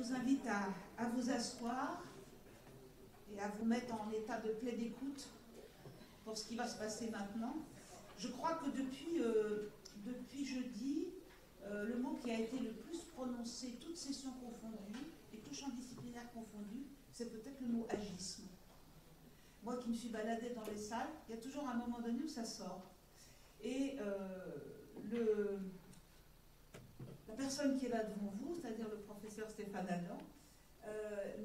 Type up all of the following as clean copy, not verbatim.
vous invite à vous asseoir et à vous mettre en état de pleine écoute pour ce qui va se passer maintenant. Je crois que depuis jeudi, le mot qui a été le plus prononcé, toutes sessions confondues et tout champ disciplinaire confondu, c'est peut-être le mot agisme. Moi qui me suis baladée dans les salles, il y a toujours un moment donné où ça sort. Et la personne qui est là devant vous, c'est-à-dire le professeur Stéphane Adam,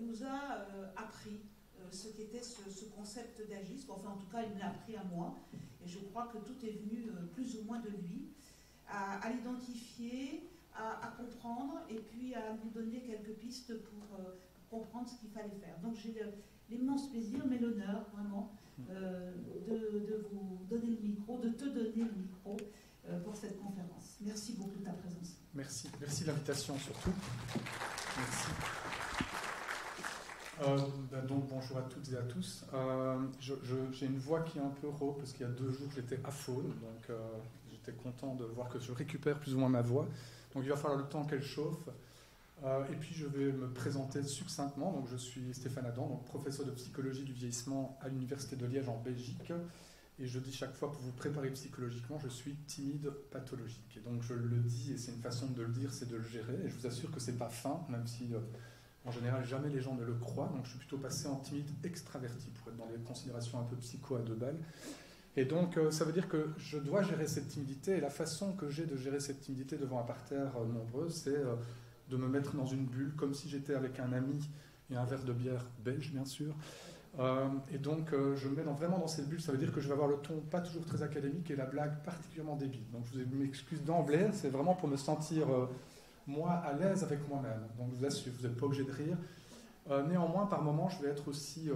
nous a appris ce qu'était ce concept d'agisme. Enfin, en tout cas, il me l'a appris à moi. Et je crois que tout est venu plus ou moins de lui, à l'identifier, à comprendre, et puis à nous donner quelques pistes pour comprendre ce qu'il fallait faire. Donc j'ai l'immense plaisir, mais l'honneur, vraiment, de vous donner le micro, de te donner le micro pour cette conférence. Merci beaucoup de ta présence. Merci de l'invitation surtout. Merci. Donc bonjour à toutes et à tous. J'ai une voix qui est un peu rauque parce qu'il y a 2 jours j'étais aphone, donc j'étais content de voir que je récupère plus ou moins ma voix. Donc il va falloir le temps qu'elle chauffe. Et puis je vais me présenter succinctement. Donc je suis Stéphane Adam, donc professeur de psychologie du vieillissement à l'Université de Liège en Belgique. Et je dis chaque fois pour vous préparer psychologiquement, je suis timide pathologique. Et donc je le dis, et c'est une façon de le dire, c'est de le gérer. Et je vous assure que c'est pas fin, même si en général jamais les gens ne le croient. Donc je suis plutôt passé en timide extraverti pour être dans les considérations un peu psycho à 2 balles. Et donc ça veut dire que je dois gérer cette timidité. Et la façon que j'ai de gérer cette timidité devant un parterre nombreux, c'est de me mettre dans une bulle, comme si j'étais avec un ami et un verre de bière belge, bien sûr. Et donc, je me mets vraiment dans cette bulle. Ça veut dire que je vais avoir le ton pas toujours très académique et la blague particulièrement débile. Donc, je vous m'excuse d'emblée. C'est vraiment pour me sentir, moi, à l'aise avec moi-même. Donc, je vous assure, vous n'êtes pas obligé de rire. Néanmoins, par moments, je vais être aussi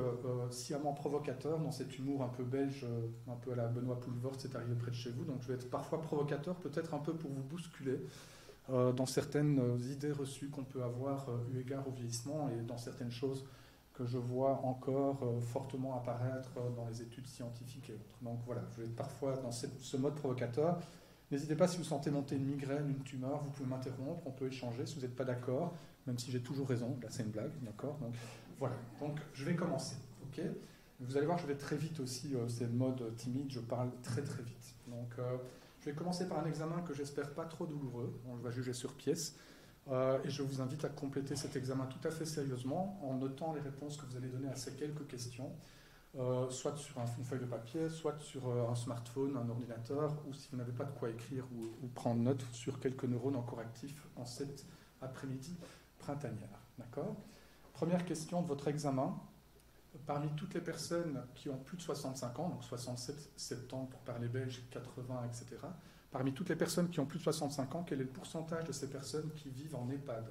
sciemment provocateur dans cet humour un peu belge, un peu à la Benoît Poelvoort, c'est arrivé près de chez vous. Donc, je vais être parfois provocateur, peut-être un peu pour vous bousculer dans certaines idées reçues qu'on peut avoir eu égard au vieillissement et dans certaines choses que je vois encore fortement apparaître dans les études scientifiques et autres. Donc voilà, je vais être parfois dans ce mode provocateur. N'hésitez pas, si vous sentez monter une migraine, une tumeur, vous pouvez m'interrompre, on peut échanger si vous n'êtes pas d'accord, même si j'ai toujours raison, là c'est une blague, d'accord. Donc voilà, donc je vais commencer, ok. Vous allez voir, je vais très vite aussi, c'est le mode timide, je parle très très vite. Donc je vais commencer par un examen que j'espère pas trop douloureux, on va juger sur pièce. Et je vous invite à compléter cet examen tout à fait sérieusement en notant les réponses que vous allez donner à ces quelques questions, soit sur une feuille de papier, soit sur un smartphone, un ordinateur, ou si vous n'avez pas de quoi écrire ou prendre note sur quelques neurones encore actifs en cet après-midi printanière. D'accord ? Première question de votre examen. Parmi toutes les personnes qui ont plus de 65 ans, donc 67, 70 pour parler belge, 80, etc., parmi toutes les personnes qui ont plus de 65 ans, quel est le pourcentage de ces personnes qui vivent en EHPAD,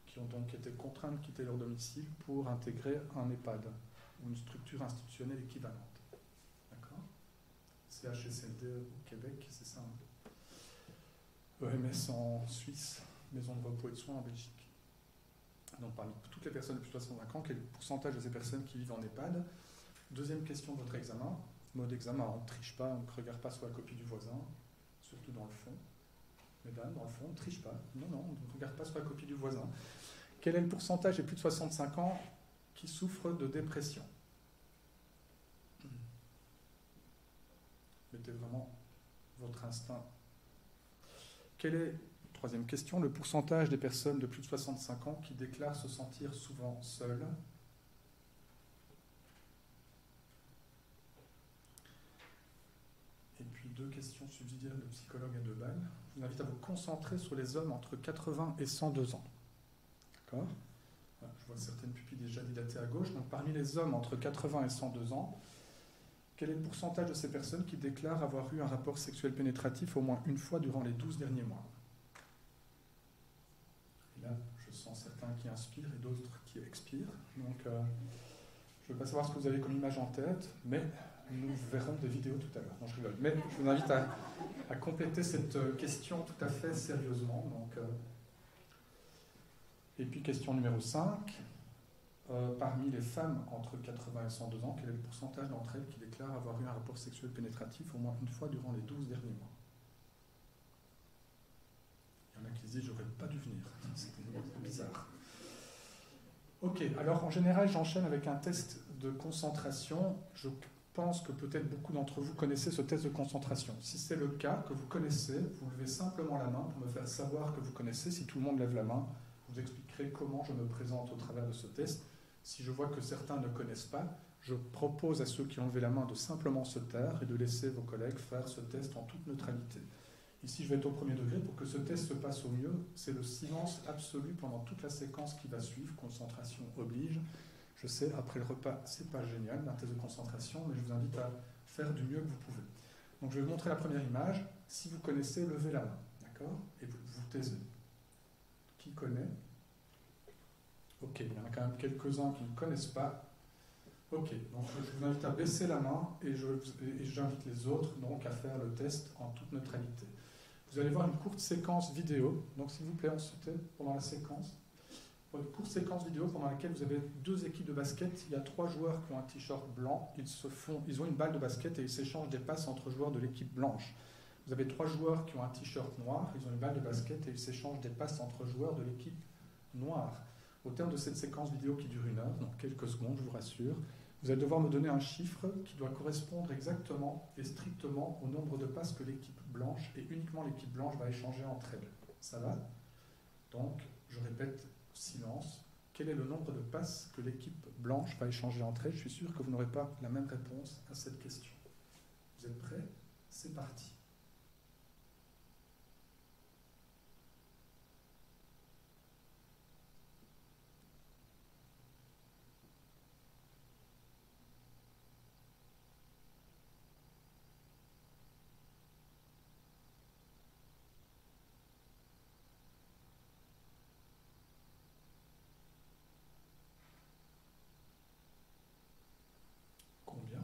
qui ont donc été contraintes de quitter leur domicile pour intégrer un EHPAD ou une structure institutionnelle équivalente? D'accord? CHSLD au Québec, c'est ça. EMS en Suisse, Maison de repos et de soins en Belgique. Donc parmi toutes les personnes de plus de 65 ans, quel est le pourcentage de ces personnes qui vivent en EHPAD? Deuxième question de votre examen. Mode examen, on ne triche pas, on ne regarde pas sur la copie du voisin, surtout dans le fond. Mesdames, dans le fond, on ne triche pas. Non, on ne regarde pas sur la copie du voisin. Quel est le pourcentage des plus de 65 ans qui souffrent de dépression? Mettez vraiment votre instinct. Quel est, troisième question, le pourcentage des personnes de plus de 65 ans qui déclarent se sentir souvent seules? Et puis 2 questions subsidiaires de psychologue à 2 balles. Je vous invite à vous concentrer sur les hommes entre 80 et 102 ans. D'accord ? Voilà, je vois certaines pupilles déjà dilatées à gauche. Donc parmi les hommes entre 80 et 102 ans, quel est le pourcentage de ces personnes qui déclarent avoir eu un rapport sexuel pénétratif au moins une fois durant les 12 derniers mois? Et là, je sens certains qui inspirent et d'autres qui expirent. Donc je ne veux pas savoir ce que vous avez comme image en tête, mais nous verrons des vidéos tout à l'heure. Non, je rigole. Mais je vous invite à compléter cette question tout à fait sérieusement. Donc, et puis question numéro 5. Parmi les femmes entre 80 et 102 ans, quel est le pourcentage d'entre elles qui déclarent avoir eu un rapport sexuel pénétratif au moins une fois durant les 12 derniers mois? Il y en a qui se disent « j'aurais pas dû venir ». C'est bizarre. Ok, alors en général, j'enchaîne avec un test de concentration. Je pense que peut-être beaucoup d'entre vous connaissez ce test de concentration. Si c'est le cas, que vous connaissez, vous levez simplement la main pour me faire savoir que vous connaissez. Si tout le monde lève la main, je vous expliquerai comment je me présente au travers de ce test. Si je vois que certains ne connaissent pas, je propose à ceux qui ont levé la main de simplement se taire et de laisser vos collègues faire ce test en toute neutralité. Ici, je vais être au premier degré. Pour que ce test se passe au mieux, c'est le silence absolu pendant toute la séquence qui va suivre. Concentration oblige. Je sais, après le repas, c'est pas génial, un test de concentration, mais je vous invite à faire du mieux que vous pouvez. Donc, je vais vous montrer la première image. Si vous connaissez, levez la main. D'accord? Et vous vous taisez. Qui connaît? Ok, il y en a quand même quelques-uns qui ne connaissent pas. Ok, donc je vous invite à baisser la main et j'invite les autres donc à faire le test en toute neutralité. Vous allez voir une courte séquence vidéo, donc s'il vous plaît, on se tait pendant la séquence. Une courte séquence vidéo pendant laquelle vous avez deux équipes de basket. Il y a 3 joueurs qui ont un t-shirt blanc, ils ont une balle de basket et ils s'échangent des passes entre joueurs de l'équipe blanche. Vous avez 3 joueurs qui ont un t-shirt noir, ils ont une balle de basket et ils s'échangent des passes entre joueurs de l'équipe noire. Au terme de cette séquence vidéo qui dure 1 heure, donc quelques secondes, je vous rassure, vous allez devoir me donner un chiffre qui doit correspondre exactement et strictement au nombre de passes que l'équipe blanche, et uniquement l'équipe blanche, va échanger entre elles. Ça va? Donc, je répète, silence. Quel est le nombre de passes que l'équipe blanche va échanger entre elles? Je suis sûr que vous n'aurez pas la même réponse à cette question. Vous êtes prêts? C'est parti. Combien?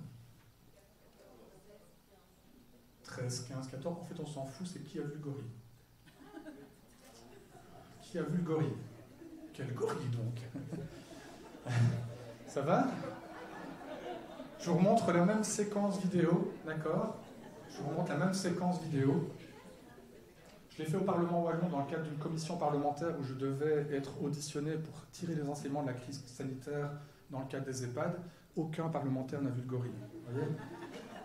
13, 15, 14. En fait, on s'en fout, c'est qui a vu le gorille? Qui a vu le gorille? Quel gorille donc? Ça va? Je vous remontre la même séquence vidéo, d'accord? Je vous remontre la même séquence vidéo. Je l'ai fait au Parlement wallon dans le cadre d'une commission parlementaire où je devais être auditionné pour tirer les enseignements de la crise sanitaire dans le cadre des EHPAD. Aucun parlementaire n'a vu le gorille. Vous voyez?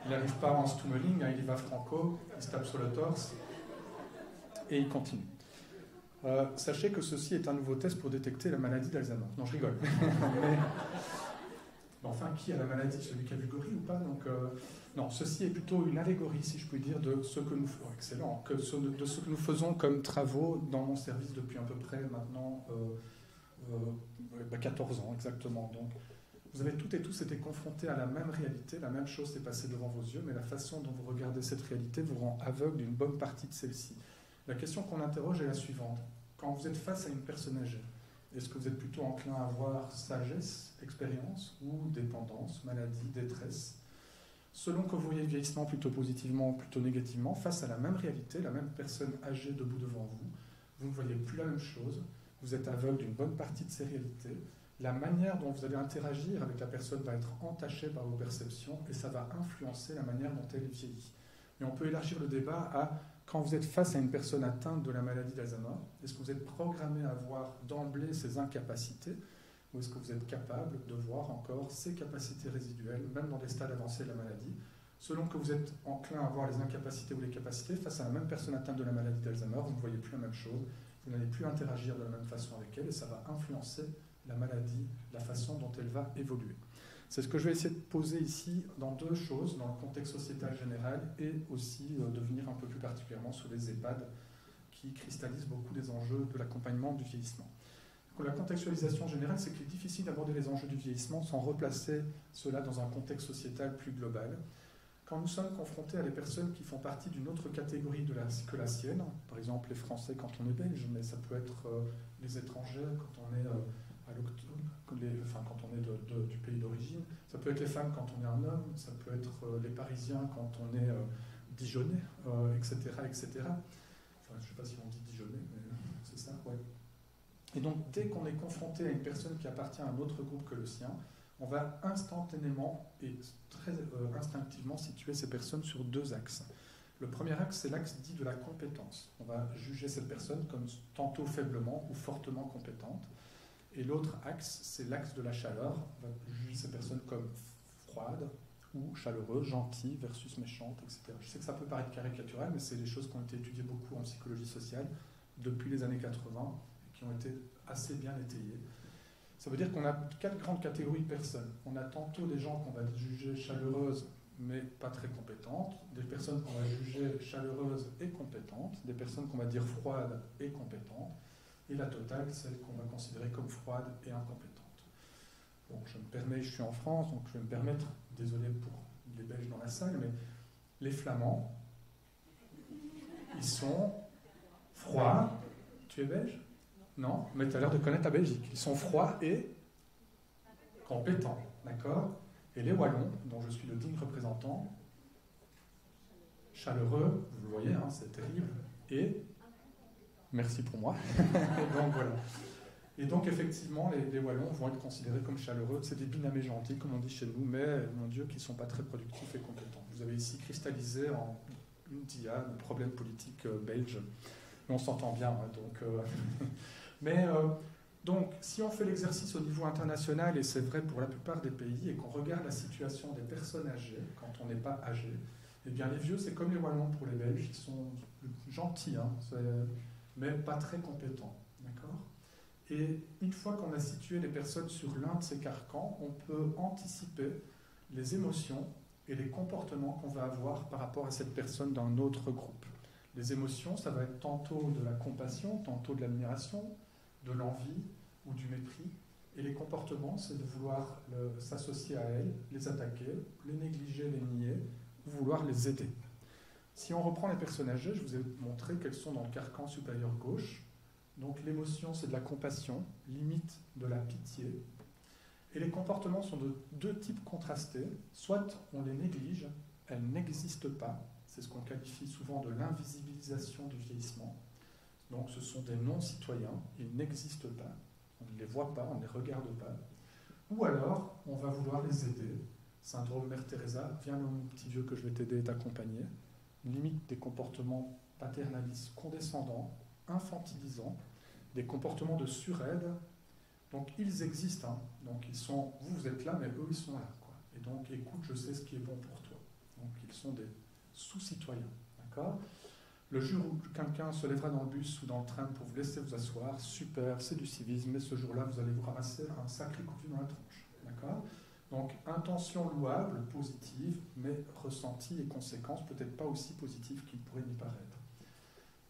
Il n'arrive pas en stummeling, il y va franco, il se tape sur le torse et il continue. Sachez que ceci est un nouveau test pour détecter la maladie d'Alzheimer. Non, je rigole. Mais enfin, qui a la maladie? Celui qui a vu le gorille ou pas? Donc, non, ceci est plutôt une allégorie, si je puis dire, de ce que nous faisons. Excellent. De ce que nous faisons comme travaux dans mon service depuis à peu près maintenant 14 ans exactement. Donc, vous avez toutes et tous été confrontés à la même réalité, la même chose s'est passée devant vos yeux, mais la façon dont vous regardez cette réalité vous rend aveugle d'une bonne partie de celle-ci. La question qu'on interroge est la suivante. Quand vous êtes face à une personne âgée, est-ce que vous êtes plutôt enclin à avoir sagesse, expérience ou dépendance, maladie, détresse? Selon que vous voyez le vieillissement plutôt positivement ou plutôt négativement, face à la même réalité, la même personne âgée debout devant vous, vous ne voyez plus la même chose, vous êtes aveugle d'une bonne partie de ces réalités, la manière dont vous allez interagir avec la personne va être entachée par vos perceptions et ça va influencer la manière dont elle vieillit. Et on peut élargir le débat à quand vous êtes face à une personne atteinte de la maladie d'Alzheimer, est-ce que vous êtes programmé à voir d'emblée ses incapacités ou est-ce que vous êtes capable de voir encore ses capacités résiduelles, même dans des stades avancés de la maladie? Selon que vous êtes enclin à voir les incapacités ou les capacités, face à la même personne atteinte de la maladie d'Alzheimer, vous ne voyez plus la même chose, vous n'allez plus interagir de la même façon avec elle et ça va influencer la maladie, la façon dont elle va évoluer. C'est ce que je vais essayer de poser ici dans 2 choses, dans le contexte sociétal général et aussi de venir un peu plus particulièrement sur les EHPAD qui cristallisent beaucoup des enjeux de l'accompagnement du vieillissement. Donc, la contextualisation générale, c'est qu'il est difficile d'aborder les enjeux du vieillissement sans replacer cela dans un contexte sociétal plus global. Quand nous sommes confrontés à des personnes qui font partie d'une autre catégorie que la sienne, par exemple les Français quand on est belge, mais ça peut être les étrangers quand on est quand on est du pays d'origine, ça peut être les femmes quand on est un homme, ça peut être les Parisiens quand on est Dijonnais, etc., etc. Enfin, je ne sais pas si on dit Dijonnais, mais c'est ça, ouais. Et donc, dès qu'on est confronté à une personne qui appartient à un autre groupe que le sien, on va instantanément et très instinctivement situer ces personnes sur 2 axes. Le premier axe, c'est l'axe dit de la compétence. On va juger cette personne comme tantôt faiblement ou fortement compétente. Et l'autre axe, c'est l'axe de la chaleur. On va juger ces personnes comme froides ou chaleureuses, gentilles versus méchantes, etc. Je sais que ça peut paraître caricatural, mais c'est des choses qui ont été étudiées beaucoup en psychologie sociale depuis les années 80 et qui ont été assez bien étayées. Ça veut dire qu'on a 4 grandes catégories de personnes. On a tantôt des gens qu'on va juger chaleureuses mais pas très compétentes, des personnes qu'on va juger chaleureuses et compétentes, des personnes qu'on va dire froides et compétentes, et la totale, celle qu'on va considérer comme froide et incompétente. Donc je me permets, je suis en France, donc je vais me permettre, désolé pour les Belges dans la salle, mais les Flamands, ils sont froids. Tu es belge ? Non, mais tu as l'air de connaître la Belgique. Ils sont froids et compétents, d'accord ? Et les Wallons, dont je suis le digne représentant, chaleureux, vous le voyez, hein, c'est terrible, et merci pour moi. Donc voilà. Et donc effectivement, les Wallons vont être considérés comme chaleureux. C'est des binamés gentils, comme on dit chez nous, mais mon Dieu, qui ne sont pas très productifs et compétents. Vous avez ici cristallisé en une dia de problèmes politiques belges. Mais on s'entend bien, hein, donc... Donc, si on fait l'exercice au niveau international, et c'est vrai pour la plupart des pays, et qu'on regarde la situation des personnes âgées, quand on n'est pas âgé, eh bien les vieux, c'est comme les Wallons pour les Belges, ils sont gentils, hein, mais pas très compétents. D'accord ? Et une fois qu'on a situé les personnes sur l'un de ces carcans, on peut anticiper les émotions et les comportements qu'on va avoir par rapport à cette personne d'un autre groupe. Les émotions, ça va être tantôt de la compassion, tantôt de l'admiration, de l'envie ou du mépris. Et les comportements, c'est de vouloir s'associer à elles, les attaquer, les négliger, les nier, ou vouloir les aider. Si on reprend les personnes âgées, je vous ai montré qu'elles sont dans le carcan supérieur gauche. Donc l'émotion, c'est de la compassion, limite de la pitié. Et les comportements sont de 2 types contrastés. Soit on les néglige, elles n'existent pas. C'est ce qu'on qualifie souvent de l'invisibilisation du vieillissement. Donc ce sont des non-citoyens, ils n'existent pas, on ne les voit pas, on ne les regarde pas. Ou alors, on va vouloir les aider. Syndrome Mère Teresa, viens mon petit vieux que je vais t'aider et t'accompagner. Limite des comportements paternalistes, condescendants, infantilisants, des comportements de suraide. Donc ils existent, hein. Donc ils sont, vous êtes là, mais eux ils sont là, quoi. Et donc écoute, je sais ce qui est bon pour toi. Donc ils sont des sous-citoyens, d'accord ? Le jour où quelqu'un se lèvera dans le bus ou dans le train pour vous laisser vous asseoir, super, c'est du civisme, mais ce jour-là, vous allez vous ramasser un sacré coup de pied dans la tronche. D'accord ? Donc, intention louable, positive, mais ressentie et conséquences peut-être pas aussi positives qu'il pourrait y paraître.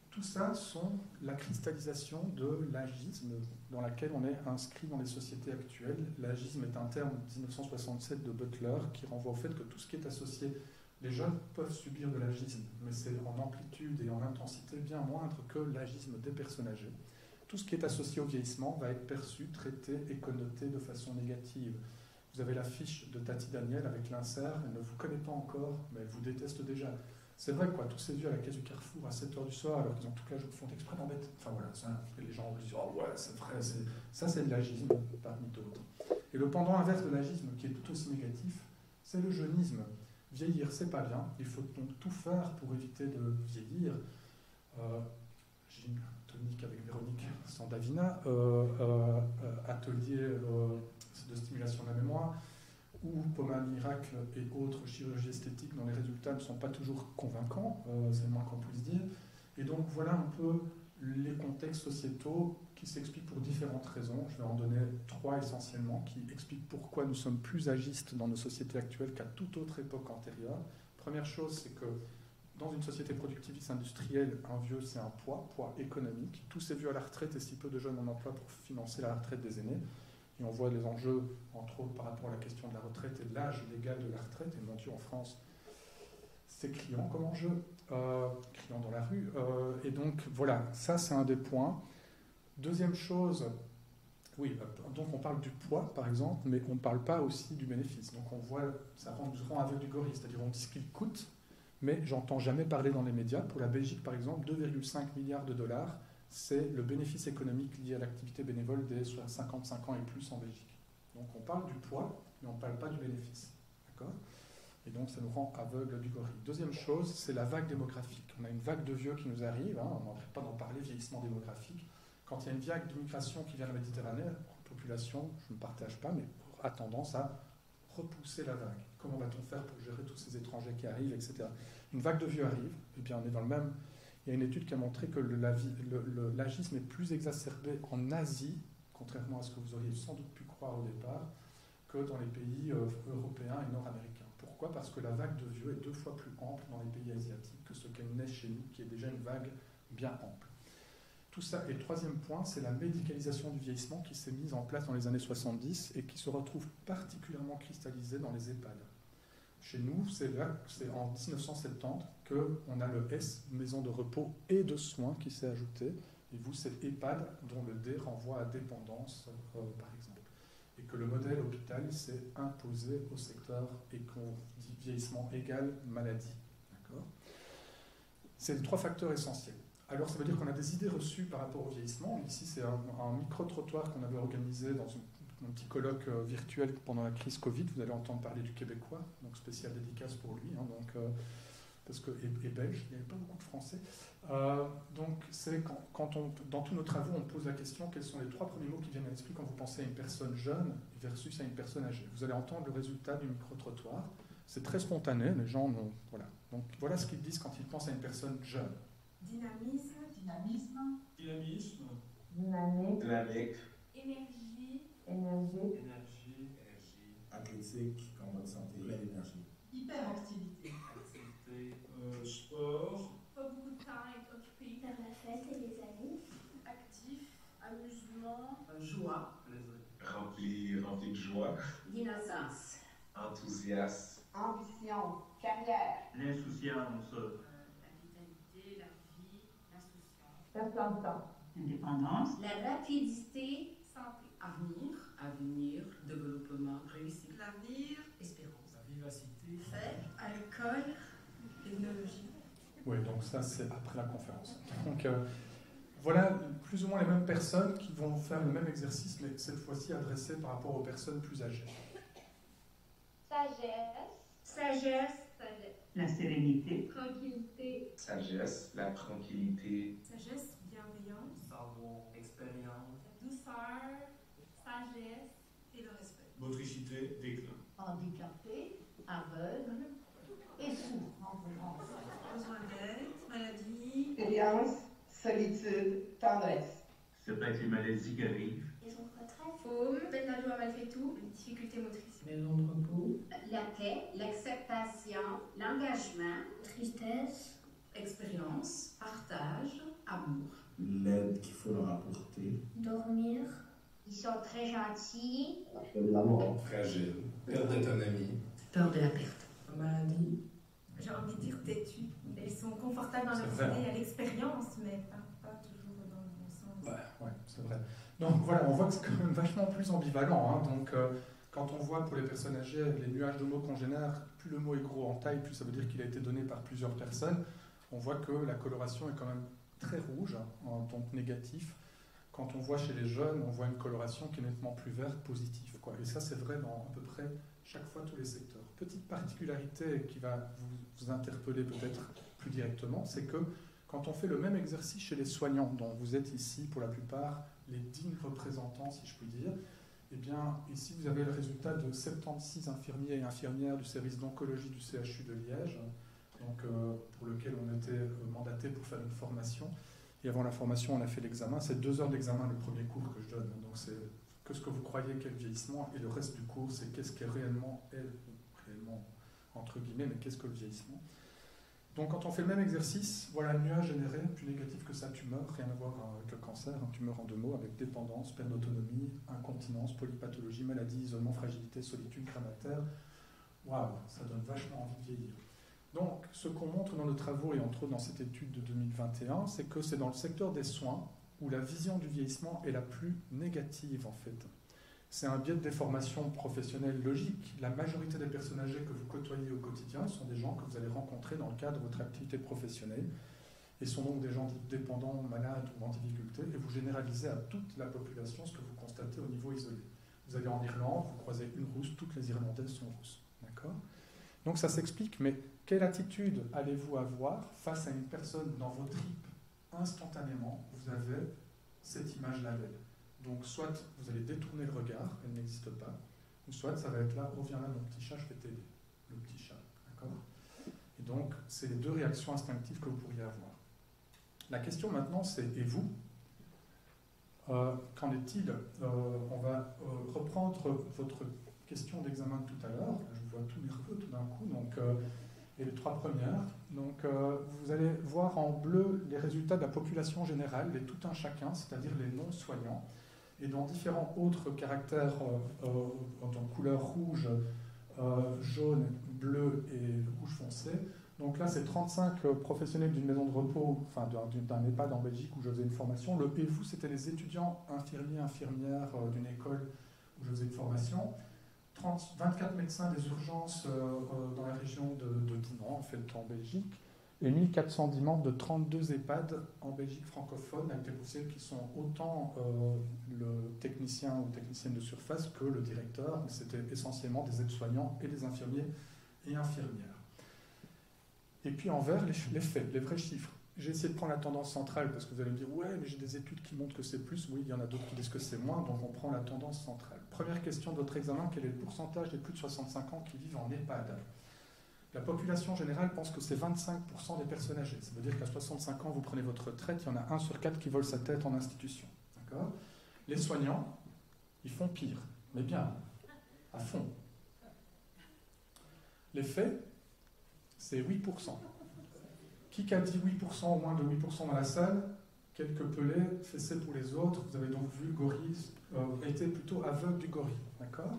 Tout ça sont la cristallisation de l'agisme dans laquelle on est inscrit dans les sociétés actuelles. L'agisme est un terme de 1967 de Butler qui renvoie au fait que tout ce qui est associé. Les jeunes peuvent subir de l'agisme, mais c'est en amplitude et en intensité bien moindre que l'agisme des personnes âgées. Tout ce qui est associé au vieillissement va être perçu, traité et connoté de façon négative. Vous avez la fiche de Tati Daniel avec l'insert, elle ne vous connaît pas encore, mais elle vous déteste déjà. C'est vrai, quoi, tous ces vieux à la caisse du Carrefour à 7h du soir, alors qu'ils ont toute la journée, font exprès d'embêter. Enfin voilà, les gens disent « Oh ouais, c'est vrai, ça c'est de l'agisme parmi d'autres ». Et le pendant inverse de l'agisme, qui est tout aussi négatif, c'est le jeunisme. Vieillir, c'est pas bien. Il faut donc tout faire pour éviter de vieillir. Gym tonique avec Véronique Sandavina, atelier de stimulation de la mémoire, ou pommade miracle et autres chirurgies esthétiques dont les résultats ne sont pas toujours convaincants, c'est le moins qu'on puisse dire. Et donc voilà un peu les contextes sociétaux qui s'expliquent pour différentes raisons. Je vais en donner 3 essentiellement, qui expliquent pourquoi nous sommes plus agistes dans nos sociétés actuelles qu'à toute autre époque antérieure. Première chose, c'est que dans une société productiviste industrielle, un vieux, c'est un poids économique. Tous ces vieux à la retraite et si peu de jeunes en emploi pour financer la retraite des aînés. Et on voit les enjeux, entre autres, par rapport à la question de la retraite et de l'âge légal de la retraite. Et mon Dieu, en France, c'est criant comme enjeu, criant dans la rue. Et donc, voilà, ça, c'est un des points. Deuxième chose, oui, donc on parle du poids, par exemple, mais on ne parle pas aussi du bénéfice. Donc on voit, ça rend aveugle du gorille, c'est-à-dire on dit ce qu'il coûte, mais j'entends jamais parler dans les médias. Pour la Belgique, par exemple, 2,5 milliards de dollars, c'est le bénéfice économique lié à l'activité bénévole des 55 ans et plus en Belgique. Donc on parle du poids, mais on ne parle pas du bénéfice. D'accord ? Et donc ça nous rend aveugle du gorille. Deuxième chose, c'est la vague démographique. On a une vague de vieux qui nous arrive, hein, on n'arrête pas d'en parler, vieillissement démographique. Quand il y a une vague d'immigration qui vient de la Méditerranée, on peut population, je ne partage pas, mais a tendance à repousser la vague. Comment va-t-on faire pour gérer tous ces étrangers qui arrivent, etc. Une vague de vieux arrive, et bien on est dans le même... Il y a une étude qui a montré que l'agisme est plus exacerbé en Asie, contrairement à ce que vous auriez sans doute pu croire au départ, que dans les pays européens et nord-américains. Pourquoi ? Parce que la vague de vieux est 2 fois plus ample dans les pays asiatiques que ce qu'elle n'est chez nous, qui est déjà une vague bien ample. Tout ça, et le troisième point, c'est la médicalisation du vieillissement qui s'est mise en place dans les années 70 et qui se retrouve particulièrement cristallisée dans les EHPAD. Chez nous, c'est en 1970 qu'on a le S, maison de repos et de soins, qui s'est ajouté. Et vous, c'est EHPAD, dont le D renvoie à dépendance, par exemple. Et que le modèle hôpital s'est imposé au secteur et qu'on dit vieillissement égal maladie. D'accord ? C'est les 3 facteurs essentiels. Alors, ça veut dire qu'on a des idées reçues par rapport au vieillissement. Ici, c'est un micro-trottoir qu'on avait organisé dans un petit colloque virtuel pendant la crise Covid. Vous allez entendre parler du Québécois, donc spécial dédicace pour lui, hein, parce que, et belge, il n'y avait pas beaucoup de Français. Donc, c'est quand dans tous nos travaux, on pose la question, quels sont les 3 premiers mots qui viennent à l'esprit quand vous pensez à une personne jeune versus à une personne âgée. Vous allez entendre le résultat du micro-trottoir. C'est très spontané, les gens... voilà. Donc, voilà ce qu'ils disent quand ils pensent à une personne jeune. Dynamisme. Dynamisme. Dynamisme. Dynamique. Dynamique. Énergie. Énergie. Énergie. Athlétique, en bonne santé, pleine d'énergie. Hyperactivité. Activité. Sport. Pas beaucoup de temps à être occupé. Faire la fête et les amis. Actif. Amusement. Joie. Plaisir. Rempli de joie. D'innocence. Enthousiasme. Ambition. Carrière. L'insouciance. La vitalité, la vie, l'insouciance. Faire plein de temps. Indépendance. La rapidité. Santé. Avenir, développement, réussite, L'avenir. espérance. La vivacité. Fait. Alcool. Technologie. Oui, donc ça, c'est après la conférence. Donc, voilà plus ou moins les mêmes personnes qui vont faire le même exercice, mais cette fois-ci adressé par rapport aux personnes plus âgées. Sagesse. Sagesse. La sérénité. Tranquillité. Sagesse. La tranquillité. Sagesse. Bienveillance. Savoir. Expérience. Douceur. Sagesse. Et le respect. Motricité. Déclin. Handicapé. Aveugle. Et sourd en France. Besoin d'aide. Maladie. Expérience, solitude, tendresse. C'est peut-être les maladies qui arrivent. Maison de retraite. Faume. Peine à jouer malgré tout. Difficulté motrice. Maison de repos, La paix. L'acceptation. L'engagement. Tristesse. expérience, partage, amour. L'aide qu'il faut leur apporter. Dormir. Ils sont très gentils. La mort. Fragile. Perte d'autonomie. Peur de la perte. Maladie. J'ai envie de dire têtu. Elles sont confortables dans leur C'est vrai. idée à l'expérience, mais pas toujours dans le bon sens. Ouais, c'est vrai. Donc voilà, on voit que c'est quand même vachement plus ambivalent. Hein. Donc quand on voit pour les personnes âgées les nuages de mots congénères, plus le mot est gros en taille, plus ça veut dire qu'il a été donné par plusieurs personnes. On voit que la coloration est quand même très rouge, donc négatif. Quand on voit chez les jeunes, on voit une coloration qui est nettement plus verte, positive, quoi. Et ça, c'est vrai dans à peu près chaque fois tous les secteurs. Petite particularité qui va vous interpeller peut-être plus directement, c'est que quand on fait le même exercice chez les soignants, dont vous êtes ici pour la plupart les dignes représentants, si je puis dire, eh bien, ici vous avez le résultat de 76 infirmiers et infirmières du service d'oncologie du CHU de Liège, donc, pour lequel on était mandaté pour faire une formation. Et avant la formation, on a fait l'examen. C'est 2 heures d'examen, le premier cours que je donne. Donc c'est que ce que vous croyez qu'est le vieillissement, et le reste du cours, c'est qu'est-ce qu'est réellement entre guillemets, mais qu'est-ce que le vieillissement. Donc quand on fait le même exercice, voilà un nuage généré, plus négatif que sa tumeur, rien à voir avec le cancer, une tumeur en 2 mots, avec dépendance, perte d'autonomie, incontinence, polypathologie, maladie, isolement, fragilité, solitude, grammaire. Waouh, ça donne vachement envie de vieillir. Donc, ce qu'on montre dans nos travaux, et entre autres dans cette étude de 2021, c'est que c'est dans le secteur des soins où la vision du vieillissement est la plus négative, en fait. C'est un biais de déformation professionnelle logique. La majorité des personnes âgées que vous côtoyez au quotidien sont des gens que vous allez rencontrer dans le cadre de votre activité professionnelle et sont donc des gens dépendants, malades ou en difficulté, et vous généralisez à toute la population ce que vous constatez au niveau isolé. Vous allez en Irlande, vous croisez une rousse, toutes les Irlandaises sont rousses. D'accord ? Donc ça s'explique, mais quelle attitude allez-vous avoir face à une personne dans vos tripes instantanément? Vous avez cette image-là d'elle. Donc soit vous allez détourner le regard, elle n'existe pas, ou soit ça va être là, reviens là mon petit chat, je vais t'aider. Le petit chat, d'accord? Et donc, c'est les deux réactions instinctives que vous pourriez avoir. La question maintenant, c'est, et vous? Qu'en est-il? On va reprendre votre question d'examen de tout à l'heure. Je vous vois tout nerveux tout d'un coup, donc, et les trois premières. Donc, vous allez voir en bleu les résultats de la population générale, les tout un chacun, c'est-à-dire les non-soignants. Et dans différents autres caractères en couleur rouge, jaune, bleu et rouge foncé. Donc là, c'est 35 professionnels d'une maison de repos, enfin d'un EHPAD en Belgique où je faisais une formation. Le et vous, c'était les étudiants infirmiers, infirmières d'une école où je faisais une formation. 24 médecins des urgences dans la région de Dinan, en fait, en Belgique. Et 1410 membres de 32 EHPAD en Belgique francophone, avec des professionnels qui sont autant le technicien ou technicienne de surface que le directeur, mais c'était essentiellement des aides-soignants et des infirmiers et infirmières. Et puis en vert, les faits, les vrais chiffres. J'ai essayé de prendre la tendance centrale parce que vous allez me dire « Ouais, mais j'ai des études qui montrent que c'est plus. » Oui, il y en a d'autres qui disent que c'est moins, donc on prend la tendance centrale. Première question de votre examen, quel est le pourcentage des plus de 65 ans qui vivent en EHPAD? La population générale pense que c'est 25% des personnes âgées. Ça veut dire qu'à 65 ans, vous prenez votre retraite, il y en a 1 sur 4 qui vole sa tête en institution. D'accord? Les soignants, ils font pire, mais bien, à fond. Les faits, c'est 8%. Qui a dit 8% ou moins de 8% dans la salle? Quelques pelés, fessés pour les autres. Vous avez donc vu gorille, été plutôt aveugle du gorille. D'accord?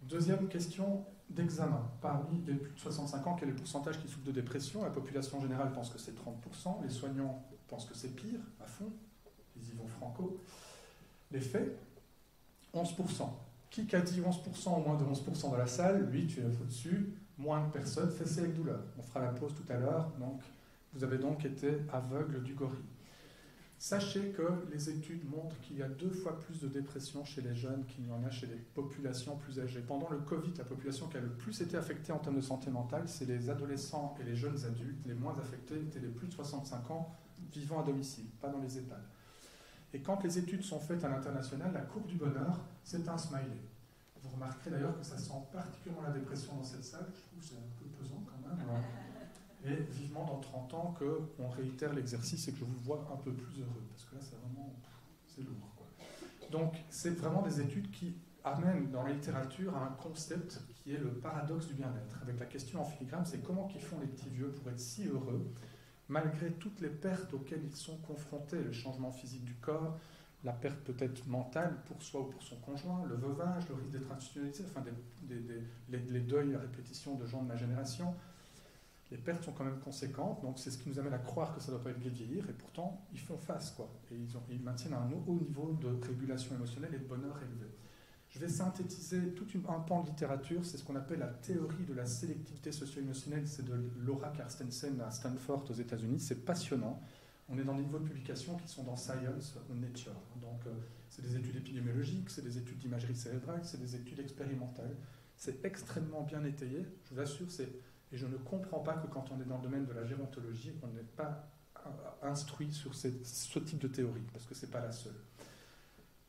Deuxième question d'examen. Parmi les plus de 65 ans, quel est le pourcentage qui souffre de dépression? La population générale pense que c'est 30%. Les soignants pensent que c'est pire, à fond. Ils y vont franco. Les faits, 11%. Qui a dit 11% ou moins de 11% dans la salle? Lui, tu es au-dessus. Moins de personnes, fessées avec douleur. On fera la pause tout à l'heure. Donc, vous avez donc été aveugle du gorille. Sachez que les études montrent qu'il y a 2 fois plus de dépression chez les jeunes qu'il n'y en a chez les populations plus âgées. Pendant le Covid, la population qui a le plus été affectée en termes de santé mentale, c'est les adolescents et les jeunes adultes. Les moins affectés étaient les plus de 65 ans vivant à domicile, pas dans les EHPAD. Et quand les études sont faites à l'international, la courbe du bonheur, c'est un smiley. Vous remarquerez d'ailleurs que ça sent particulièrement la dépression dans cette salle. Je trouve que c'est un peu pesant quand même. Et vivement dans 30 ans qu'on réitère l'exercice et que je vous vois un peu plus heureux. Parce que là, c'est vraiment... c'est lourd, quoi. Donc, c'est vraiment des études qui amènent dans la littérature à un concept qui est le paradoxe du bien-être. Avec la question en filigrane, c'est comment qu'ils font les petits vieux pour être si heureux, malgré toutes les pertes auxquelles ils sont confrontés, le changement physique du corps, la perte peut-être mentale pour soi ou pour son conjoint, le veuvage, le risque d'être institutionnalisé, enfin les deuils à répétition de gens de ma génération. Les pertes sont quand même conséquentes, donc c'est ce qui nous amène à croire que ça ne doit pas être gai de vieillir, et pourtant ils font face, quoi. Et ils maintiennent un haut niveau de régulation émotionnelle et de bonheur élevé. Je vais synthétiser tout un pan de littérature, c'est ce qu'on appelle la théorie de la sélectivité socio-émotionnelle, c'est de Laura Carstensen à Stanford aux États-Unis, c'est passionnant. On est dans des niveaux de publication qui sont dans Science ou Nature. Donc, c'est des études épidémiologiques, c'est des études d'imagerie cérébrale, c'est des études expérimentales. C'est extrêmement bien étayé, je vous assure, et je ne comprends pas que quand on est dans le domaine de la gérontologie, on n'est pas instruit sur ce type de théorie, parce que ce n'est pas la seule.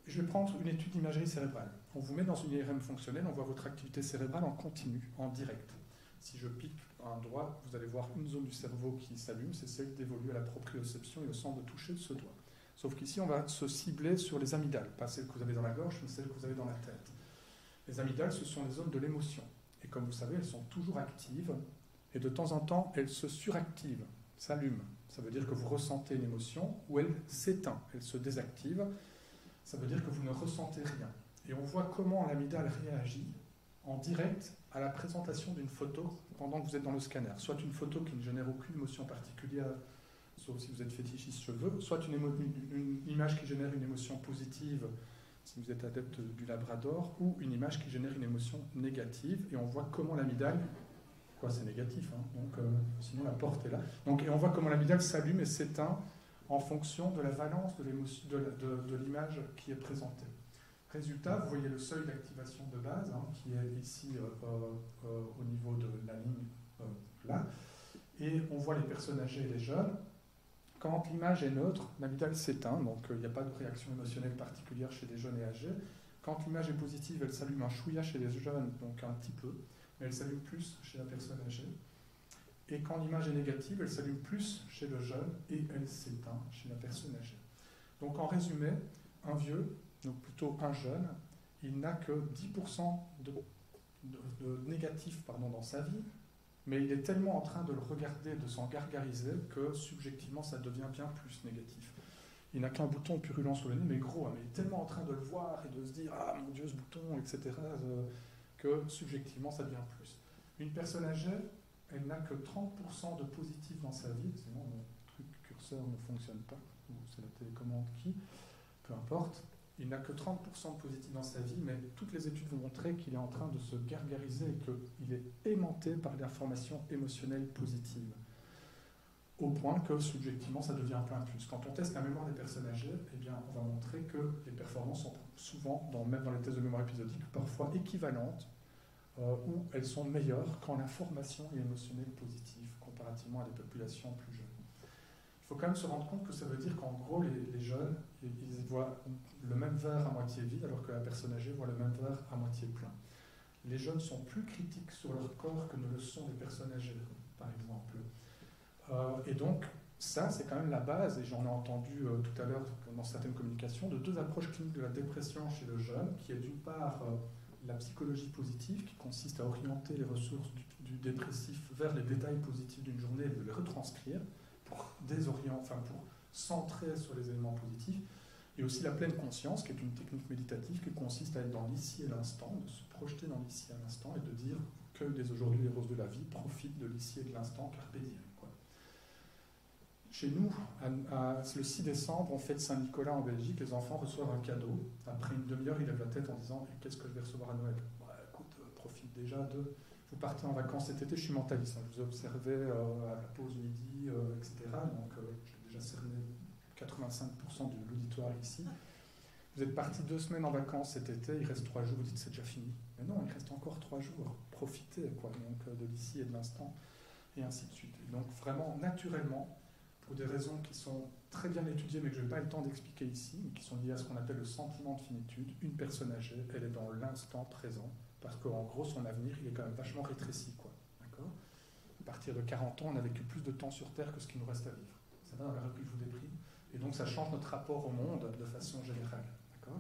Je vais prendre une étude d'imagerie cérébrale. On vous met dans une IRM fonctionnelle, on voit votre activité cérébrale en continu, en direct. Si je pique un doigt, vous allez voir une zone du cerveau qui s'allume, c'est celle dévolue à la proprioception et au sens de toucher de ce doigt. Sauf qu'ici, on va se cibler sur les amygdales, pas celles que vous avez dans la gorge, mais celles que vous avez dans la tête. Les amygdales, ce sont les zones de l'émotion. Et comme vous savez, elles sont toujours actives, et de temps en temps, elles se suractivent, s'allument. Ça veut dire que vous ressentez une émotion, ou elle s'éteint, elle se désactive. Ça veut dire que vous ne ressentez rien. Et on voit comment l'amygdale réagit en direct à la présentation d'une photo pendant que vous êtes dans le scanner. Soit une photo qui ne génère aucune émotion particulière, sauf si vous êtes fétichiste cheveux, soit une image qui génère une émotion positive, si vous êtes adepte du labrador, ou une image qui génère une émotion négative, et on voit comment l'amygdale, quoi c'est négatif, hein, donc sinon la porte est là, donc, et on voit comment l'amygdale s'allume et s'éteint en fonction de la valence de l'image qui est présentée. Résultat, vous voyez le seuil d'activation de base, hein, qui est ici au niveau de la ligne là, et on voit les personnes âgées et les jeunes. Quand l'image est neutre, l'amygdale s'éteint, donc il n'y a pas de réaction émotionnelle particulière chez les jeunes et âgés. Quand l'image est positive, elle s'allume un chouïa chez les jeunes, donc un petit peu, mais elle s'allume plus chez la personne âgée. Et quand l'image est négative, elle s'allume plus chez le jeune et elle s'éteint chez la personne âgée. Donc en résumé, un vieux, donc plutôt un jeune, il n'a que 10% de négatif dans sa vie, mais il est tellement en train de le regarder, de s'en gargariser, que subjectivement ça devient bien plus négatif. Il n'a qu'un bouton purulent sur le nez, mais gros, mais il est tellement en train de le voir et de se dire « Ah mon Dieu, ce bouton, etc. » que subjectivement ça devient plus. Une personne âgée, elle n'a que 30% de positif dans sa vie. C'est bon, mon truc curseur ne fonctionne pas, ou c'est la télécommande qui, peu importe. Il n'a que 30% de positif dans sa vie, mais toutes les études vont montrer qu'il est en train de se gargariser et qu'il est aimanté par l'information émotionnelle positive. Au point que, subjectivement, ça devient un peu un plus. Quand on teste la mémoire des personnes âgées, eh bien, on va montrer que les performances sont souvent, même dans les tests de mémoire épisodique, parfois équivalentes, où elles sont meilleures quand l'information est émotionnelle positive, comparativement à des populations plus jeunes. Il faut quand même se rendre compte que ça veut dire qu'en gros, les jeunes, ils voient le même verre à moitié vide, alors que la personne âgée voit le même verre à moitié plein. Les jeunes sont plus critiques sur leur corps que ne le sont les personnes âgées, par exemple. Et donc, ça, c'est quand même la base, et j'en ai entendu tout à l'heure dans certaines communications, de deux approches cliniques de la dépression chez le jeune, qui est d'une part la psychologie positive, qui consiste à orienter les ressources du dépressif vers les détails positifs d'une journée et de les retranscrire pour pour centrer sur les éléments positifs, et aussi la pleine conscience, qui est une technique méditative qui consiste à être dans l'ici et l'instant, de se projeter dans l'ici et l'instant, et de dire que dès aujourd'hui les roses de la vie profitent de l'ici et de l'instant, carpe diem. Chez nous, le 6 décembre, on fête Saint-Nicolas en Belgique, les enfants reçoivent un cadeau. Après une demi-heure, ils lèvent la tête en disant « Qu'est-ce que je vais recevoir à Noël ?» Écoute, profite déjà de... Vous partez en vacances cet été, je suis mentaliste, je vous ai observé à la pause midi, etc. Donc j'ai déjà cerné 85% de l'auditoire ici. Vous êtes partis 2 semaines en vacances cet été, il reste 3 jours, vous dites c'est déjà fini. Mais non, il reste encore 3 jours. Profitez donc, de l'ici et de l'instant, et ainsi de suite. Et donc vraiment, naturellement, pour des raisons qui sont très bien étudiées, mais que je n'ai pas le temps d'expliquer ici, mais qui sont liées à ce qu'on appelle le sentiment de finitude, une personne âgée, elle est dans l'instant présent, parce qu'en gros, son avenir, il est quand même vachement rétréci. D'accord ? À partir de 40 ans, on a vécu plus de temps sur Terre que ce qu'il nous reste à vivre. Ça va dans la rubrique « Je vous déprime ». Et donc, ça change notre rapport au monde de façon générale. D'accord ?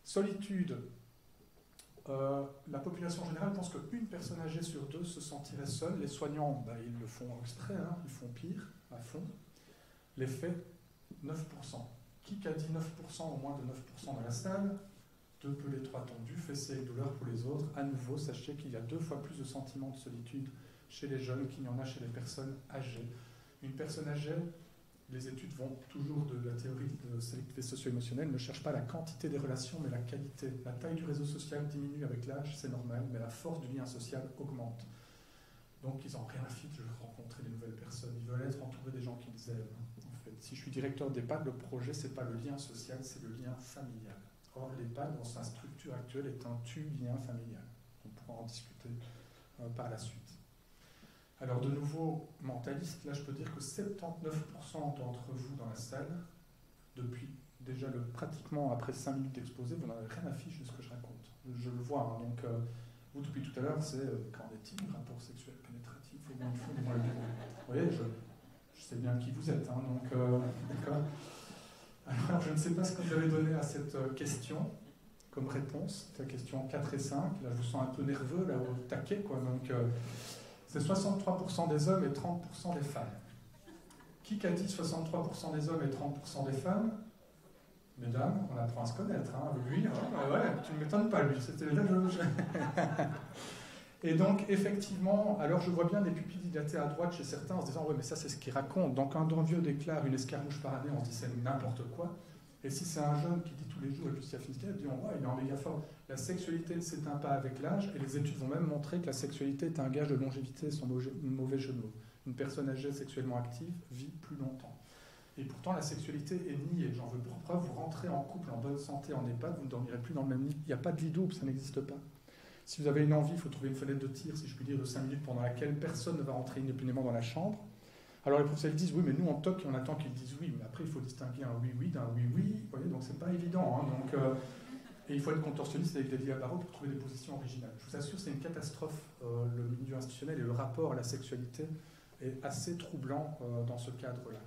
Solitude. La population générale pense qu'une personne âgée sur 2 se sentirait seule. Les soignants, ils le font exprès, ils font pire, à fond. Les faits, 9%. Qui a dit 9%, au moins de 9% dans la salle? 2 pelés, 3 tondus, fessées et douleurs pour les autres. À nouveau, sachez qu'il y a 2 fois plus de sentiments de solitude chez les jeunes qu'il n'y en a chez les personnes âgées. Une personne âgée, les études vont toujours de la théorie de sélectivité socio-émotionnelle, ne cherche pas la quantité des relations, mais la qualité. La taille du réseau social diminue avec l'âge, c'est normal, mais la force du lien social augmente. Donc ils n'ont rien à foutre de rencontrer des nouvelles personnes. Ils veulent être entourés des gens qu'ils aiment. En fait. Si je suis directeur d'EHPAD, le projet, ce n'est pas le lien social, c'est le lien familial. Or, l'EHPAD, dans sa structure actuelle, est un lien familial. On pourra en discuter par la suite. Alors, de nouveau, mentaliste, là, je peux dire que 79% d'entre vous dans la salle, depuis déjà pratiquement après 5 minutes d'exposé, vous n'avez rien à fiche de ce que je raconte. Je le vois. Donc, vous, depuis tout à l'heure, c'est qu'en est-il, rapport sexuel pénétratif, au moins il faut, du moins le bureau. Vous voyez, je sais bien qui vous êtes. Donc, d'accord. Alors, je ne sais pas ce que vous avez donné à cette question comme réponse. C'est la question 4 et 5. Là, je vous sens un peu nerveux, là, au taquet, quoi. Donc, c'est 63% des hommes et 30% des femmes. Qui a dit 63% des hommes et 30% des femmes? Mesdames, on apprend à se connaître. Lui, tu ne m'étonnes pas, lui. C'était là, Et donc, effectivement, alors je vois bien des pupilles dilatées à droite chez certains en se disant « Ouais, mais ça, c'est ce qu'il raconte. » Donc, quand un vieux déclare une escarmouche par année, on se dit « C'est n'importe quoi. » Et si c'est un jeune qui dit tous les jours, et puis si affinité, il dit « Ouais, il est en méga forme. » La sexualité ne s'éteint pas avec l'âge, et les études vont même montrer que la sexualité est un gage de longévité, sans mauvais jeu de mots. Une personne âgée sexuellement active vit plus longtemps. Et pourtant, la sexualité est niée. J'en veux pour preuve, vous rentrez en couple en bonne santé en EHPAD, vous ne dormirez plus dans le même lit. Il n'y a pas de lit double, ça n'existe pas. Si vous avez une envie, il faut trouver une fenêtre de tir, si je puis dire, de 5 minutes pendant laquelle personne ne va rentrer inopinément dans la chambre. Alors les professionnels disent oui, mais nous on toque et on attend qu'ils disent oui, mais après il faut distinguer un oui-oui d'un oui-oui, vous voyez, donc c'est pas évident. Hein, donc, et il faut être contorsionniste avec des liens barreaux pour trouver des positions originales. Je vous assure, c'est une catastrophe, le milieu institutionnel et le rapport à la sexualité est assez troublant dans ce cadre-là.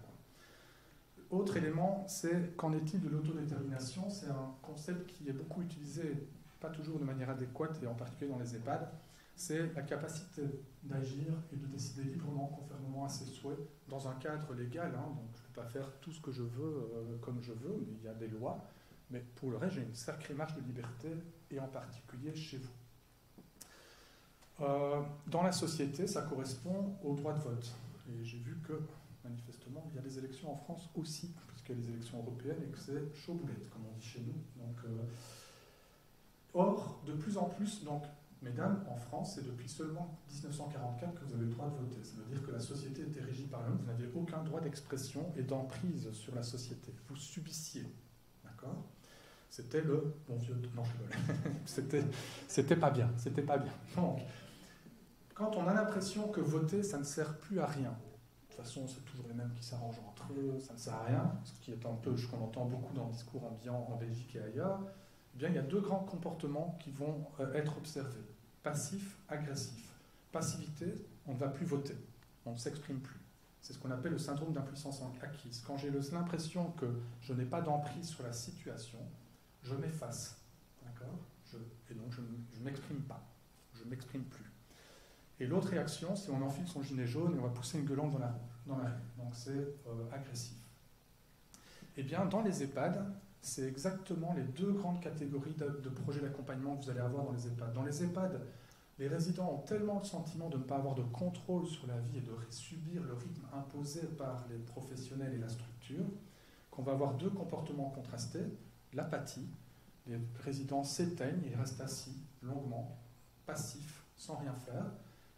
Autre élément, c'est qu'en est-il de l'autodétermination? C'est un concept qui est beaucoup utilisé, pas toujours de manière adéquate, et en particulier dans les EHPAD. C'est la capacité d'agir et de décider librement, conformément à ses souhaits, dans un cadre légal. Hein, donc je ne peux pas faire tout ce que je veux comme je veux, mais il y a des lois. Mais pour le reste, j'ai une sacrée marge de liberté, et en particulier chez vous. Dans la société, ça correspond au droit de vote. Et j'ai vu que, manifestement, il y a des élections en France aussi, puisqu'il y a les élections européennes et que c'est chaud boulette, comme on dit chez nous. Donc, or, de plus en plus, donc, mesdames, en France, c'est depuis seulement 1944 que vous avez le droit de voter. Ça veut dire que la société était régie par l'homme, vous n'aviez aucun droit d'expression et d'emprise sur la société. Vous subissiez. D'accord ? C'était le bon vieux... Non, je rigole. C'était pas bien. C'était pas bien. Donc, quand on a l'impression que voter, ça ne sert plus à rien, de toute façon, c'est toujours les mêmes qui s'arrangent entre eux, ça ne sert à rien, ce qui est un peu ce qu'on entend beaucoup dans le discours ambiant en Belgique et ailleurs, eh bien, il y a deux grands comportements qui vont être observés. Passif, agressif. Passivité, on ne va plus voter, on ne s'exprime plus. C'est ce qu'on appelle le syndrome d'impuissance acquise. Quand j'ai l'impression que je n'ai pas d'emprise sur la situation, je m'efface. D'accord ? Et donc, je ne m'exprime pas. Je ne m'exprime plus. Et l'autre réaction, c'est on enfile son gilet jaune et on va pousser une gueulante dans la rue. Donc c'est agressif. Eh bien, dans les EHPAD, c'est exactement les deux grandes catégories de projets d'accompagnement que vous allez avoir dans les EHPAD. Dans les EHPAD, les résidents ont tellement le sentiment de ne pas avoir de contrôle sur la vie et de subir le rythme imposé par les professionnels et la structure, qu'on va avoir deux comportements contrastés. L'apathie, les résidents s'éteignent, ils restent assis longuement, passifs, sans rien faire.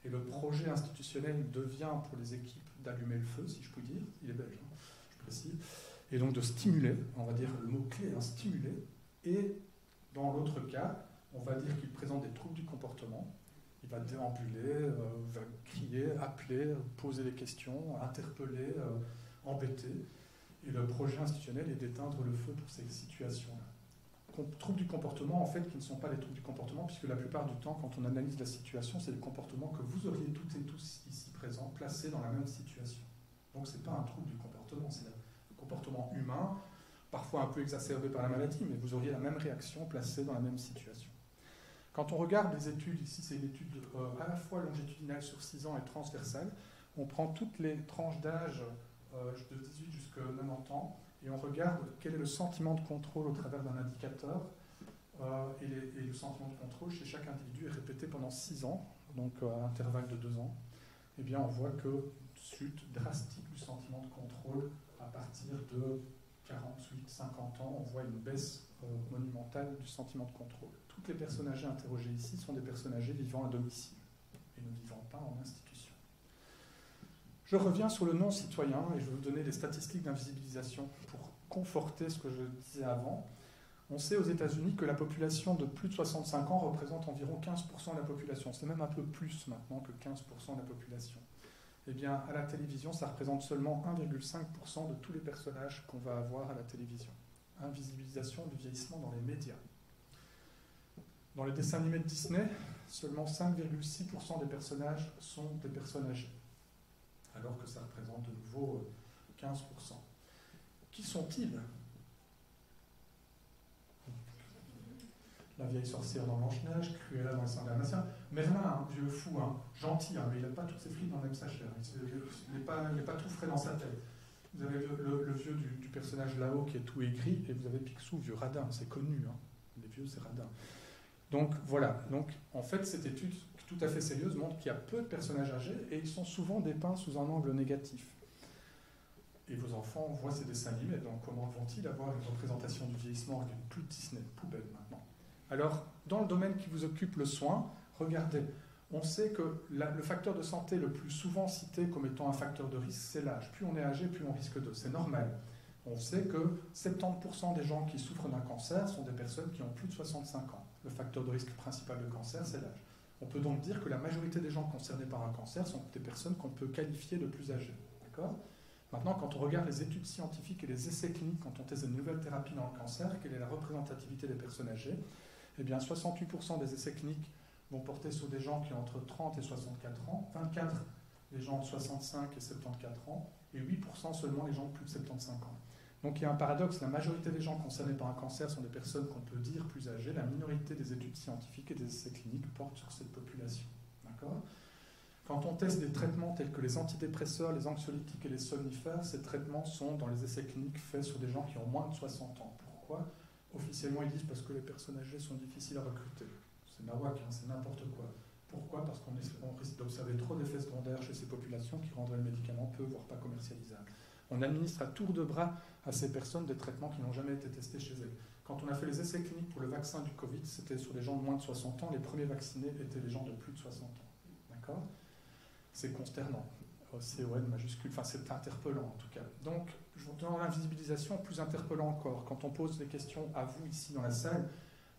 Et le projet institutionnel devient pour les équipes d'allumer le feu, si je puis dire, il est belge, hein, je précise, et donc de stimuler, on va dire le mot-clé, hein, stimuler, et dans l'autre cas, on va dire qu'il présente des troubles du comportement, il va déambuler, va crier, appeler, poser des questions, interpeller, embêter, et le projet institutionnel est d'éteindre le feu pour ces situations-là. Troubles du comportement, en fait, qui ne sont pas les troubles du comportement, puisque la plupart du temps, quand on analyse la situation, c'est les comportements que vous auriez toutes et tous ici présents, placés dans la même situation. Donc, ce n'est pas un trouble du comportement, c'est un comportement humain, parfois un peu exacerbé par la maladie, mais vous auriez la même réaction placée dans la même situation. Quand on regarde les études, ici c'est une étude à la fois longitudinale sur 6 ans et transversale, on prend toutes les tranches d'âge de 18 jusqu'à 90 ans, et on regarde quel est le sentiment de contrôle au travers d'un indicateur, et le sentiment de contrôle chez chaque individu est répété pendant 6 ans, donc à l'intervalle de 2 ans. Eh bien, on voit que chute drastique du sentiment de contrôle à partir de 48-50 ans, on voit une baisse monumentale du sentiment de contrôle. Toutes les personnes âgées interrogées ici sont des personnes âgées vivant à domicile et ne vivant pas en institution. Je reviens sur le non-citoyen et je vais vous donner des statistiques d'invisibilisation pour conforter ce que je disais avant. On sait aux États-Unis que la population de plus de 65 ans représente environ 15% de la population. C'est même un peu plus maintenant que 15% de la population. Eh bien, à la télévision, ça représente seulement 1,5% de tous les personnages qu'on va avoir à la télévision. Invisibilisation du vieillissement dans les médias. Dans les dessins animés de Disney, seulement 5,6% des personnages sont des personnes âgées, alors que ça représente de nouveau 15%. Qui sont-ils ? La vieille sorcière dans Blanche-Neige, Cruella dans les Sangs dalmatiens, Merlin, un vieux fou, gentil, mais il n'a pas toutes ses frites dans le même sachet, il n'est pas tout frais dans sa tête. Vous avez le vieux du personnage là-haut qui est tout aigri, et vous avez Picsou, vieux radin, c'est connu, les vieux c'est radin. Donc voilà, donc, en fait cette étude tout à fait sérieuse montre qu'il y a peu de personnages âgés, et ils sont souvent dépeints sous un angle négatif. Et vos enfants voient ces dessins animés, donc comment vont-ils avoir une représentation du vieillissement? Il n'y a plus de Disney, poubelle maintenant. Alors, dans le domaine qui vous occupe, le soin, regardez, on sait que le facteur de santé le plus souvent cité comme étant un facteur de risque, c'est l'âge. Plus on est âgé, plus on risque d'eux. C'est normal. On sait que 70% des gens qui souffrent d'un cancer sont des personnes qui ont plus de 65 ans. Le facteur de risque principal de cancer, c'est l'âge. On peut donc dire que la majorité des gens concernés par un cancer sont des personnes qu'on peut qualifier de plus âgées. D'accord ? Maintenant, quand on regarde les études scientifiques et les essais cliniques, quand on teste de nouvelles thérapies dans le cancer, quelle est la représentativité des personnes âgées ? Eh bien, 68% des essais cliniques vont porter sur des gens qui ont entre 30 et 64 ans, 24% les gens de 65 et 74 ans, et 8% seulement les gens de plus de 75 ans. Donc il y a un paradoxe, la majorité des gens concernés par un cancer sont des personnes qu'on peut dire plus âgées, la minorité des études scientifiques et des essais cliniques portent sur cette population. D'accord ? Quand on teste des traitements tels que les antidépresseurs, les anxiolytiques et les somnifères, ces traitements sont dans les essais cliniques faits sur des gens qui ont moins de 60 ans. Pourquoi ? Officiellement, ils disent parce que les personnes âgées sont difficiles à recruter. C'est nawak, c'est n'importe quoi. Pourquoi ? Parce qu'on risque d'observer trop d'effets secondaires chez ces populations qui rendraient le médicament peu, voire pas commercialisable. On administre à tour de bras à ces personnes des traitements qui n'ont jamais été testés chez elles. Quand on a fait les essais cliniques pour le vaccin du Covid, c'était sur des gens de moins de 60 ans. Les premiers vaccinés étaient les gens de plus de 60 ans. D'accord ? C'est consternant. CON majuscule, enfin c'est interpellant en tout cas. Donc, dans l'invisibilisation, plus interpellant encore, quand on pose des questions à vous ici dans la salle,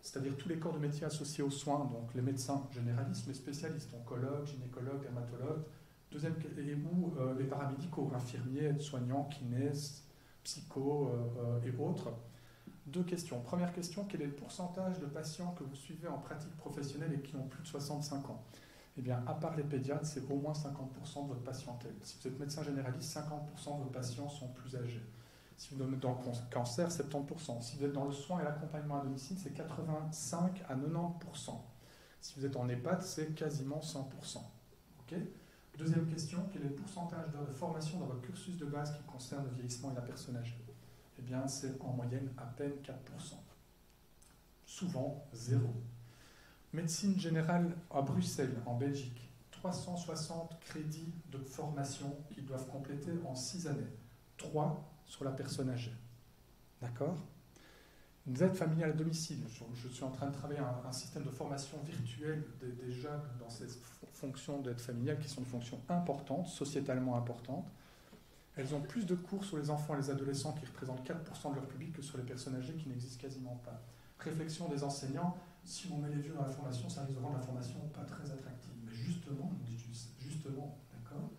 c'est-à-dire tous les corps de métier associés aux soins, donc les médecins généralistes, les spécialistes, oncologues, gynécologues, dermatologues, ou les paramédicaux, infirmiers, aides-soignants, kinés, psychos et autres. Deux questions. Première question, quel est le pourcentage de patients que vous suivez en pratique professionnelle et qui ont plus de 65 ans ? Eh bien, à part les pédiatres, c'est au moins 50% de votre patientèle. Si vous êtes médecin généraliste, 50% de vos patients sont plus âgés. Si vous êtes dans le cancer, 70%. Si vous êtes dans le soin et l'accompagnement à domicile, c'est 85 à 90%. Si vous êtes en EHPAD, c'est quasiment 100%. Okay ? Deuxième question, quel est le pourcentage d'heures de formation dans votre cursus de base qui concerne le vieillissement et la personne âgée ? Eh bien, c'est en moyenne à peine 4%. Souvent, 0. Médecine générale à Bruxelles, en Belgique, 360 crédits de formation qu'ils doivent compléter en 6 années. 3 sur la personne âgée. D'accord ? Une aide familiale à domicile. Je suis en train de travailler un système de formation virtuelle des jeunes dans ces fonctions d'aide familiale qui sont des fonctions importantes, sociétalement importantes. Elles ont plus de cours sur les enfants et les adolescents qui représentent 4% de leur public que sur les personnes âgées qui n'existent quasiment pas. Réflexion des enseignants, si on met les vieux dans la formation, ça risque de rendre la formation pas très attractive. Mais justement, d'accord ?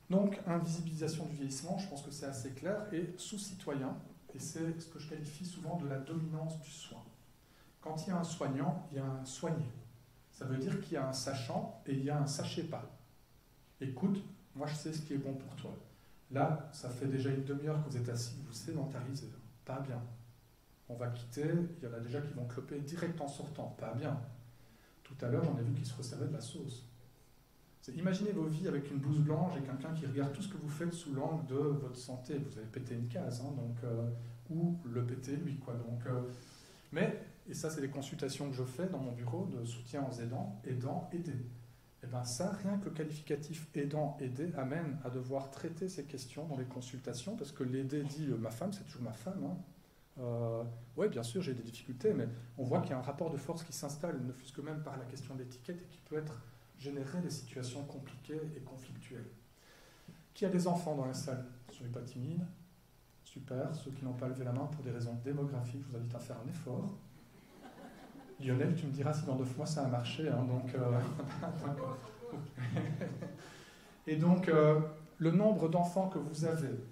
Donc, invisibilisation du vieillissement, je pense que c'est assez clair, et sous-citoyen, et c'est ce que je qualifie souvent de la dominance du soin. Quand il y a un soignant, il y a un soigné. Ça veut dire qu'il y a un sachant et il y a un sachez-pas. Écoute, moi je sais ce qui est bon pour toi. Là, ça fait déjà une demi-heure que vous êtes assis, vous sédentarisez. Pas bien. On va quitter, il y en a déjà qui vont cloper direct en sortant. Pas bien. Tout à l'heure, j'en ai vu qui se resservaient de la sauce. Imaginez vos vies avec une blouse blanche et quelqu'un qui regarde tout ce que vous faites sous l'angle de votre santé. Vous avez pété une case, ou le péter lui, quoi. Mais, et ça c'est des consultations que je fais dans mon bureau de soutien aux aidants, aider. Et bien ça, rien que le qualificatif aidant, aider, amène à devoir traiter ces questions dans les consultations, parce que l'aider dit ma femme, c'est toujours ma femme. Oui, bien sûr, j'ai des difficultés, mais on voit qu'il y a un rapport de force qui s'installe, ne fût-ce que même par la question de l'étiquette, et qui peut générer des situations compliquées et conflictuelles. Qui a des enfants dans la salle ? Ce ne sont pas timides. Super. Ceux qui n'ont pas levé la main pour des raisons démographiques, je vous invite à faire un effort. Lionel, tu me diras si dans 9 mois ça a marché. Et donc, le nombre d'enfants que vous avez,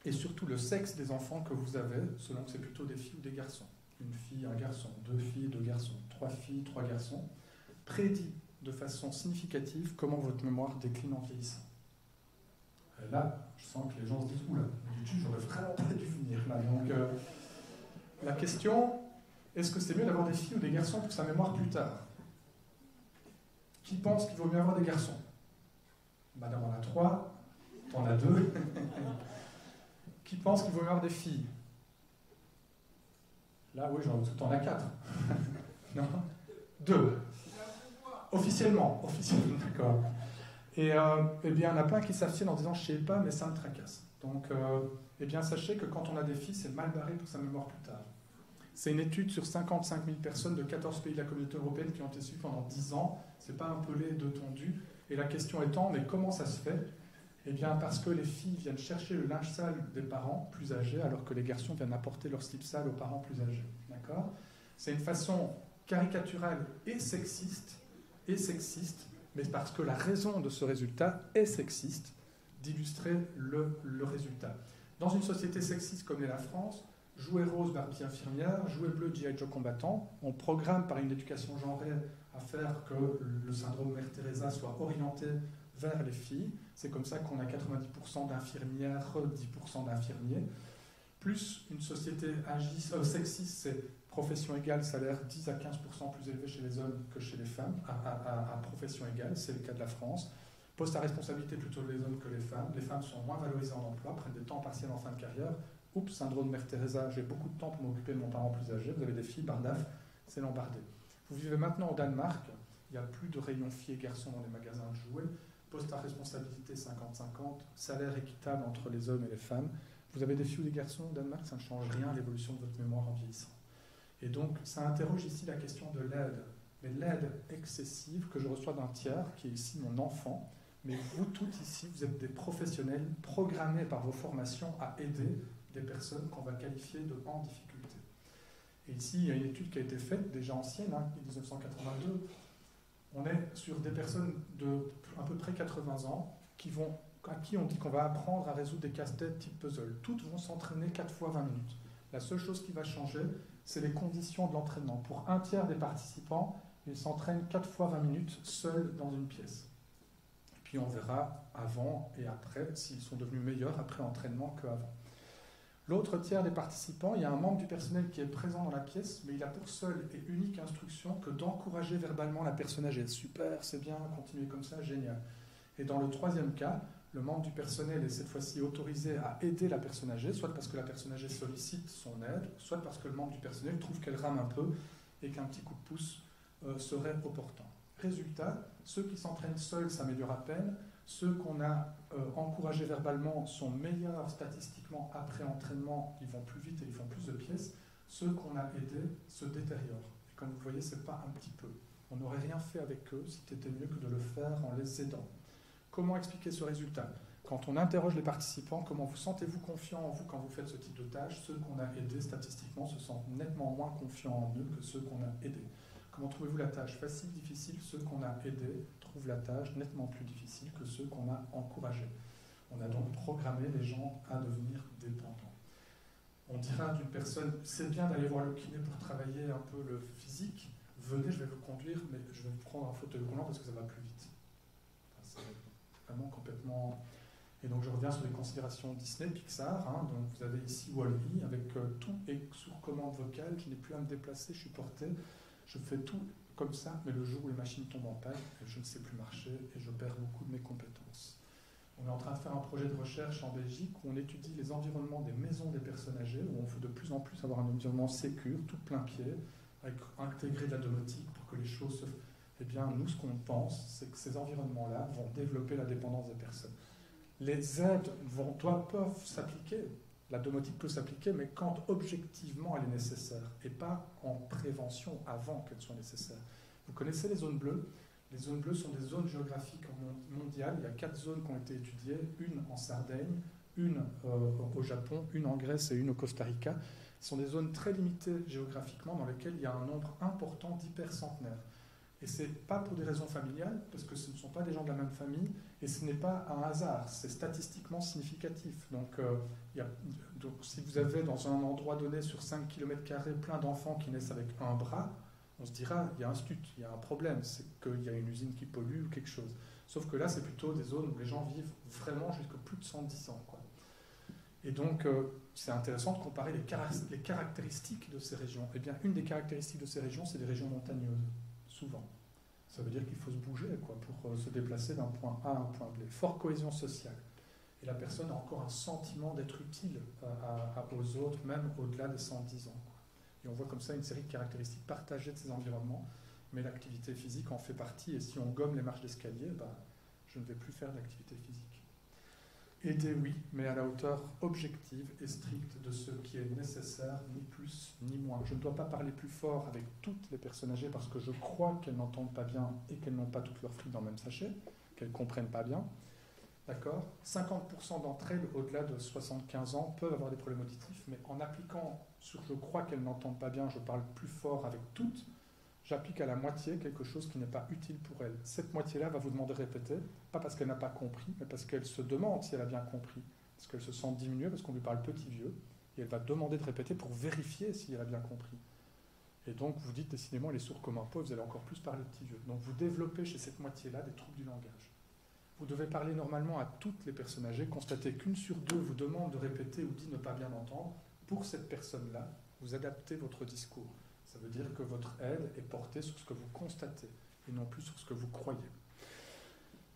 et surtout le sexe des enfants que vous avez, selon que c'est plutôt des filles ou des garçons. Une fille, un garçon, 2 filles, 2 garçons, 3 filles, 3 garçons, prédit de façon significative comment votre mémoire décline en vieillissant. Et là, je sens que les gens se disent « Oula, j'aurais vraiment pas dû venir là ». Donc, la question, est-ce que c'est mieux d'avoir des filles ou des garçons pour sa mémoire plus tard ? Qui pense qu'il vaut mieux avoir des garçons ? Madame en a 3, t'en as 2. Qui pense qu'il vaut mieux avoir des filles ? Là, oui, t'en as 4. Non ? 2. Officiellement, d'accord. Et eh bien, il y en a plein qui s'abstiennent en disant « je sais pas, mais ça me tracasse ». Donc, eh bien, sachez que quand on a des filles, c'est mal barré pour sa mémoire plus tard. C'est une étude sur 55 000 personnes de 14 pays de la communauté européenne qui ont été suivies pendant 10 ans. C'est pas un pelé de tondu. Et la question étant, mais comment ça se fait ? Eh bien, parce que les filles viennent chercher le linge sale des parents plus âgés, alors que les garçons viennent apporter leur slip sale aux parents plus âgés. D'accord ? C'est une façon caricaturale et sexiste, mais parce que la raison de ce résultat est sexiste, d'illustrer le résultat. Dans une société sexiste comme est la France, jouer rose, Barbie infirmière, jouer bleu, G.I. Joe combattant, on programme par une éducation genrée à faire que le syndrome Mère Teresa soit orienté vers les filles. C'est comme ça qu'on a 90% d'infirmières, 10% d'infirmiers. Plus une société sexiste, c'est profession égale, salaire 10 à 15% plus élevé chez les hommes que chez les femmes, à profession égale, c'est le cas de la France. Poste à responsabilité plutôt les hommes que les femmes sont moins valorisées en emploi, prennent des temps partiels en fin de carrière. Oups, syndrome Mère Teresa, j'ai beaucoup de temps pour m'occuper de mon parent plus âgé, vous avez des filles, bardaf, c'est l'embardé. Vous vivez maintenant au Danemark, il n'y a plus de rayon filles et garçons dans les magasins de jouets, poste à responsabilité 50-50, salaire équitable entre les hommes et les femmes. Vous avez des filles ou des garçons au Danemark, ça ne change rien à l'évolution de votre mémoire en vieillissant. Et donc, ça interroge ici la question de l'aide, mais l'aide excessive que je reçois d'un tiers, qui est ici mon enfant, mais vous toutes ici, vous êtes des professionnels programmés par vos formations à aider des personnes qu'on va qualifier de en difficulté. Et ici, il y a une étude qui a été faite, déjà ancienne, 1982. On est sur des personnes de à peu près 80 ans à qui on dit qu'on va apprendre à résoudre des casse-têtes type puzzle. Toutes vont s'entraîner 4 fois 20 minutes. La seule chose qui va changer, c'est les conditions de l'entraînement. Pour un tiers des participants, ils s'entraînent 4 fois 20 minutes seuls dans une pièce. Et puis on verra avant et après s'ils sont devenus meilleurs après entraînement qu'avant. L'autre tiers des participants, il y a un membre du personnel qui est présent dans la pièce, mais il a pour seule et unique instruction que d'encourager verbalement la personne âgée. Super, c'est bien, continuez comme ça, génial. Et dans le troisième cas, le membre du personnel est cette fois-ci autorisé à aider la personne âgée, soit parce que la personne âgée sollicite son aide, soit parce que le membre du personnel trouve qu'elle rame un peu et qu'un petit coup de pouce serait opportun. Résultat, ceux qui s'entraînent seuls s'améliorent à peine, ceux qu'on a encouragés verbalement sont meilleurs statistiquement après entraînement, ils vont plus vite et ils font plus de pièces, ceux qu'on a aidés se détériorent. Et comme vous le voyez, ce n'est pas un petit peu. On n'aurait rien fait avec eux, c'était mieux que de le faire en les aidant. Comment expliquer ce résultat? Quand on interroge les participants, comment vous sentez-vous confiant en vous quand vous faites ce type de tâches? Ceux qu'on a aidés statistiquement se sentent nettement moins confiants en eux que ceux qu'on a aidés. Comment trouvez-vous la tâche? Facile, difficile? Ceux qu'on a aidés trouvent la tâche nettement plus difficile que ceux qu'on a encouragés. On a donc programmé les gens à devenir dépendants. On dira d'une personne, c'est bien d'aller voir le kiné pour travailler un peu le physique, venez, je vais vous conduire, mais je vais vous prendre un fauteuil roulant parce que ça va plus vite. Enfin, c'est vraiment complètement... Et donc je reviens sur les considérations Disney, Pixar, donc vous avez ici Wall-E avec tout est sur commande vocale, je n'ai plus à me déplacer, je suis porté, je fais tout comme ça, mais le jour où les machines tombent en panne, je ne sais plus marcher et je perds beaucoup de mes compétences. On est en train de faire un projet de recherche en Belgique où on étudie les environnements des maisons des personnes âgées, où on veut de plus en plus avoir un environnement sécure, tout plein pied, avec intégrer de la domotique pour que les choses se... Eh bien, nous, ce qu'on pense, c'est que ces environnements-là vont développer la dépendance des personnes. Les aides peuvent s'appliquer, la domotique peut s'appliquer, mais quand objectivement elle est nécessaire, et pas en prévention avant qu'elle soit nécessaire. Vous connaissez les zones bleues? Les zones bleues sont des zones géographiques mondiales. Il y a 4 zones qui ont été étudiées, une en Sardaigne, une au Japon, une en Grèce et une au Costa Rica. Ce sont des zones très limitées géographiquement dans lesquelles il y a un nombre important d'hypercentenaires. Et ce n'est pas pour des raisons familiales, parce que ce ne sont pas des gens de la même famille, et ce n'est pas un hasard, c'est statistiquement significatif. Donc, si vous avez dans un endroit donné sur 5 km² plein d'enfants qui naissent avec un bras, on se dira, il y a un stut, il y a un problème, c'est qu'il y a une usine qui pollue ou quelque chose. Sauf que là, c'est plutôt des zones où les gens vivent vraiment jusqu'à plus de 110 ans, quoi. Et donc, c'est intéressant de comparer les caractéristiques de ces régions. Eh bien, une des caractéristiques de ces régions, c'est des régions montagneuses, souvent. Ça veut dire qu'il faut se bouger, quoi, pour se déplacer d'un point A à un point B. Forte cohésion sociale. Et la personne a encore un sentiment d'être utile aux autres, même au-delà des 110 ans. Et on voit comme ça une série de caractéristiques partagées de ces environnements, mais l'activité physique en fait partie, et si on gomme les marches d'escalier, je ne vais plus faire d'activité physique. Aider, oui, mais à la hauteur objective et stricte de ce qui est nécessaire, ni plus ni moins. Je ne dois pas parler plus fort avec toutes les personnes âgées parce que je crois qu'elles n'entendent pas bien et qu'elles n'ont pas toutes leurs frites dans le même sachet, qu'elles ne comprennent pas bien. D'accord ? 50% d'entre elles, au-delà de 75 ans, peuvent avoir des problèmes auditifs, mais en appliquant sur « je crois qu'elles n'entendent pas bien », je parle plus fort avec toutes, j'applique à la moitié quelque chose qui n'est pas utile pour elle. Cette moitié-là va vous demander de répéter, pas parce qu'elle n'a pas compris, mais parce qu'elle se demande si elle a bien compris, parce qu'elle se sent diminuée, parce qu'on lui parle petit vieux, et elle va demander de répéter pour vérifier si elle a bien compris. Et donc vous dites décidément, elle est sourde comme un pot, vous allez encore plus parler petit vieux. Donc vous développez chez cette moitié-là des troubles du langage. Vous devez parler normalement à toutes les personnes âgées, constatez qu'une sur deux vous demande de répéter ou dit ne pas bien entendre. Pour cette personne-là, vous adaptez votre discours. Ça veut dire que votre aide est portée sur ce que vous constatez et non plus sur ce que vous croyez.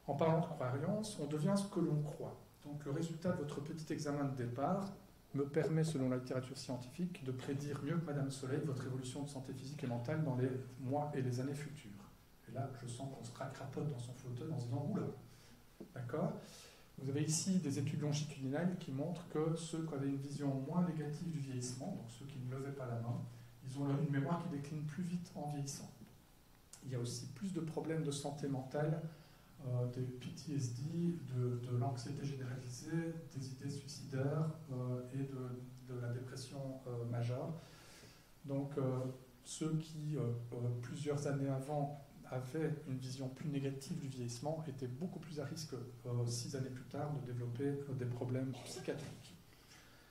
En parlant de croyance, on devient ce que l'on croit. Donc le résultat de votre petit examen de départ me permet, selon la littérature scientifique, de prédire mieux que Madame Soleil votre évolution de santé physique et mentale dans les mois et les années futures. Et là, je sens qu'on se crapote dans son fauteuil en se disant « Oula !» D'accord ? Vous avez ici des études longitudinales qui montrent que ceux qui avaient une vision moins négative du vieillissement, donc ceux qui ne levaient pas la main, ils ont une mémoire qui décline plus vite en vieillissant. Il y a aussi plus de problèmes de santé mentale, des PTSD, de l'anxiété généralisée, des idées suicidaires et de la dépression majeure. Donc ceux qui, plusieurs années avant, avaient une vision plus négative du vieillissement étaient beaucoup plus à risque 6 années plus tard de développer des problèmes psychiatriques.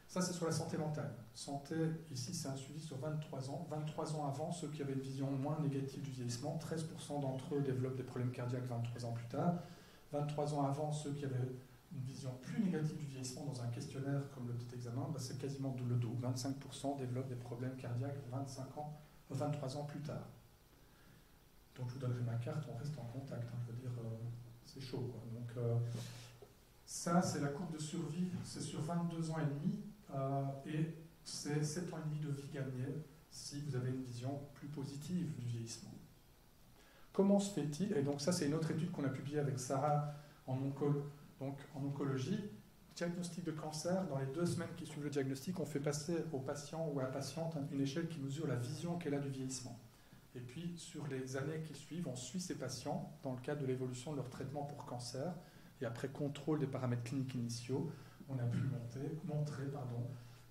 Ça, c'est sur la santé mentale. Santé, ici, c'est un suivi sur 23 ans. 23 ans avant, ceux qui avaient une vision moins négative du vieillissement, 13% d'entre eux développent des problèmes cardiaques 23 ans plus tard. 23 ans avant, ceux qui avaient une vision plus négative du vieillissement dans un questionnaire comme le petit examen, c'est quasiment le double. 25% développent des problèmes cardiaques 23 ans plus tard. Donc je vous donnerai ma carte, on reste en contact. Je veux dire, c'est chaud, quoi. Donc ça, c'est la courbe de survie, c'est sur 22 ans et demi, et c'est 7 ans et demi de vie gagnée si vous avez une vision plus positive du vieillissement. Comment se fait-il? Et donc ça, c'est une autre étude qu'on a publiée avec Sarah en oncologie. Diagnostic de cancer, dans les 2 semaines qui suivent le diagnostic, on fait passer au patient ou à la patiente une échelle qui mesure la vision qu'elle a du vieillissement. Et puis, sur les années qui suivent, on suit ces patients dans le cadre de l'évolution de leur traitement pour cancer. Et après contrôle des paramètres cliniques initiaux, on a pu montrer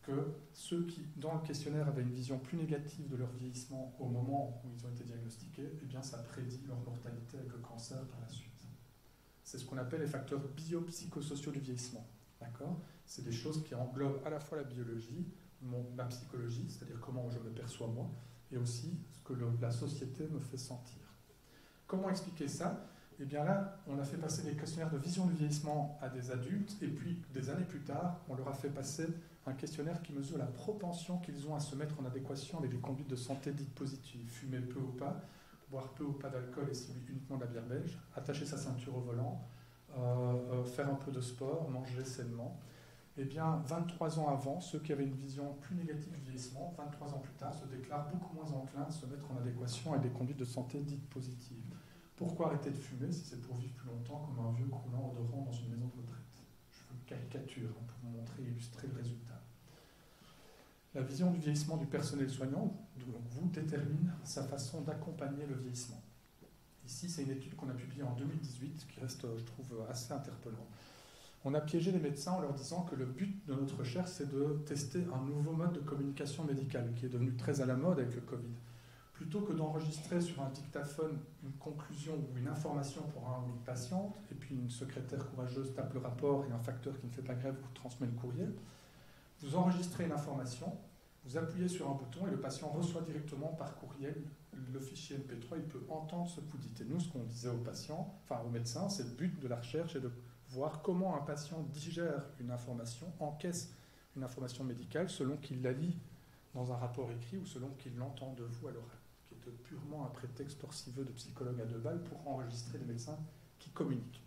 que ceux qui, dans le questionnaire, avaient une vision plus négative de leur vieillissement au moment où ils ont été diagnostiqués, eh bien, ça prédit leur mortalité avec le cancer par la suite. C'est ce qu'on appelle les facteurs biopsychosociaux du vieillissement. D'accord ? C'est des choses qui englobent à la fois la biologie, ma psychologie, c'est-à-dire comment je me perçois moi, et aussi ce que la société me fait sentir. Comment expliquer ça ? Eh bien là, on a fait passer des questionnaires de vision du vieillissement à des adultes, et puis des années plus tard, on leur a fait passer un questionnaire qui mesure la propension qu'ils ont à se mettre en adéquation avec des conduites de santé dites positives, fumer peu ou pas, boire peu ou pas d'alcool et si oui uniquement de la bière belge, attacher sa ceinture au volant, faire un peu de sport, manger sainement. Eh bien, 23 ans avant, ceux qui avaient une vision plus négative du vieillissement, 23 ans plus tard, se déclarent beaucoup moins enclins à se mettre en adéquation avec des conduites de santé dites positives. Pourquoi arrêter de fumer si c'est pour vivre plus longtemps comme un vieux croulant odorant dans une maison de retraite? Je veux une caricature pour vous montrer et illustrer le résultat. La vision du vieillissement du personnel soignant vous détermine sa façon d'accompagner le vieillissement. Ici, c'est une étude qu'on a publiée en 2018 qui reste, je trouve, assez interpellant. On a piégé les médecins en leur disant que le but de notre recherche, c'est de tester un nouveau mode de communication médicale qui est devenu très à la mode avec le Covid. Plutôt que d'enregistrer sur un dictaphone une conclusion ou une information pour un ou une patiente, et puis une secrétaire courageuse tape le rapport et un facteur qui ne fait pas grève vous transmet le courrier, vous enregistrez une information, vous appuyez sur un bouton et le patient reçoit directement par courriel le fichier MP3, il peut entendre ce que vous dites. Et nous, ce qu'on disait aux patients, enfin aux médecins, c'est le but de la recherche et de voir comment un patient digère une information, encaisse une information médicale selon qu'il la lit dans un rapport écrit ou selon qu'il l'entend de vous à l'oral, qui est purement un prétexte torciveux de psychologue à 2 balles pour enregistrer des médecins qui communiquent.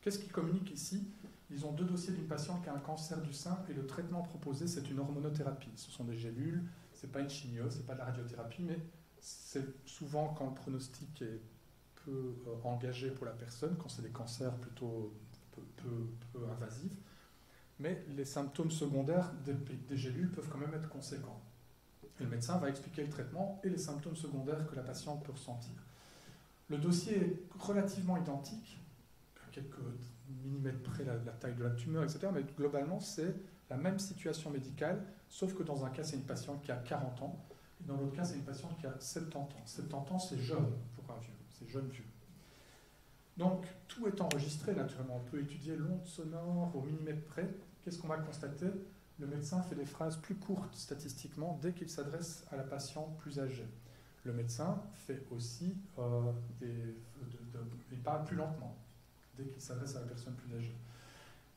Qu'est-ce qu'ils communiquent ici? Ils ont 2 dossiers d'une patiente qui a un cancer du sein et le traitement proposé, c'est une hormonothérapie. Ce sont des gélules, ce n'est pas une chimio, ce n'est pas de la radiothérapie, mais c'est souvent quand le pronostic est peu engagé pour la personne, quand c'est des cancers plutôt peu invasifs, mais les symptômes secondaires des gélules peuvent quand même être conséquents. Et le médecin va expliquer le traitement et les symptômes secondaires que la patiente peut ressentir. Le dossier est relativement identique, à quelques millimètres près la taille de la tumeur, etc., mais globalement, c'est la même situation médicale, sauf que dans un cas, c'est une patiente qui a 40 ans, Dans l'autre cas, c'est une patiente qui a 70 ans. 70 ans, c'est jeune pour un vieux, c'est jeune vieux. Donc, tout est enregistré naturellement. On peut étudier l'onde sonore au millimètre près. Qu'est-ce qu'on va constater? Le médecin fait des phrases plus courtes statistiquement dès qu'il s'adresse à la patiente plus âgée. Le médecin fait aussi il parle plus lentement dès qu'il s'adresse à la personne plus âgée.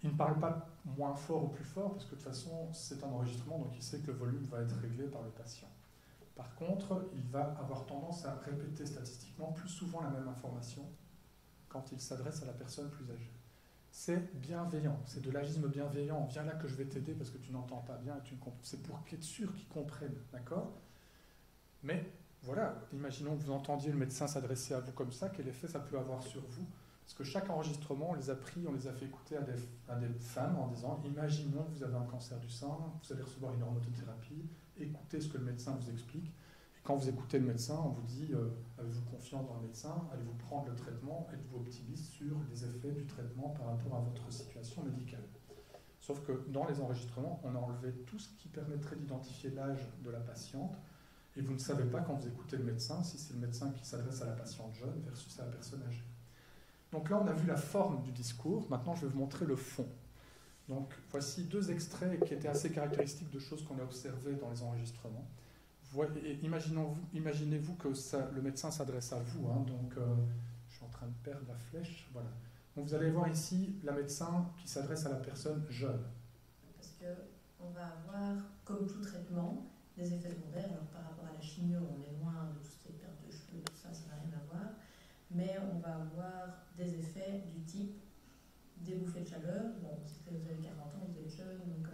Il ne parle pas moins fort ou plus fort parce que de toute façon c'est un enregistrement, donc il sait que le volume va être réglé par le patient. Par contre, il va avoir tendance à répéter statistiquement plus souvent la même information quand il s'adresse à la personne plus âgée. C'est bienveillant, c'est de l'agisme bienveillant. Viens là que je vais t'aider parce que tu n'entends pas bien, c'est pour être sûr qu'ils comprennent, d'accord? Mais voilà, imaginons que vous entendiez le médecin s'adresser à vous comme ça, quel effet ça peut avoir sur vous? Parce que chaque enregistrement, on les a fait écouter à des femmes en disant, imaginons que vous avez un cancer du sein, vous allez recevoir une hormonothérapie, écoutez ce que le médecin vous explique. Et quand vous écoutez le médecin, on vous dit, avez-vous confiance dans le médecin, allez-vous prendre le traitement, êtes-vous optimiste sur les effets du traitement par rapport à votre situation médicale. Sauf que dans les enregistrements, on a enlevé tout ce qui permettrait d'identifier l'âge de la patiente, et vous ne savez pas quand vous écoutez le médecin si c'est le médecin qui s'adresse à la patiente jeune versus à la personne âgée. Donc là, on a vu la forme du discours. Maintenant, je vais vous montrer le fond. Donc, voici deux extraits qui étaient assez caractéristiques de choses qu'on a observées dans les enregistrements. Imaginez-vous que le médecin s'adresse à vous. Donc, je suis en train de perdre la flèche. Voilà. Donc, vous allez voir ici la médecin qui s'adresse à la personne jeune. Parce qu'on va avoir, comme tout traitement, des effets secondaires. Alors, par rapport à la chimio, on est loin de tout ce qui est perte de cheveux, tout ça, ça n'a rien à voir. Mais on va avoir des effets du type des bouffées de chaleur. Bon, c'est que vous avez 40 ans, vous êtes jeune, donc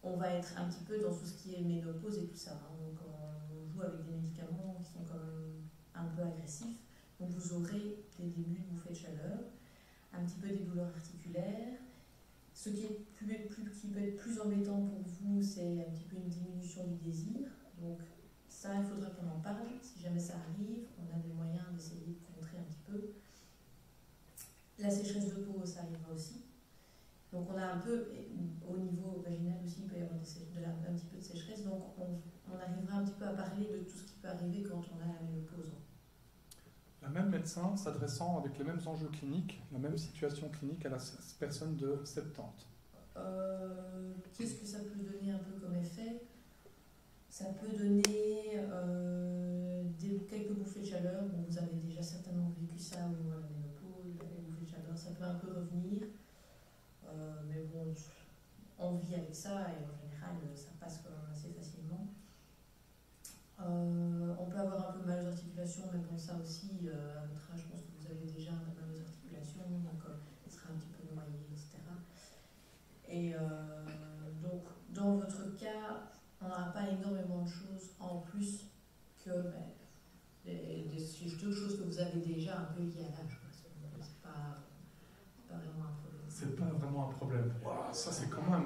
on va être un petit peu dans tout ce qui est ménopause et tout ça. Donc on joue avec des médicaments qui sont quand même un peu agressifs. Donc vous aurez des débuts de bouffées de chaleur, un petit peu des douleurs articulaires. Ce qui peut être plus embêtant pour vous, c'est un petit peu une diminution du désir. Donc ça, il faudra qu'on en parle. Si jamais ça arrive, on a des moyens d'essayer de contrer un petit peu. La sécheresse de peau, ça arrivera aussi. Donc on a un peu, au niveau vaginal aussi, il peut y avoir un petit peu de sécheresse. Donc on arrivera un petit peu à parler de tout ce qui peut arriver quand on a la ménopause. La même médecin s'adressant avec les mêmes enjeux cliniques, la même situation clinique à la personne de 70. Qu'est-ce que ça peut donner un peu comme effet? Ça peut donner quelques bouffées de chaleur. Bon, vous avez déjà certainement vécu ça au niveau de la ménopause, les bouffées de chaleur, ça peut un peu revenir. Mais bon, on vit avec ça et en général, ça passe quand même assez facilement. On peut avoir un peu mal aux articulations, mais bon, ça aussi, à votre âge, je pense que vous avez déjà un peu mal aux articulations, donc il sera un petit peu noyé, etc. Et donc, dans votre cas, on n'aura pas énormément de choses en plus que des deux choses que vous avez déjà un peu liées à l'âge. C'est pas vraiment un problème. C'est pas vraiment un problème. Wow, ça, c'est quand même...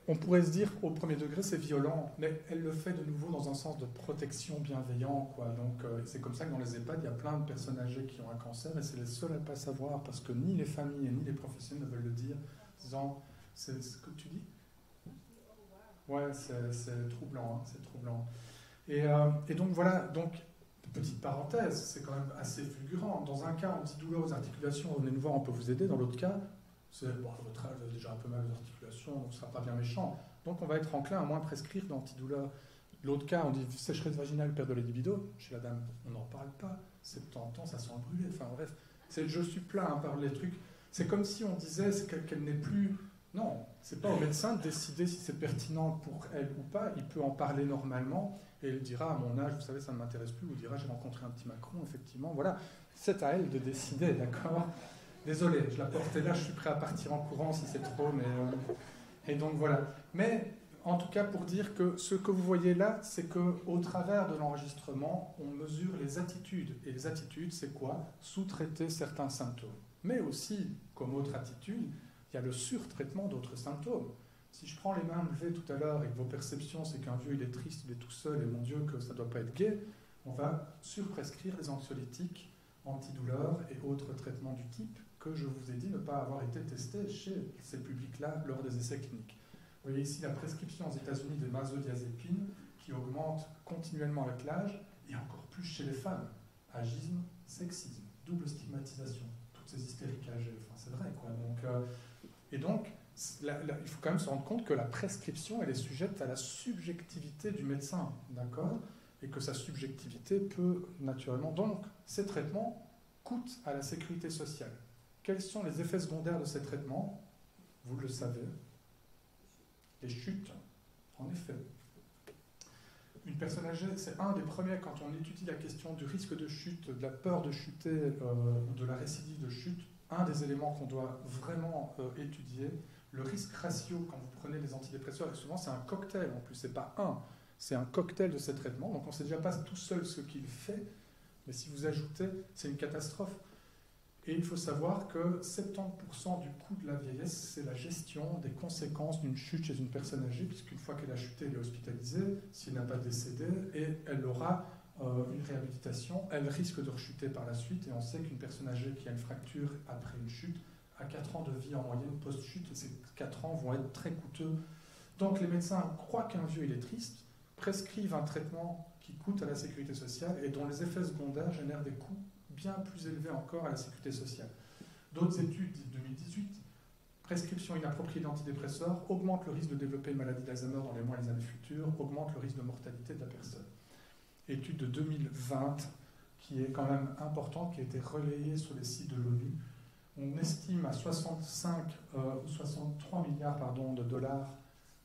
on pourrait se dire, au premier degré, c'est violent, mais elle le fait de nouveau dans un sens de protection bienveillant, quoi. Donc, c'est comme ça que dans les EHPAD, il y a plein de personnes âgées qui ont un cancer, et c'est les seuls à ne pas savoir, parce que ni les familles ni les professionnels ne veulent le dire, disant, c'est ce que tu dis? Ouais, c'est troublant, c'est troublant. Et donc, voilà, petite parenthèse, c'est quand même assez fulgurant. Dans un cas, antidouleur aux articulations, venez nous voir, on peut vous aider. Dans l'autre cas, c'est votre âge, vous avez déjà un peu mal aux articulations, donc ce ne sera pas bien méchant. Donc on va être enclin à moins prescrire d'antidouleur. L'autre cas, on dit sécheresse vaginale, perte de la libido. Chez la dame, on n'en parle pas. 70 ans, ça sent brûler. Enfin bref, je suis plein par les trucs. C'est comme si on disait qu'elle n'est plus... Non, c'est pas au médecin de décider si c'est pertinent pour elle ou pas. Il peut en parler normalement et elle dira, à mon âge, vous savez, ça ne m'intéresse plus. Ou dira, j'ai rencontré un petit Macron, effectivement. Voilà, c'est à elle de décider, d'accord? Désolé, je la portais là, je suis prêt à partir en courant si c'est trop, mais... Et donc voilà. Mais en tout cas, pour dire que ce que vous voyez là, c'est qu'au travers de l'enregistrement, on mesure les attitudes. Et les attitudes, c'est quoi? Sous-traiter certains symptômes. Mais aussi, comme autre attitude, il y a le surtraitement d'autres symptômes. Si je prends les mains levées tout à l'heure et que vos perceptions, c'est qu'un vieux, il est triste, il est tout seul, et mon Dieu, que ça ne doit pas être gai, on va surprescrire les anxiolytiques, antidouleurs et autres traitements du type que je vous ai dit ne pas avoir été testés chez ces publics-là lors des essais cliniques. Vous voyez ici la prescription aux États-Unis des benzodiazépines qui augmente continuellement avec l'âge, et encore plus chez les femmes. Agisme, sexisme, double stigmatisation, toutes ces hystériques âgées, enfin, c'est vrai, quoi. Donc, et donc, il faut quand même se rendre compte que la prescription, elle est sujette à la subjectivité du médecin, d'accord ? Et que sa subjectivité peut naturellement... Donc, ces traitements coûtent à la sécurité sociale. Quels sont les effets secondaires de ces traitements ? Vous le savez. Les chutes, en effet. Une personne âgée, c'est un des premiers, quand on étudie la question du risque de chute, de la peur de chuter, de la récidive de chute, un des éléments qu'on doit vraiment étudier, le risque ratio, quand vous prenez les antidépresseurs, et souvent c'est un cocktail en plus, c'est pas un, c'est un cocktail de ces traitements, donc on ne sait déjà pas tout seul ce qu'il fait, mais si vous ajoutez, c'est une catastrophe. Et il faut savoir que 70% du coût de la vieillesse, c'est la gestion des conséquences d'une chute chez une personne âgée, puisqu'une fois qu'elle a chuté, elle est hospitalisée, si elle n'a pas décédé, et elle aura une réhabilitation, elle risque de rechuter par la suite, et on sait qu'une personne âgée qui a une fracture après une chute a 4 ans de vie en moyenne post-chute, et ces 4 ans vont être très coûteux. Donc les médecins croient qu'un vieux, il est triste, prescrivent un traitement qui coûte à la sécurité sociale et dont les effets secondaires génèrent des coûts bien plus élevés encore à la sécurité sociale. D'autres études, 2018, prescription inappropriée d'antidépresseurs augmente le risque de développer une maladie d'Alzheimer dans les mois et les années futures, augmente le risque de mortalité de la personne. Étude de 2020, qui est quand même importante, qui a été relayée sur les sites de l'ONU. On estime à 65 ou 63 milliards de dollars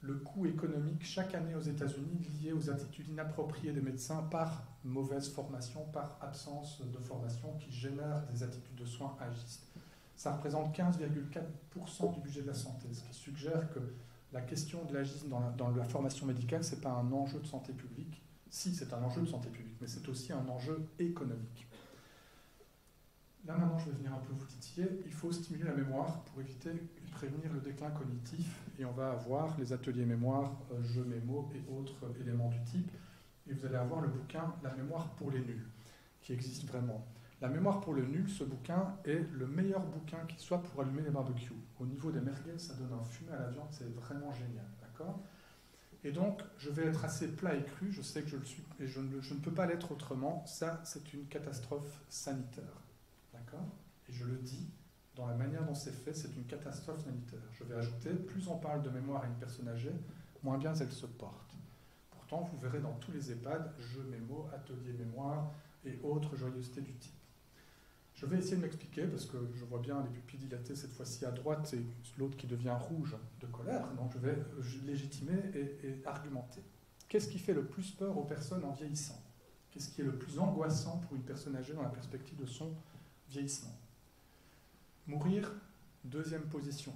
le coût économique chaque année aux États-Unis lié aux attitudes inappropriées des médecins par mauvaise formation, par absence de formation qui génère des attitudes de soins agistes. Ça représente 15,4% du budget de la santé, ce qui suggère que la question de l'agisme dans la formation médicale, ce n'est pas un enjeu de santé publique. Si, c'est un enjeu de santé publique, mais c'est aussi un enjeu économique. Là, maintenant, je vais venir un peu vous titiller. Il faut stimuler la mémoire pour éviter et prévenir le déclin cognitif. Et on va avoir les ateliers mémoire, jeux mémo et autres éléments du type. Et vous allez avoir le bouquin « La mémoire pour les nuls » qui existe vraiment. La mémoire pour le nul, ce bouquin est le meilleur bouquin qui soit pour allumer les barbecues. Au niveau des merguez, ça donne un fumet à la viande, c'est vraiment génial. D'accord ? Et donc, je vais être assez plat et cru, je sais que je le suis, et je ne peux pas l'être autrement. Ça, c'est une catastrophe sanitaire. D'accord ? Et je le dis, dans la manière dont c'est fait, c'est une catastrophe sanitaire. Je vais ajouter, plus on parle de mémoire à une personne âgée, moins bien elle se porte. Pourtant, vous verrez dans tous les EHPAD, jeux mémo, ateliers mémoire et autres joyeusetés du type. Je vais essayer de m'expliquer, parce que je vois bien les pupilles dilatées cette fois-ci à droite et l'autre qui devient rouge de colère, donc je vais légitimer et argumenter. Qu'est-ce qui fait le plus peur aux personnes en vieillissant ? Qu'est-ce qui est le plus angoissant pour une personne âgée dans la perspective de son vieillissement ? Mourir, deuxième position.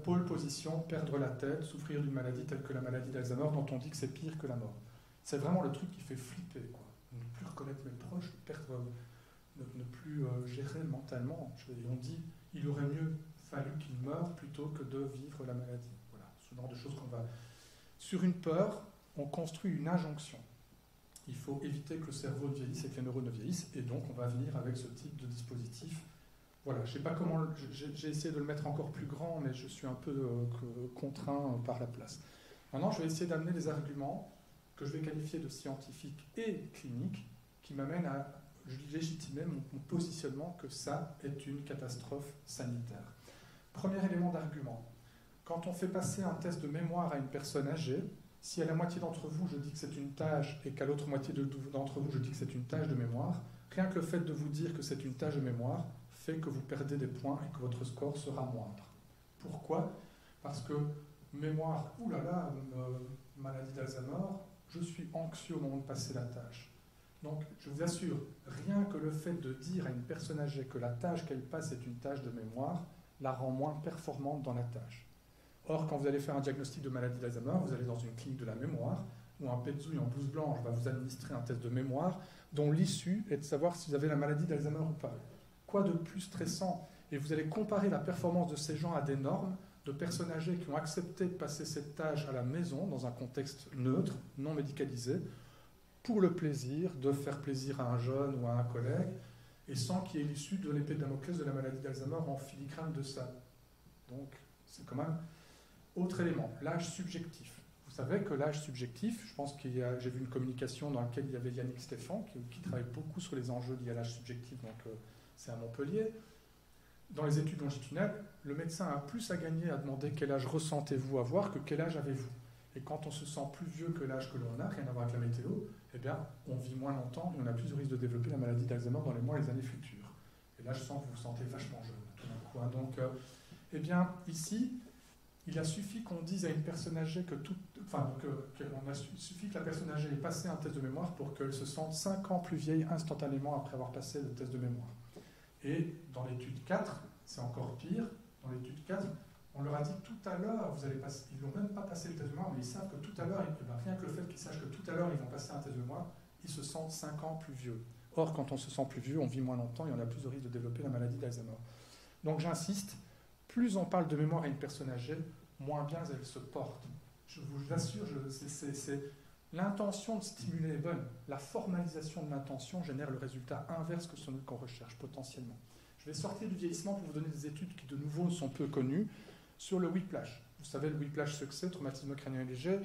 Pôle position, perdre la tête, souffrir d'une maladie telle que la maladie d'Alzheimer, dont on dit que c'est pire que la mort. C'est vraiment le truc qui fait flipper, quoi. Ne plus reconnaître mes proches, ne plus gérer mentalement. On dit, il aurait mieux fallu qu'il meure plutôt que de vivre la maladie. Voilà, ce genre de choses qu'on va... Sur une peur, on construit une injonction. Il faut éviter que le cerveau vieillisse et que les neurones ne vieillissent, et donc on va venir avec ce type de dispositif. Voilà, je ne sais pas comment... J'ai essayé de le mettre encore plus grand, mais je suis un peu contraint par la place. Maintenant, je vais essayer d'amener des arguments que je vais qualifier de scientifiques et cliniques, qui m'amènent à légitimer mon positionnement que ça est une catastrophe sanitaire. Premier élément d'argument. Quand on fait passer un test de mémoire à une personne âgée, si à la moitié d'entre vous, je dis que c'est une tâche, et qu'à l'autre moitié d'entre vous, je dis que c'est une tâche de mémoire, rien que le fait de vous dire que c'est une tâche de mémoire fait que vous perdez des points et que votre score sera moindre. Pourquoi ? Parce que mémoire, oulala, maladie d'Alzheimer, je suis anxieux au moment de passer la tâche. Donc, je vous assure, rien que le fait de dire à une personne âgée que la tâche qu'elle passe est une tâche de mémoire, la rend moins performante dans la tâche. Or, quand vous allez faire un diagnostic de maladie d'Alzheimer, vous allez dans une clinique de la mémoire, où un pétzouille en blouse blanche va vous administrer un test de mémoire, dont l'issue est de savoir si vous avez la maladie d'Alzheimer ou pas. Quoi de plus stressant ? Et vous allez comparer la performance de ces gens à des normes de personnes âgées qui ont accepté de passer cette tâche à la maison, dans un contexte neutre, non médicalisé, pour le plaisir de faire plaisir à un jeune ou à un collègue, et sans qu'il y ait l'issue de l'épée de Damoclès de la maladie d'Alzheimer en filigrane de ça. Donc, c'est quand même... Autre élément, l'âge subjectif. Vous savez que l'âge subjectif, je pense que j'ai vu une communication dans laquelle il y avait Yannick Stéphan, qui travaille beaucoup sur les enjeux liés à l'âge subjectif, donc c'est à Montpellier. Dans les études longitudinales, le médecin a plus à gagner à demander quel âge ressentez-vous avoir que quel âge avez-vous. Et quand on se sent plus vieux que l'âge que l'on a, rien à voir avec la météo, eh bien, on vit moins longtemps et on a plus de risque de développer la maladie d'Alzheimer dans les mois et les années futures. Et là, je sens que vous vous sentez vachement jeune, tout d'un coup. Hein. Donc, eh bien, ici, il a suffi qu'on dise à une personne âgée suffit que la personne âgée ait passé un test de mémoire pour qu'elle se sente 5 ans plus vieille instantanément après avoir passé le test de mémoire. Et dans l'étude 4, c'est encore pire. Dans l'étude 4, on leur a dit tout à l'heure, ils n'ont même pas passé le test de mémoire, mais ils savent que tout à l'heure, rien que le fait qu'ils sachent que tout à l'heure, ils vont passer un test de mémoire, ils se sentent 5 ans plus vieux. Or, quand on se sent plus vieux, on vit moins longtemps et on a plus de risque de développer la maladie d'Alzheimer. Donc j'insiste, plus on parle de mémoire à une personne âgée, moins bien elle se porte. Je vous assure, l'intention de stimuler est bonne. La formalisation de l'intention génère le résultat inverse que celui qu'on recherche potentiellement. Je vais sortir du vieillissement pour vous donner des études qui de nouveau sont peu connues sur le whiplash. Vous savez, le whiplash succès, traumatisme crânien léger.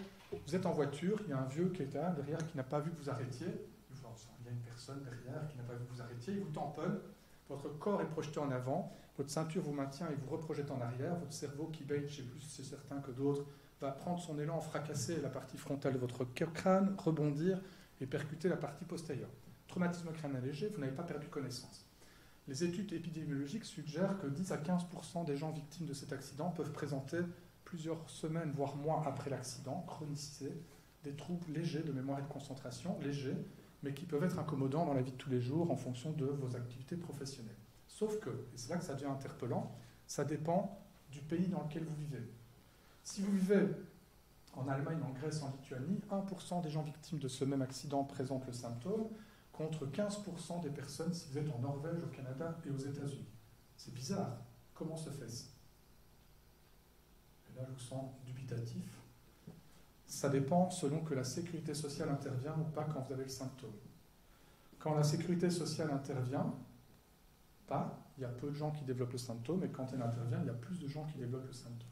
Vous êtes en voiture, il y a un vieux qui est là derrière qui n'a pas vu que vous arrêtiez. Il y a une personne derrière qui n'a pas vu que vous arrêtiez, il vous tamponne. Votre corps est projeté en avant, votre ceinture vous maintient et vous reprojette en arrière. Votre cerveau qui baigne, je sais plus si c'est certain que d'autres, va prendre son élan, fracasser la partie frontale de votre crâne, rebondir et percuter la partie postérieure. Traumatisme crânien léger, vous n'avez pas perdu connaissance. Les études épidémiologiques suggèrent que 10 à 15% des gens victimes de cet accident peuvent présenter plusieurs semaines, voire mois après l'accident, chronicisés, des troubles légers de mémoire et de concentration, légers, mais qui peuvent être incommodants dans la vie de tous les jours en fonction de vos activités professionnelles. Sauf que, et c'est là que ça devient interpellant, ça dépend du pays dans lequel vous vivez. Si vous vivez en Allemagne, en Grèce, en Lituanie, 1% des gens victimes de ce même accident présentent le symptôme, contre 15% des personnes si vous êtes en Norvège, au Canada et aux États-Unis. C'est bizarre. Comment se fait-ce? Et là, je vous sens dubitatif. Ça dépend selon que la sécurité sociale intervient ou pas quand vous avez le symptôme. Quand la sécurité sociale intervient, pas, il y a peu de gens qui développent le symptôme, et quand elle intervient, il y a plus de gens qui développent le symptôme.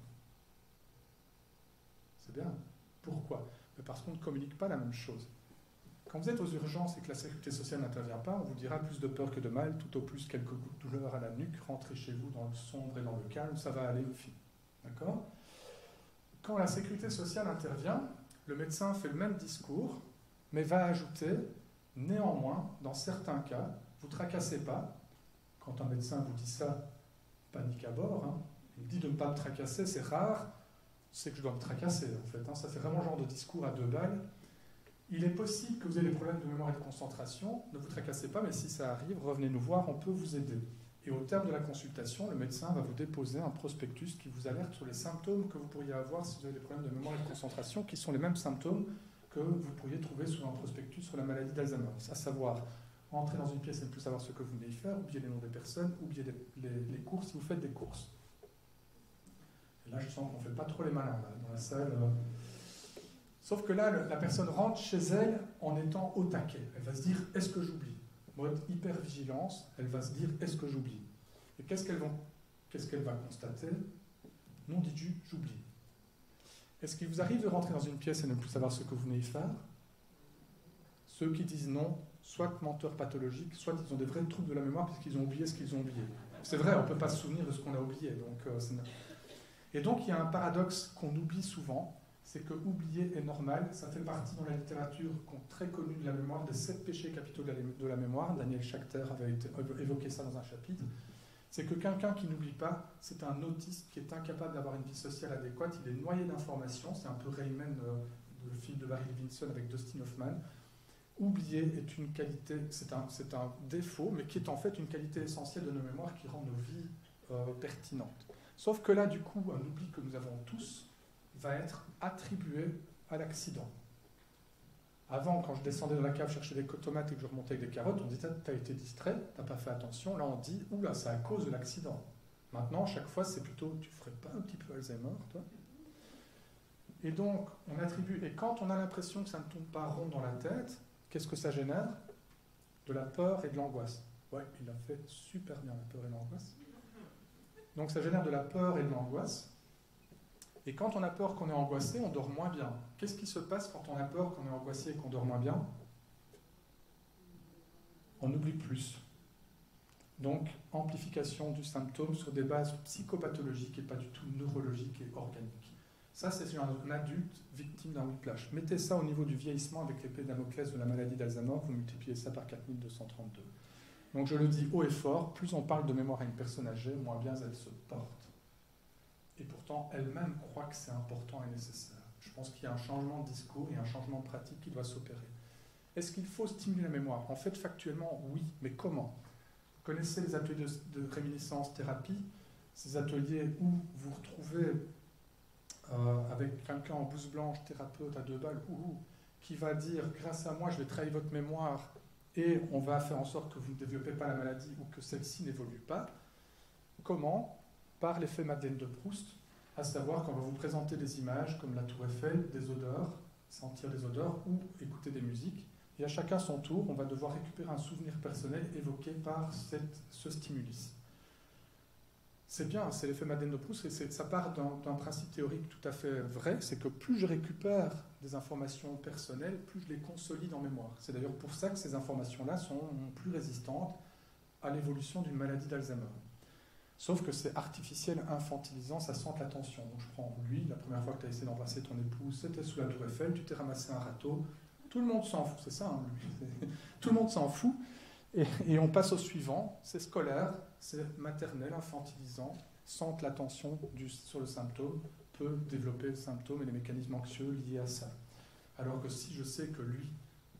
C'est bien. Pourquoi? Parce qu'on ne communique pas la même chose. Quand vous êtes aux urgences et que la sécurité sociale n'intervient pas, on vous dira plus de peur que de mal, tout au plus quelques gouttes de douleur à la nuque, rentrez chez vous dans le sombre et dans le calme, ça va aller, fille. D'accord? Quand la sécurité sociale intervient, le médecin fait le même discours, mais va ajouter, néanmoins, dans certains cas, vous ne tracassez pas. Quand un médecin vous dit ça, panique à bord, hein. Il dit de ne pas me tracasser, c'est rare, c'est que je dois me tracasser, en fait. Hein. Ça fait vraiment le genre de discours à 2 balles. Il est possible que vous ayez des problèmes de mémoire et de concentration, ne vous tracassez pas, mais si ça arrive, revenez nous voir, on peut vous aider. Et au terme de la consultation, le médecin va vous déposer un prospectus qui vous alerte sur les symptômes que vous pourriez avoir si vous avez des problèmes de mémoire et de concentration, qui sont les mêmes symptômes que vous pourriez trouver sur un prospectus sur la maladie d'Alzheimer. À savoir, entrer dans une pièce et ne plus savoir ce que vous venez y faire, oublier les noms des personnes, oublier les courses si vous faites des courses. Et là, je sens qu'on ne fait pas trop les malins là, dans la salle. Sauf que là, la personne rentre chez elle en étant au taquet. Elle va se dire, est-ce que j'oublie? Mode hyper-vigilance, elle va se dire, est-ce que j'oublie? Et qu'est-ce qu'elle va constater? Non, dit j'oublie. Est-ce qu'il vous arrive de rentrer dans une pièce et ne plus savoir ce que vous venez y faire? Ceux qui disent non, soit menteurs pathologiques, soit ils ont des vrais troubles de la mémoire puisqu'ils ont oublié ce qu'ils ont oublié. C'est vrai, on ne peut pas se souvenir de ce qu'on a oublié. Et donc, il y a un paradoxe qu'on oublie souvent, c'est que oublier est normal. Ça fait partie dans la littérature très connue de la mémoire des 7 péchés capitaux de la mémoire. Daniel Schachter avait évoqué ça dans un chapitre. C'est que quelqu'un qui n'oublie pas, c'est un autiste qui est incapable d'avoir une vie sociale adéquate. Il est noyé d'informations. C'est un peu Rayman, le film de Barry Levinson avec Dustin Hoffman. Oublier est une qualité, c'est un défaut, mais qui est en fait une qualité essentielle de nos mémoires qui rend nos vies pertinentes. Sauf que là, du coup, un oubli que nous avons tous va être attribué à l'accident. Avant, quand je descendais dans la cave chercher des tomates et que je remontais avec des carottes, on disait « t'as été distrait, t'as pas fait attention ». Là, on dit « oula, c'est à cause de l'accident ». Maintenant, chaque fois, c'est plutôt « tu ferais pas un petit peu Alzheimer, toi ?» Et donc, on attribue... Et quand on a l'impression que ça ne tourne pas rond dans la tête, qu'est-ce que ça génère? De la peur et de l'angoisse. Ouais, il a fait super bien, la peur et l'angoisse. Donc, ça génère de la peur et de l'angoisse. Et quand on a peur, qu'on est angoissé, on dort moins bien. Qu'est-ce qui se passe quand on a peur, qu'on est angoissé et qu'on dort moins bien? On oublie plus. Donc, amplification du symptôme sur des bases psychopathologiques et pas du tout neurologiques et organiques. Ça, c'est un adulte victime d'un whiplash. Mettez ça au niveau du vieillissement avec l'épée de Damoclès de la maladie d'Alzheimer, vous multipliez ça par 4232. Donc, je le dis haut et fort, plus on parle de mémoire à une personne âgée, moins bien elle se porte. Et pourtant, elle-même croit que c'est important et nécessaire. Je pense qu'il y a un changement de discours et un changement de pratique qui doit s'opérer. Est-ce qu'il faut stimuler la mémoire? En fait, factuellement, oui, mais comment? Vous connaissez les ateliers de réminiscence thérapie, ces ateliers où vous retrouvez avec quelqu'un en blouse blanche, thérapeute à 2 balles, qui va dire, grâce à moi, je vais travailler votre mémoire et on va faire en sorte que vous ne développez pas la maladie ou que celle-ci n'évolue pas. Comment? Par l'effet Madeleine de Proust, à savoir qu'on va vous présenter des images comme la Tour Eiffel, des odeurs, sentir des odeurs ou écouter des musiques. Et à chacun son tour, on va devoir récupérer un souvenir personnel évoqué par ce stimulus. C'est bien, c'est l'effet Madeleine de Proust, et ça part d'un principe théorique tout à fait vrai, c'est que plus je récupère des informations personnelles, plus je les consolide en mémoire. C'est d'ailleurs pour ça que ces informations-là sont plus résistantes à l'évolution d'une maladie d'Alzheimer. Sauf que c'est artificiel, infantilisant, ça sente la tension. Donc je prends lui, la première fois que tu as essayé d'embrasser ton épouse, c'était sous la Tour Eiffel, tu t'es ramassé un râteau, tout le monde s'en fout, c'est ça, hein, lui. Tout le monde s'en fout, et on passe au suivant, c'est scolaire, c'est maternel, infantilisant, sente la tension sur le symptôme, peut développer le symptôme et les mécanismes anxieux liés à ça. Alors que si je sais que lui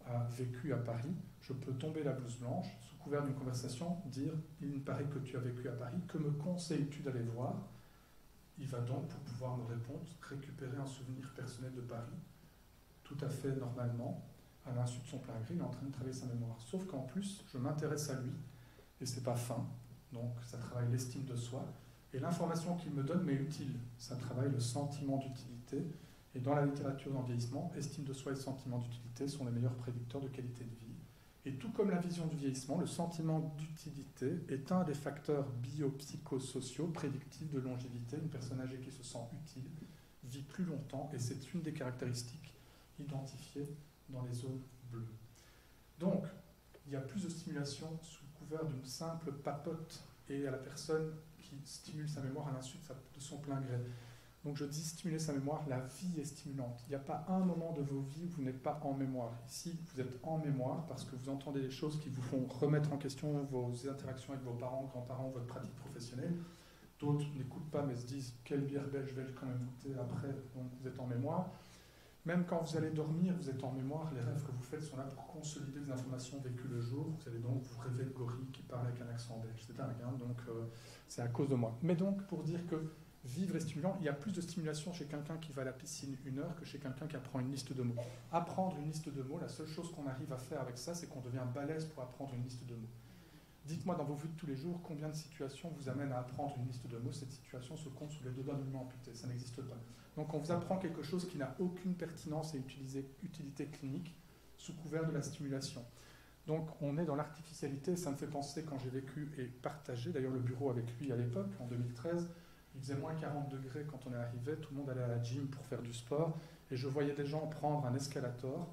a vécu à Paris, je peux tomber la blouse blanche, sous couvert d'une conversation, dire « il me paraît que tu as vécu à Paris, que me conseilles-tu d'aller voir ?» Il va donc, pour pouvoir me répondre, récupérer un souvenir personnel de Paris, tout à fait normalement, à l'insu de son plein gré, il est en train de travailler sa mémoire. Sauf qu'en plus, je m'intéresse à lui, et c'est pas fin, donc ça travaille l'estime de soi, et l'information qu'il me donne m'est utile, ça travaille le sentiment d'utilité, et dans la littérature dans le vieillissement, estime de soi et sentiment d'utilité sont les meilleurs prédicteurs de qualité de vie. Et tout comme la vision du vieillissement, le sentiment d'utilité est un des facteurs biopsychosociaux prédictifs de longévité. Une personne âgée qui se sent utile vit plus longtemps, et c'est une des caractéristiques identifiées dans les zones bleues. Donc, il y a plus de stimulation sous couvert d'une simple papote et à la personne qui stimule sa mémoire à l'insu de son plein gré. Donc je dis stimuler sa mémoire, la vie est stimulante. Il n'y a pas un moment de vos vies où vous n'êtes pas en mémoire. Ici, vous êtes en mémoire parce que vous entendez des choses qui vous font remettre en question vos interactions avec vos parents, grands-parents, votre pratique professionnelle. D'autres n'écoutent pas mais se disent « quelle bière belge vais-je quand même goûter après ?» Donc vous êtes en mémoire. Même quand vous allez dormir, vous êtes en mémoire. Les rêves que vous faites sont là pour consolider les informations vécues le jour. Vous allez donc vous rêver de gorille qui parle avec un accent belge. C'est dingue, hein, donc c'est à cause de moi. Mais donc, pour dire que vivre est stimulant, il y a plus de stimulation chez quelqu'un qui va à la piscine 1 heure que chez quelqu'un qui apprend une liste de mots. Apprendre une liste de mots, la seule chose qu'on arrive à faire avec ça, c'est qu'on devient balèze pour apprendre une liste de mots. Dites-moi dans vos vies de tous les jours combien de situations vous amènent à apprendre une liste de mots. Cette situation se compte sous les 2 doigts d'une main amputée, ça n'existe pas. Donc on vous apprend quelque chose qui n'a aucune pertinence et utilité clinique sous couvert de la stimulation. Donc on est dans l'artificialité, ça me fait penser quand j'ai vécu et partagé, d'ailleurs le bureau avec lui à l'époque, en 2013, il faisait moins 40 degrés quand on est arrivé, tout le monde allait à la gym pour faire du sport, et je voyais des gens prendre un escalator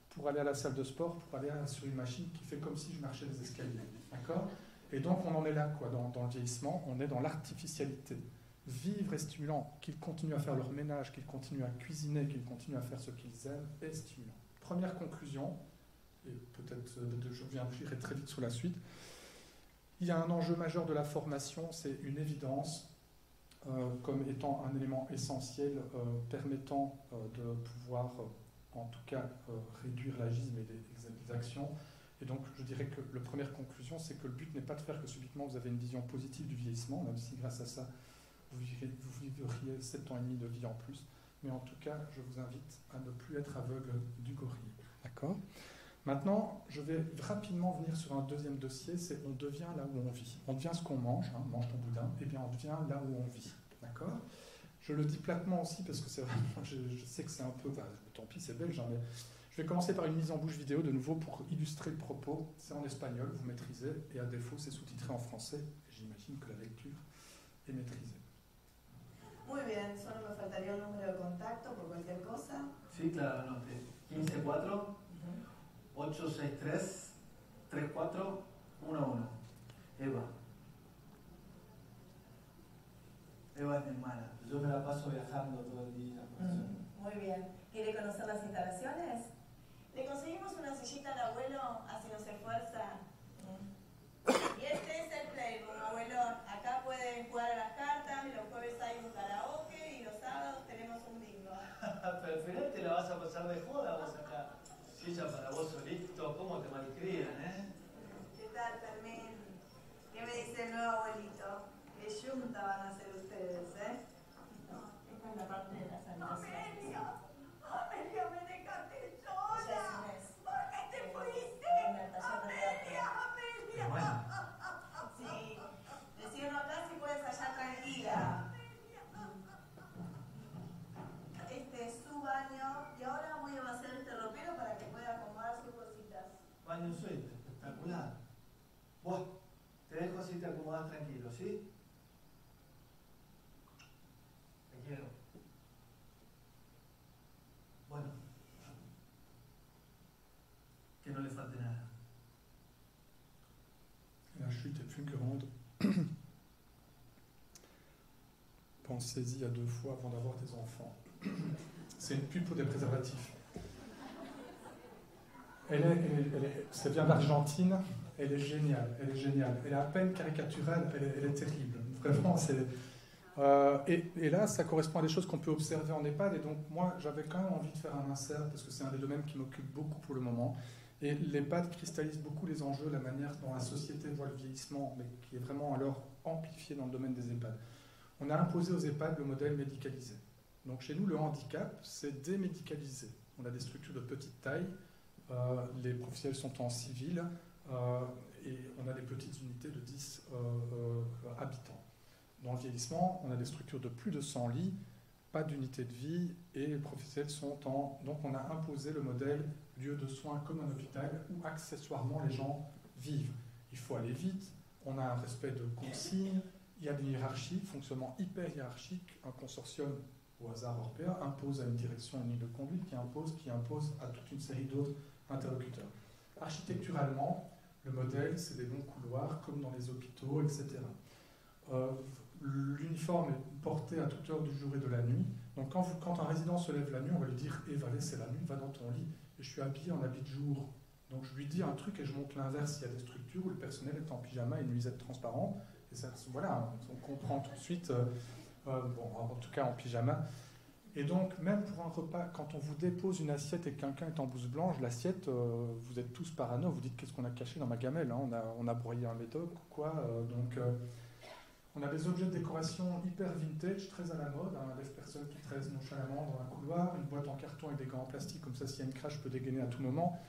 pour aller à la salle de sport, pour aller sur une machine qui fait comme si je marchais des escaliers. D'accord ? Et donc on en est là, quoi, dans le vieillissement, on est dans l'artificialité. Vivre est stimulant, qu'ils continuent à faire leur ménage, qu'ils continuent à cuisiner, qu'ils continuent à faire ce qu'ils aiment, est stimulant. Première conclusion, et peut-être je reviendrai très vite sur la suite, il y a un enjeu majeur de la formation, c'est une évidence, comme étant un élément essentiel permettant de pouvoir, en tout cas, réduire l'agisme et les actions. Et donc, je dirais que la première conclusion, c'est que le but n'est pas de faire que subitement vous avez une vision positive du vieillissement, même si grâce à ça, vous vivriez 7 ans et demi de vie en plus. Mais en tout cas, je vous invite à ne plus être aveugle du gorille. D'accord ? Maintenant, je vais rapidement venir sur un deuxième dossier, c'est on devient là où on vit. On devient ce qu'on mange, hein, mange ton boudin, et bien on devient là où on vit. D'accord ? Je le dis platement aussi parce que c'est vraiment, je sais que c'est un peu, tant pis c'est belge, hein, mais je vais commencer par une mise en bouche vidéo de nouveau pour illustrer le propos. C'est en espagnol, vous maîtrisez, et à défaut c'est sous-titré en français. J'imagine que la lecture est maîtrisée. Muy bien, solo me faltaría un número de contacto por cualquier cosa. Sí, claro, anote. 154 863 3411. Eva. Eva es mi hermana. Yo me la paso viajando todo el día. Muy bien. ¿Quiere conocer las instalaciones? Le conseguimos una sillita al abuelo, así no se esfuerza. Y este es el playroom, abuelo. Acá pueden jugar a las cartas, los jueves hay un karaoke y los sábados tenemos un bingo. Pero al final te la vas a pasar de joda vos acá. Silla para vos solito, ¿cómo te malcrían, ¿Qué tal, Fermín? ¿Qué me dice el nuevo abuelito? ¿Qué yunta van a hacer ustedes, Esta es la parte de las habitaciones. ¡Amelia, me dejaste sola! ¿Por qué te fuiste? ¡Amelia! Sí, decirlo acá si puedes allá tranquila. Este es su baño y ahora voy a vaciar este ropero para que pueda acomodar sus cositas. Baño suelto, espectacular. Vos, te dejo así te acomodás tranquilo, ¿sí? Te quiero. Bueno. Que no le falte nada. La chute est fulgurante. Pensez-y à 2 fois avant d'avoir des enfants. C'est une pub pour des préservatifs. Ça vient d'Argentine, elle est géniale, elle est géniale. Elle est à peine caricaturale, elle est terrible. Vraiment, et là, ça correspond à des choses qu'on peut observer en EHPAD. Et donc, moi, j'avais quand même envie de faire un insert, parce que c'est un des domaines qui m'occupe beaucoup pour le moment. Et l'EHPAD cristallise beaucoup les enjeux, la manière dont la société voit le vieillissement, mais qui est vraiment alors amplifié dans le domaine des EHPAD. On a imposé aux EHPAD le modèle médicalisé. Donc chez nous, le handicap, c'est démédicalisé. On a des structures de petite taille, les professionnels sont en civil, et on a des petites unités de 10 habitants. Dans le vieillissement, on a des structures de plus de 100 lits, pas d'unité de vie, et les professionnels sont en... Donc on a imposé le modèle lieu de soins comme un hôpital, où accessoirement les gens vivent. Il faut aller vite, on a un respect de consignes, il y a une hiérarchie, fonctionnement hyper hiérarchique, un consortium au hasard européen impose à une direction une ligne de conduite qui impose à toute une série d'autres interlocuteurs. Architecturalement, le modèle, c'est des longs couloirs comme dans les hôpitaux, etc. L'uniforme est porté à toute heure du jour et de la nuit. Donc quand un résident se lève la nuit, on va lui dire « Eh, Valais, c'est la nuit, va dans ton lit ». Et je suis habillé en habit de jour. Donc je lui dis un truc et je montre l'inverse. Il y a des structures où le personnel est en pyjama et une nuisette transparente. Et ça, voilà, on comprend tout de suite, en tout cas en pyjama. Et donc, même pour un repas, quand on vous dépose une assiette et que quelqu'un est en blouse blanche, l'assiette, vous êtes tous parano, vous dites qu'est-ce qu'on a caché dans ma gamelle, hein, on a broyé un médoc ou quoi. On a des objets de décoration hyper vintage, très à la mode, hein, des personnes qui traînent nonchalamment dans un couloir, une boîte en carton avec des gants en plastique, comme ça s'il y a une crache, je peux dégainer à tout moment.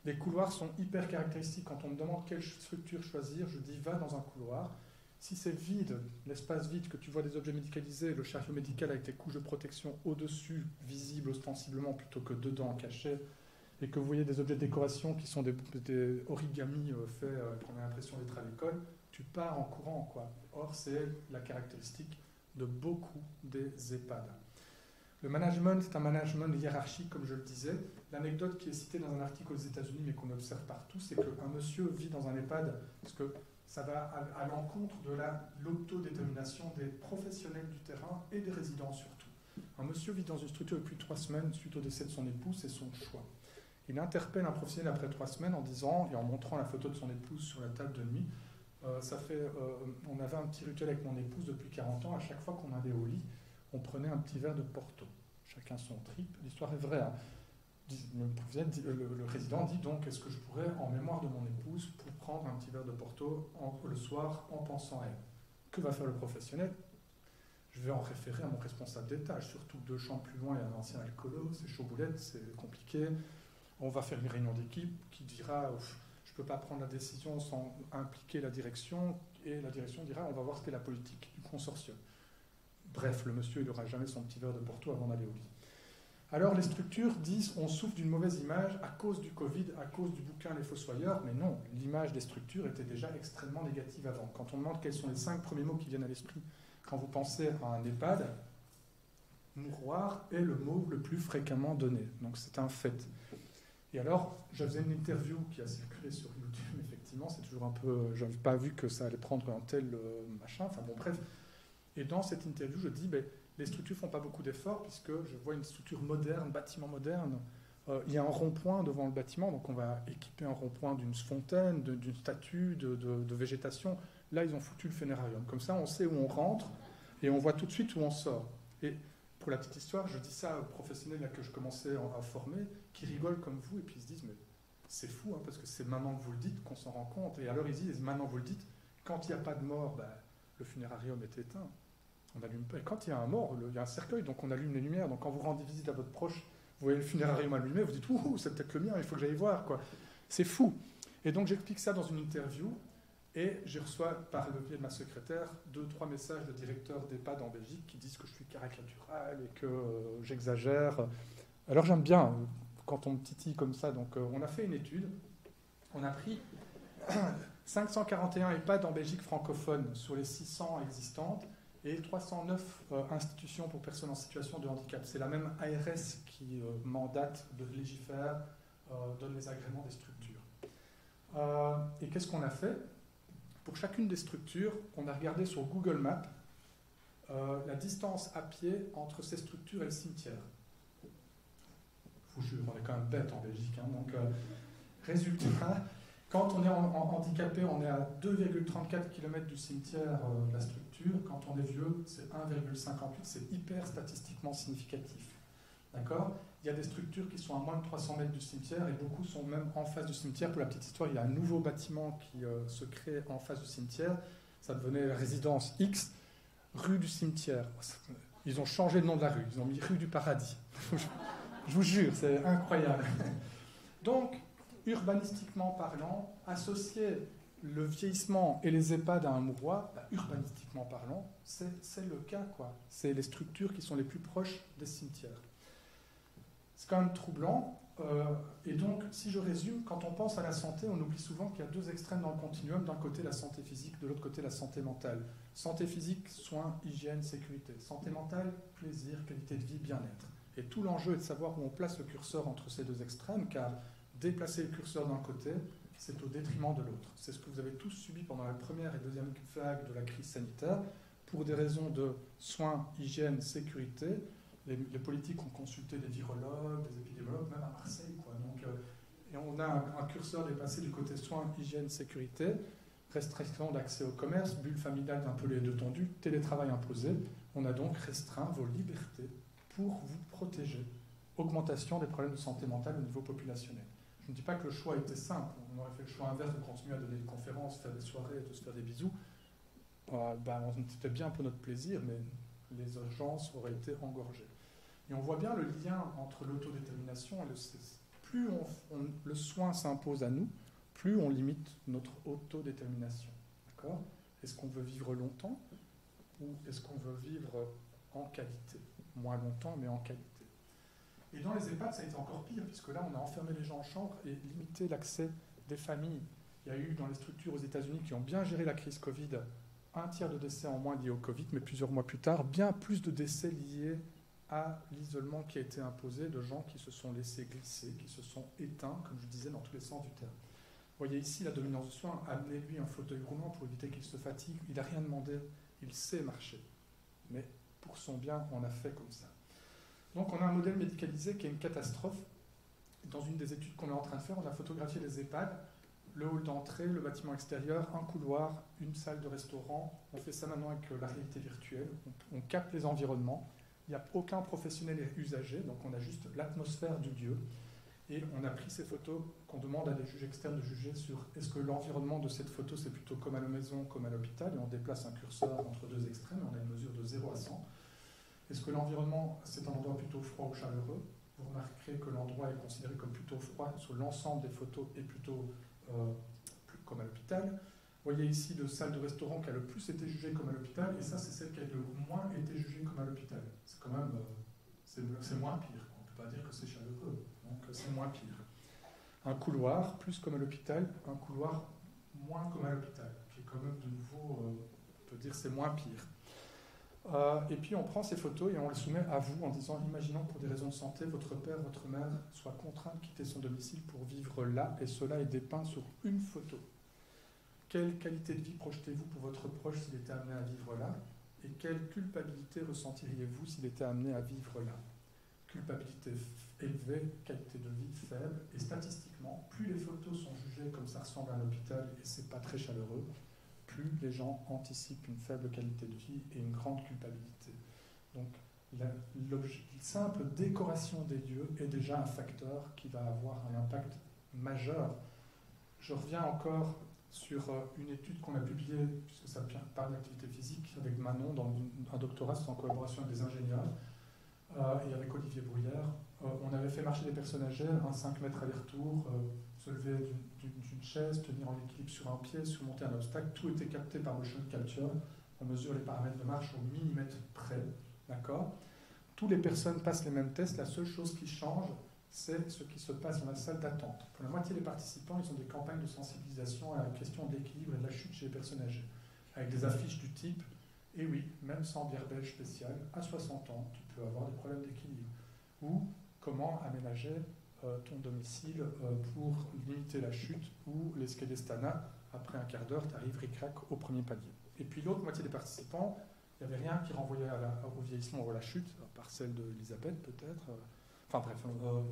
Les couloirs sont hyper caractéristiques. Quand on me demande quelle structure choisir, je dis va dans un couloir. Si c'est vide, l'espace vide, que tu vois des objets médicalisés, le chariot médical avec des couches de protection au-dessus, visibles ostensiblement plutôt que dedans, cachés, et que vous voyez des objets de décoration qui sont des origamis faits, qu'on a l'impression d'être à l'école, tu pars en courant, quoi. Or, c'est la caractéristique de beaucoup des EHPAD. Le management, c'est un management hiérarchique, comme je le disais. L'anecdote qui est citée dans un article aux États-Unis, mais qu'on observe partout, c'est qu'un monsieur vit dans un EHPAD, parce que ça va à l'encontre de l'autodétermination des professionnels du terrain et des résidents surtout. Un monsieur vit dans une structure depuis 3 semaines suite au décès de son épouse, c'est son choix. Il interpelle un professionnel après 3 semaines en disant, et en montrant la photo de son épouse sur la table de nuit, on avait un petit rituel avec mon épouse depuis 40 ans, à chaque fois qu'on allait au lit, on prenait un petit verre de Porto. Chacun son trip, l'histoire est vraie. Hein. Le résident dit donc, est-ce que je pourrais, en mémoire de mon épouse, pour prendre un petit verre de Porto le soir en pensant à elle. Que va faire le professionnel? Je vais en référer à mon responsable d'étage, surtout 2 chambres plus loin, il y a un ancien alcoolo, c'est chaud boulette, c'est compliqué. On va faire une réunion d'équipe qui dira, je ne peux pas prendre la décision sans impliquer la direction, et la direction dira, on va voir ce qu'est la politique du consortium. Bref, le monsieur, il n'aura jamais son petit verre de Porto avant d'aller au lit. Alors les structures disent on souffre d'une mauvaise image à cause du Covid, à cause du bouquin Les Fossoyeurs, mais non, l'image des structures était déjà extrêmement négative avant. Quand on demande quels sont les 5 premiers mots qui viennent à l'esprit quand vous pensez à un EHPAD, mouroir est le mot le plus fréquemment donné. Donc c'est un fait. Et alors, je faisais une interview qui a circulé sur YouTube, effectivement, c'est toujours un peu... Je n'avais pas vu que ça allait prendre un tel machin, enfin bon, bref. Et dans cette interview, je dis, les structures ne font pas beaucoup d'efforts, puisque je vois une structure moderne, bâtiment moderne. Il y a un rond-point devant le bâtiment, donc on va équiper un rond-point d'une fontaine, d'une statue, de végétation. Là, ils ont foutu le funérarium. Comme ça, on sait où on rentre, et on voit tout de suite où on sort. Et pour la petite histoire, je dis ça aux professionnels là, que je commençais à former, qui rigolent comme vous, et puis ils se disent, mais c'est fou, hein, parce que c'est maintenant que vous le dites qu'on s'en rend compte. Et alors ils disent, maintenant que vous le dites, quand il n'y a pas de mort, le funérarium est éteint. On allume pas. Et quand il y a un mort, il y a un cercueil, donc on allume les lumières. Donc quand vous rendez visite à votre proche, vous voyez le funérarium allumé, vous dites, ouh, c'est peut-être le mien, il faut que j'aille voir, quoi. C'est fou. Et donc j'explique ça dans une interview, et je reçois, par le biais de ma secrétaire, 2-3 messages de directeurs d'EHPAD en Belgique qui disent que je suis caricatural et que j'exagère. Alors j'aime bien quand on me titille comme ça. Donc on a fait une étude. On a pris 541 EHPAD en Belgique francophone sur les 600 existantes et 309 institutions pour personnes en situation de handicap. C'est la même ARS qui mandate, de légifère, donne les agréments des structures. Et qu'est-ce qu'on a fait ? Pour chacune des structures, on a regardé sur Google Maps la distance à pied entre ces structures et le cimetière. Je vous jure, on est quand même bête en Belgique. Hein, donc, résultat, quand on est handicapé, on est à 2,34 km du cimetière de la structure. Quand on est vieux, c'est 1,58. C'est hyper statistiquement significatif. D'accord ? Il y a des structures qui sont à moins de 300 mètres du cimetière et beaucoup sont même en face du cimetière. Pour la petite histoire, il y a un nouveau bâtiment qui se crée en face du cimetière. Ça devenait la résidence X, rue du cimetière. Ils ont changé le nom de la rue. Ils ont mis rue du paradis. Je vous jure, c'est incroyable. Donc, urbanistiquement parlant, associer le vieillissement et les EHPAD à un mouroir, urbanistiquement parlant, c'est le cas, quoi. C'est les structures qui sont les plus proches des cimetières. C'est quand même troublant. Et donc, si je résume, quand on pense à la santé, on oublie souvent qu'il y a deux extrêmes dans le continuum. D'un côté, la santé physique, de l'autre côté, la santé mentale. Santé physique, soins, hygiène, sécurité. Santé mentale, plaisir, qualité de vie, bien-être. Et tout l'enjeu est de savoir où on place le curseur entre ces deux extrêmes, car déplacer le curseur d'un côté, c'est au détriment de l'autre. C'est ce que vous avez tous subi pendant la première et deuxième vague de la crise sanitaire. Pour des raisons de soins, hygiène, sécurité, les politiques ont consulté des virologues, des épidémiologues, même à Marseille, quoi. Donc, et on a un curseur dépassé du côté soins, hygiène, sécurité, restriction d'accès au commerce, bulle familiale d'un peu les deux tendus, télétravail imposé. On a donc restreint vos libertés pour vous protéger. Augmentation des problèmes de santé mentale au niveau populationnel. Je ne dis pas que le choix était simple. On aurait fait le choix inverse de continuer à donner des conférences, faire des soirées, de se faire des bisous. C'était bien pour notre plaisir, mais les urgences auraient été engorgées. Et on voit bien le lien entre l'autodétermination et plus le soin s'impose à nous, plus on limite notre autodétermination. D'accord ? Est-ce qu'on veut vivre longtemps ou est-ce qu'on veut vivre en qualité ? Moins longtemps, mais en qualité. Et dans les EHPAD, ça a été encore pire, puisque là, on a enfermé les gens en chambre et limité l'accès des familles. Il y a eu dans les structures aux États-Unis qui ont bien géré la crise Covid, 1/3 de décès en moins liés au Covid, mais plusieurs mois plus tard, bien plus de décès liés à l'isolement qui a été imposé de gens qui se sont laissés glisser, qui se sont éteints, comme je disais, dans tous les sens du terme. Vous voyez ici la dominance du soin. Amenez-lui un fauteuil roulant pour éviter qu'il se fatigue. Il n'a rien demandé, il sait marcher. Mais pour son bien, on a fait comme ça. Donc on a un modèle médicalisé qui est une catastrophe. Dans une des études qu'on est en train de faire, on a photographié les EHPAD, le hall d'entrée, le bâtiment extérieur, un couloir, une salle de restaurant. On fait ça maintenant avec la réalité virtuelle. On capte les environnements. Il n'y a aucun professionnel et usager, donc on a juste l'atmosphère du lieu. Et on a pris ces photos qu'on demande à des juges externes de juger sur est-ce que l'environnement de cette photo c'est plutôt comme à la maison, comme à l'hôpital, et on déplace un curseur entre deux extrêmes, et on a une mesure de 0 à 100. Est-ce que l'environnement c'est un endroit plutôt froid ou chaleureux ? Vous remarquerez que l'endroit est considéré comme plutôt froid sur l'ensemble des photos et plutôt comme à l'hôpital. Vous voyez ici de salle de restaurant qui a le plus été jugée comme à l'hôpital, et ça c'est celle qui a le moins été jugée comme à l'hôpital. C'est quand même, c'est moins pire. On ne peut pas dire que c'est chaleureux, donc c'est moins pire. Un couloir plus comme à l'hôpital, un couloir moins comme à l'hôpital, qui est quand même de nouveau, on peut dire c'est moins pire. Et puis on prend ces photos et on les soumet à vous en disant, imaginons pour des raisons de santé, votre père, votre mère soit contraint de quitter son domicile pour vivre là, et cela est dépeint sur une photo. Quelle qualité de vie projetez-vous pour votre proche s'il était amené à vivre là? Et quelle culpabilité ressentiriez-vous s'il était amené à vivre là? Culpabilité élevée, qualité de vie faible, et statistiquement, plus les photos sont jugées comme ça ressemble à un hôpital et c'est pas très chaleureux, plus les gens anticipent une faible qualité de vie et une grande culpabilité. Donc, la simple décoration des lieux est déjà un facteur qui va avoir un impact majeur. Je reviens encore sur une étude qu'on a publiée, puisque ça parle d'activité physique, avec Manon, dans un doctorat, c'est en collaboration avec des ingénieurs, et avec Olivier Bruyère. On avait fait marcher des personnes âgées, un 5 mètres aller-retour, se lever d'une chaise, tenir en équilibre sur un pied, surmonter un obstacle. Tout était capté par motion capture. On mesure les paramètres de marche au millimètre près. D'accord ? Toutes les personnes passent les mêmes tests. La seule chose qui change, c'est ce qui se passe dans la salle d'attente. Pour la moitié des participants, ils ont des campagnes de sensibilisation à la question de l'équilibre et de la chute chez les personnes âgées, avec des affiches du type « Et oui, même sans bière belge spéciale, à 60 ans, tu peux avoir des problèmes d'équilibre. » Ou « Comment aménager ton domicile pour limiter la chute » ou l'escalier Stana, après un quart d'heure, tu arrives ric-rac au premier palier. Et puis l'autre moitié des participants, il n'y avait rien qui renvoyait au vieillissement ou à la chute, à part celle d'Elisabeth peut-être. Enfin bref,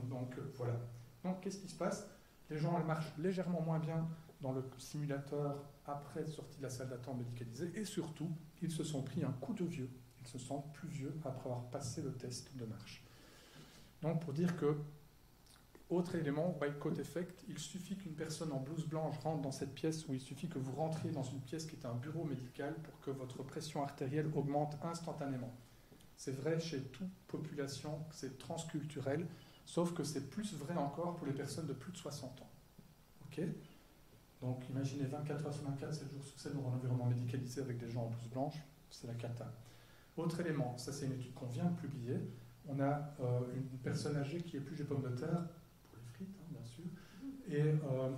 donc voilà. Donc qu'est-ce qui se passe? Les gens elles marchent légèrement moins bien dans le simulateur après sortie de la salle d'attente médicalisée, et surtout, ils se sont pris un coup de vieux. Ils se sentent plus vieux après avoir passé le test de marche. Donc pour dire que, autre élément, white coat effect, il suffit qu'une personne en blouse blanche rentre dans cette pièce, ou il suffit que vous rentriez dans une pièce qui est un bureau médical pour que votre pression artérielle augmente instantanément. C'est vrai chez toute population, c'est transculturel, sauf que c'est plus vrai encore pour les personnes de plus de 60 ans. Ok ? Donc imaginez 24 heures sur 24, 7 jours sur 7 dans un environnement médicalisé avec des gens en blouse blanche, c'est la cata. Autre élément, ça c'est une étude qu'on vient de publier, on a une personne âgée qui épluche des pommes de terre, pour les frites hein, bien sûr, et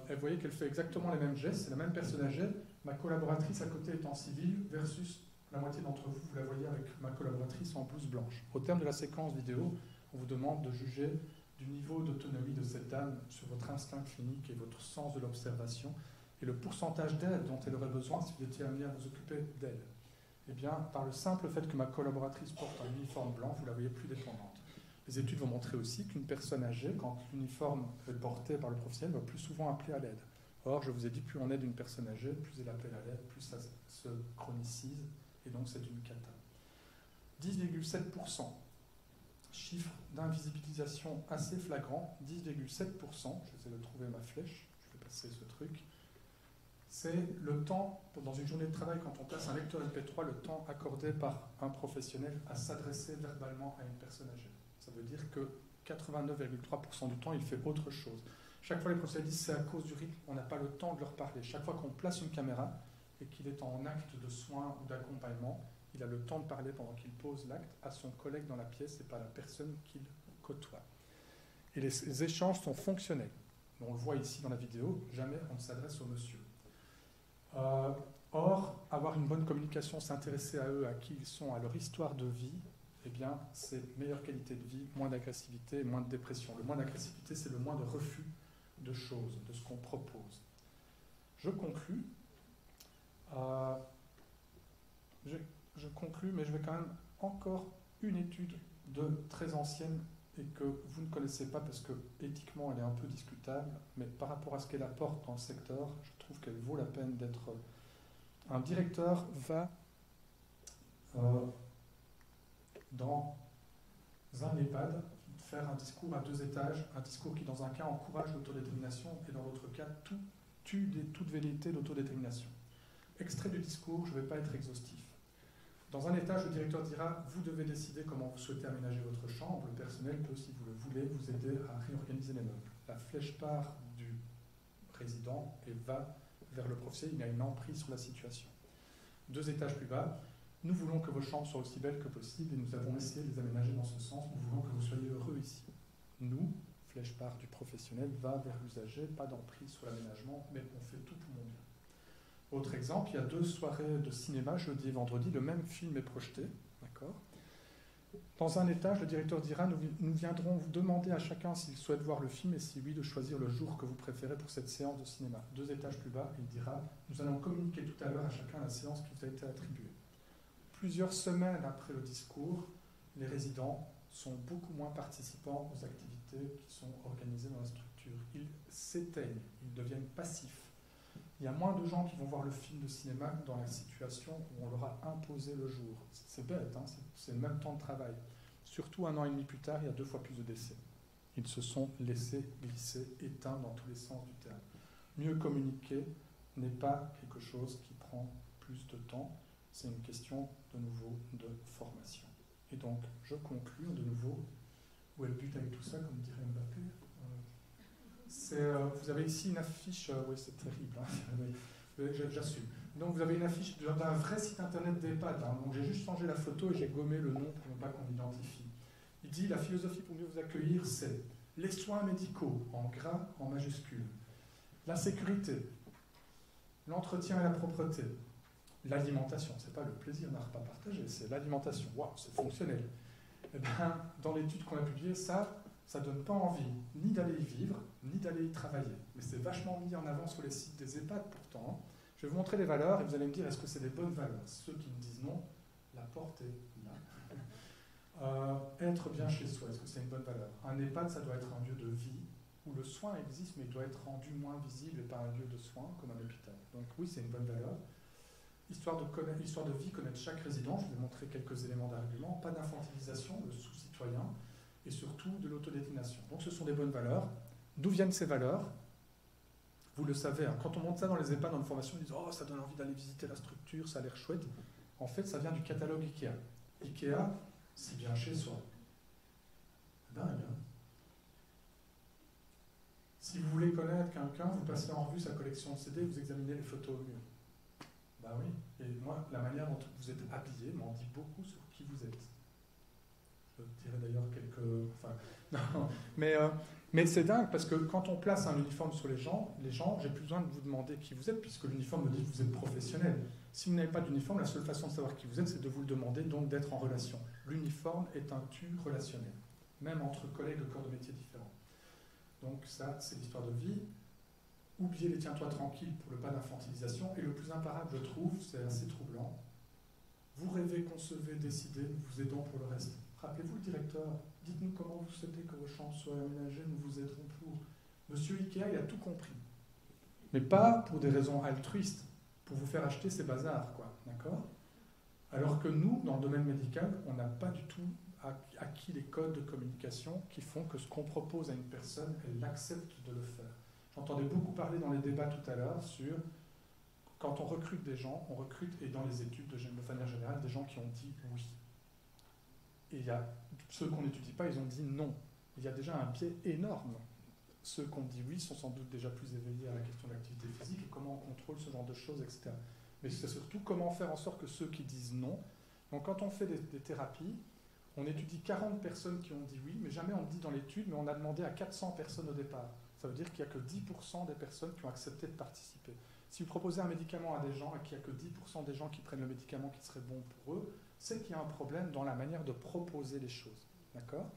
elle voyait qu'elle fait exactement les mêmes gestes, c'est la même personne âgée, ma collaboratrice à côté est en civil versus la moitié d'entre vous, vous la voyez avec ma collaboratrice en blouse blanche. Au terme de la séquence vidéo, on vous demande de juger du niveau d'autonomie de cette dame sur votre instinct clinique et votre sens de l'observation et le pourcentage d'aide dont elle aurait besoin si vous étiez amené à vous occuper d'elle. Eh bien, par le simple fait que ma collaboratrice porte un uniforme blanc, vous la voyez plus dépendante. Les études vont montrer aussi qu'une personne âgée, quand l'uniforme est porté par le professionnel, va plus souvent appeler à l'aide. Or, je vous ai dit, plus on aide une personne âgée, plus elle appelle à l'aide, plus ça se chronicise, et donc c'est une cata. 10,7%. Chiffre d'invisibilisation assez flagrant, 10,7%, j'essaie de trouver ma flèche, je vais passer ce truc, c'est le temps, dans une journée de travail, quand on passe un lecteur MP3, le temps accordé par un professionnel à s'adresser verbalement à une personne âgée. Ça veut dire que 89,3% du temps, il fait autre chose. Chaque fois, les professionnels disent c'est à cause du rythme, on n'a pas le temps de leur parler. Chaque fois qu'on place une caméra et qu'il est en acte de soins ou d'accompagnement, il a le temps de parler pendant qu'il pose l'acte à son collègue dans la pièce et pas à la personne qu'il côtoie. Et les échanges sont fonctionnels. On le voit ici dans la vidéo, jamais on ne s'adresse au monsieur. Or, avoir une bonne communication, s'intéresser à eux, à qui ils sont, à leur histoire de vie, eh bien, c'est meilleure qualité de vie, moins d'agressivité, moins de dépression. Le moins d'agressivité, c'est le moins de refus de choses, de ce qu'on propose. Je conclus. Je conclus, mais je vais quand même encore une étude très ancienne et que vous ne connaissez pas parce que éthiquement elle est un peu discutable, mais par rapport à ce qu'elle apporte dans le secteur, je trouve qu'elle vaut la peine d'être... Un directeur va dans un EHPAD faire un discours à 2 étages, un discours qui dans un cas encourage l'autodétermination et dans l'autre cas tue toute velléité d'autodétermination. Extrait du discours, je ne vais pas être exhaustif. Dans un étage, le directeur dira « Vous devez décider comment vous souhaitez aménager votre chambre. Le personnel peut, si vous le voulez, vous aider à réorganiser les meubles. » La flèche part du résident et va vers le professionnel. Il y a une emprise sur la situation. 2 étages plus bas, « Nous voulons que vos chambres soient aussi belles que possible et nous avons essayé de les aménager dans ce sens. Nous voulons que vous soyez heureux ici. » Nous, flèche part du professionnel, va vers l'usager, pas d'emprise sur l'aménagement, mais on fait tout pour mon bien. Autre exemple, il y a 2 soirées de cinéma, jeudi et vendredi, le même film est projeté. D'accord ? Dans un étage, le directeur dira « Nous viendrons vous demander à chacun s'il souhaite voir le film et si oui, de choisir le jour que vous préférez pour cette séance de cinéma. » 2 étages plus bas, il dira « Nous allons communiquer tout à l'heure à chacun la séance qui vous a été attribuée. » Plusieurs semaines après le discours, les résidents sont beaucoup moins participants aux activités qui sont organisées dans la structure. Ils s'éteignent, ils deviennent passifs. Il y a moins de gens qui vont voir le film de cinéma dans la situation où on leur a imposé le jour. C'est bête, hein, c'est le même temps de travail. Surtout 1 an et demi plus tard, il y a 2 fois plus de décès. Ils se sont laissés glisser, éteints dans tous les sens du terme. Mieux communiquer n'est pas quelque chose qui prend plus de temps, c'est une question de nouveau de formation. Et donc, je conclue de nouveau. Où est le but avec tout ça, comme dirait Mbappé? Vous avez ici une affiche, oui c'est terrible, hein, j'assume. Donc vous avez une affiche d'un vrai site internet d'EHPAD, hein, donc j'ai juste changé la photo et j'ai gommé le nom pour ne pas qu'on l'identifie. Il dit la philosophie pour mieux vous accueillir, c'est les soins médicaux, en gras, en majuscule, la sécurité, l'entretien et la propreté, l'alimentation, c'est pas le plaisir d'un repas partagé, c'est l'alimentation, waouh, c'est fonctionnel. Eh bien, dans l'étude qu'on a publiée, ça donne pas envie ni d'aller y vivre, ni d'aller y travailler. Mais c'est vachement mis en avant sur les sites des EHPAD pourtant. Je vais vous montrer les valeurs et vous allez me dire est-ce que c'est des bonnes valeurs. Ceux qui me disent non, la porte est là. Être bien chez soi, est-ce que c'est une bonne valeur? Un EHPAD, ça doit être un lieu de vie où le soin existe, mais il doit être rendu moins visible et pas un lieu de soin comme un hôpital. Donc oui, c'est une bonne valeur. Histoire de vie, connaître chaque résident, je vais vous montrer quelques éléments d'argument. Pas d'infantilisation, le sous-citoyen, et surtout de l'autodétermination. Donc ce sont des bonnes valeurs. D'où viennent ces valeurs? Vous le savez, hein, quand on monte ça dans les EHPAD, dans une formation, ils disent « Oh, ça donne envie d'aller visiter la structure, ça a l'air chouette ». En fait, ça vient du catalogue Ikea. Ikea, c'est bien chez soi. C'est dingue, hein? Si vous voulez connaître quelqu'un, vous passez en revue sa collection de CD, vous examinez les photos au mur. Ben oui, et moi, la manière dont vous êtes habillé m'en dit beaucoup sur qui vous êtes. Je dirais d'ailleurs quelques... Enfin, non, mais c'est dingue, parce que quand on place un uniforme sur les gens, j'ai plus besoin de vous demander qui vous êtes, puisque l'uniforme me dit que vous êtes professionnel. Si vous n'avez pas d'uniforme, la seule façon de savoir qui vous êtes, c'est de vous le demander, donc d'être en relation. L'uniforme est un tu relationnel, même entre collègues de corps de métiers différents. Donc ça, c'est l'histoire de vie. Oubliez les tiens-toi tranquille pour le pas d'infantilisation. Et le plus imparable, je trouve, c'est assez troublant. Vous rêvez, concevez, décidez, nous vous aidons pour le reste. Rappelez-vous le directeur, dites-nous comment vous souhaitez que vos chambres soient aménagées, nous vous aiderons pour. Monsieur Ikea, il a tout compris. Mais pas pour des raisons altruistes, pour vous faire acheter ces bazars, quoi. D'accord? Alors que nous, dans le domaine médical, on n'a pas du tout acquis les codes de communication qui font que ce qu'on propose à une personne, elle accepte de le faire. J'entendais beaucoup parler dans les débats tout à l'heure sur quand on recrute des gens, on recrute, et dans les études de manière générale, des gens qui ont dit oui. Et il y a ceux qu'on n'étudie pas, ils ont dit non. Il y a déjà un biais énorme. Ceux qui ont dit oui sont sans doute déjà plus éveillés à la question de l'activité physique et comment on contrôle ce genre de choses, etc. Mais c'est surtout comment faire en sorte que ceux qui disent non. Donc quand on fait des thérapies, on étudie 40 personnes qui ont dit oui, mais jamais on le dit dans l'étude, mais on a demandé à 400 personnes au départ. Ça veut dire qu'il n'y a que 10% des personnes qui ont accepté de participer. Si vous proposez un médicament à des gens et qu'il n'y a que 10% des gens qui prennent le médicament qui serait bon pour eux, c'est qu'il y a un problème dans la manière de proposer les choses. D'accord ?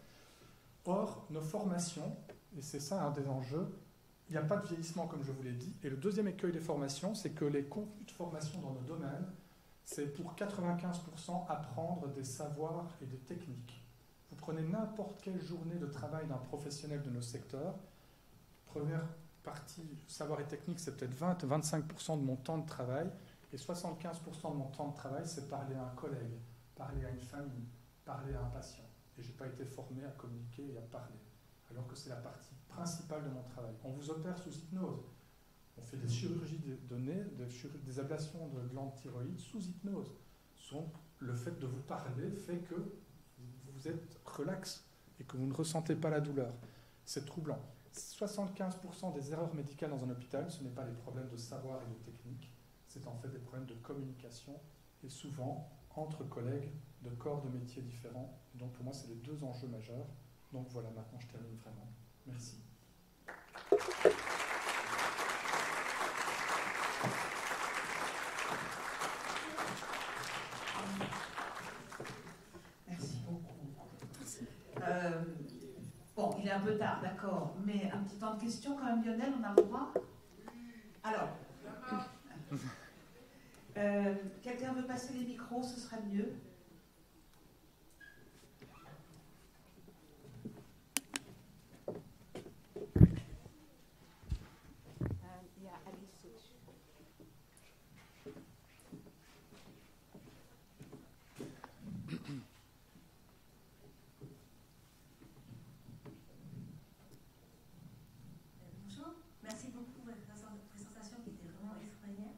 Or, nos formations, et c'est ça un des enjeux, il n'y a pas de vieillissement comme je vous l'ai dit. Et le deuxième écueil des formations, c'est que les contenus de formation dans nos domaines, c'est pour 95% apprendre des savoirs et des techniques. Vous prenez n'importe quelle journée de travail d'un professionnel de nos secteurs, première partie, savoir et technique, c'est peut-être 20-25% de mon temps de travail, et 75% de mon temps de travail, c'est parler à un collègue, parler à une famille, parler à un patient. Et je n'ai pas été formé à communiquer et à parler, alors que c'est la partie principale de mon travail. On vous opère sous hypnose. On fait des chirurgies de nez, des ablations de glandes thyroïdes sous hypnose. Donc, le fait de vous parler fait que vous êtes relax et que vous ne ressentez pas la douleur. C'est troublant. 75% des erreurs médicales dans un hôpital, ce n'est pas des problèmes de savoir et de technique, c'est en fait des problèmes de communication et souvent entre collègues de corps de métiers différents. Donc pour moi, c'est les deux enjeux majeurs. Donc voilà, maintenant je termine vraiment. Merci. peu tard, d'accord. Mais un petit temps de questions quand même, Lionel, on a le droit? Alors, quelqu'un veut passer les micros, ce serait mieux. Merci beaucoup pour votre présentation qui était vraiment extraordinaire.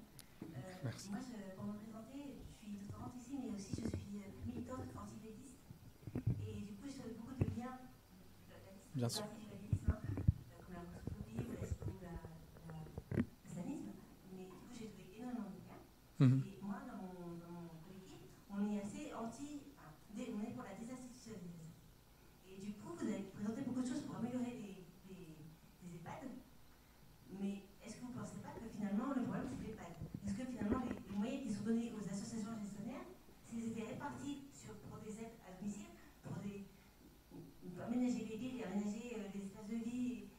Merci. Moi, pour me présenter, je suis doctorante ici, mais aussi je suis militante anti-védiste. Et du coup, je fais beaucoup de liens Bien sûr. l'anti-védisme, comme la grossophobie ou le sanisme. Mais du coup, j'ai trouvé énormément de liens. Et moi, dans mon collectif, on est assez on est pour la désinstitutionnalisation. Et du coup, vous avez présenté beaucoup de choses pour améliorer les EHPAD. Mais est-ce que vous ne pensez pas que finalement le problème c'est l'EHPAD? Est-ce que finalement les moyens qui sont donnés aux associations gestionnaires, s'ils étaient répartis pour des aides à domicile, pour aménager les villes et aménager les espaces de vie,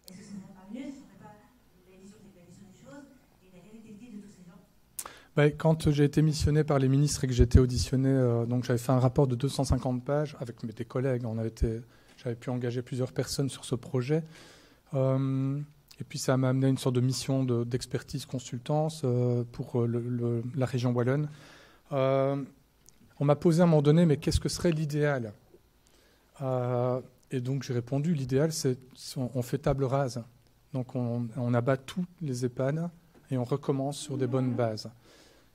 est-ce que ça ne serait pas mieux? Ce ne serait pas la vision des choses et la réalité de vie de tous ces gens? Quand j'ai été missionné par les ministres et que j'ai été auditionné, donc j'avais fait un rapport de 250 pages avec des collègues. J'avais pu engager plusieurs personnes sur ce projet. Et puis ça m'a amené à une sorte de mission d'expertise consultance pour la région wallonne. On m'a posé à un moment donné, mais qu'est-ce que serait l'idéal? Et donc j'ai répondu, l'idéal c'est on fait table rase. Donc on abat tous les EHPAD et on recommence sur des bonnes bases.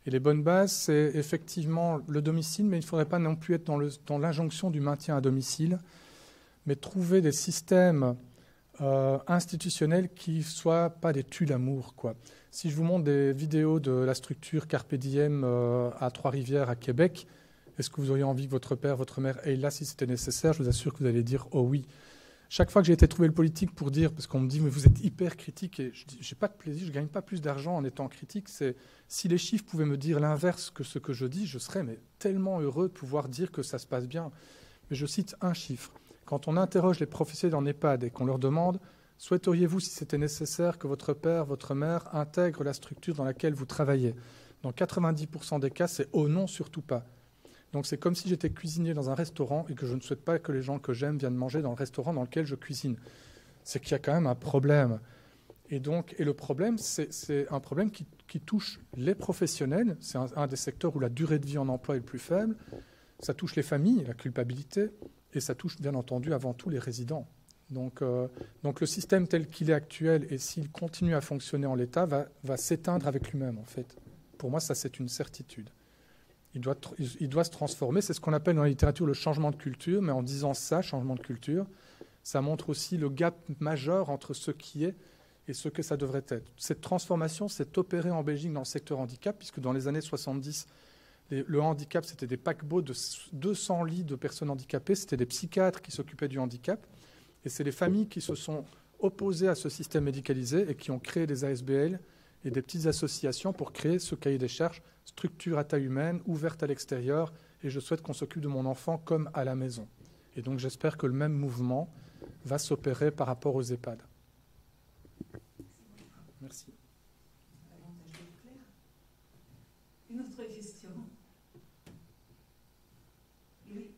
Et les bonnes bases, c'est effectivement le domicile, mais il ne faudrait pas non plus être dans l'injonction du maintien à domicile, mais trouver des systèmes institutionnels qui ne soient pas des tue-l'amour, quoi. Si je vous montre des vidéos de la structure Carpe Diem à Trois-Rivières, à Québec, est-ce que vous auriez envie que votre père, votre mère aille là si c'était nécessaire? Je vous assure que vous allez dire « oh oui ». Chaque fois que j'ai été trouver le politique pour dire, parce qu'on me dit « mais vous êtes hyper critique », et je dis « j'ai pas de plaisir, je ne gagne pas plus d'argent en étant critique », c'est si les chiffres pouvaient me dire l'inverse que ce que je dis, je serais tellement heureux de pouvoir dire que ça se passe bien. Mais je cite un chiffre. Quand on interroge les professionnels en EHPAD et qu'on leur demande « souhaiteriez-vous, si c'était nécessaire, que votre père, votre mère intègre la structure dans laquelle vous travaillez ?» Dans 90% des cas, c'est « oh non, surtout pas ». Donc c'est comme si j'étais cuisinier dans un restaurant et que je ne souhaite pas que les gens que j'aime viennent manger dans le restaurant dans lequel je cuisine. C'est qu'il y a quand même un problème. Et le problème, c'est un problème qui touche les professionnels. C'est un des secteurs où la durée de vie en emploi est le plus faible. Ça touche les familles, la culpabilité, et ça touche bien entendu avant tout les résidents. Donc le système tel qu'il est actuel, et s'il continue à fonctionner en l'état, va s'éteindre avec lui-même, en fait. Pour moi, ça, c'est une certitude. Il doit se transformer. C'est ce qu'on appelle dans la littérature le changement de culture, mais en disant ça, changement de culture, ça montre aussi le gap majeur entre ce qui est et ce que ça devrait être. Cette transformation s'est opérée en Belgique dans le secteur handicap, puisque dans les années 70, le handicap, c'était des paquebots de 200 lits de personnes handicapées, c'était des psychiatres qui s'occupaient du handicap, et c'est les familles qui se sont opposées à ce système médicalisé et qui ont créé des ASBL et des petites associations pour créer ce cahier des charges, structure à taille humaine, ouverte à l'extérieur, et je souhaite qu'on s'occupe de mon enfant comme à la maison. Et donc j'espère que le même mouvement va s'opérer par rapport aux EHPAD. Merci. Une autre question? Oui.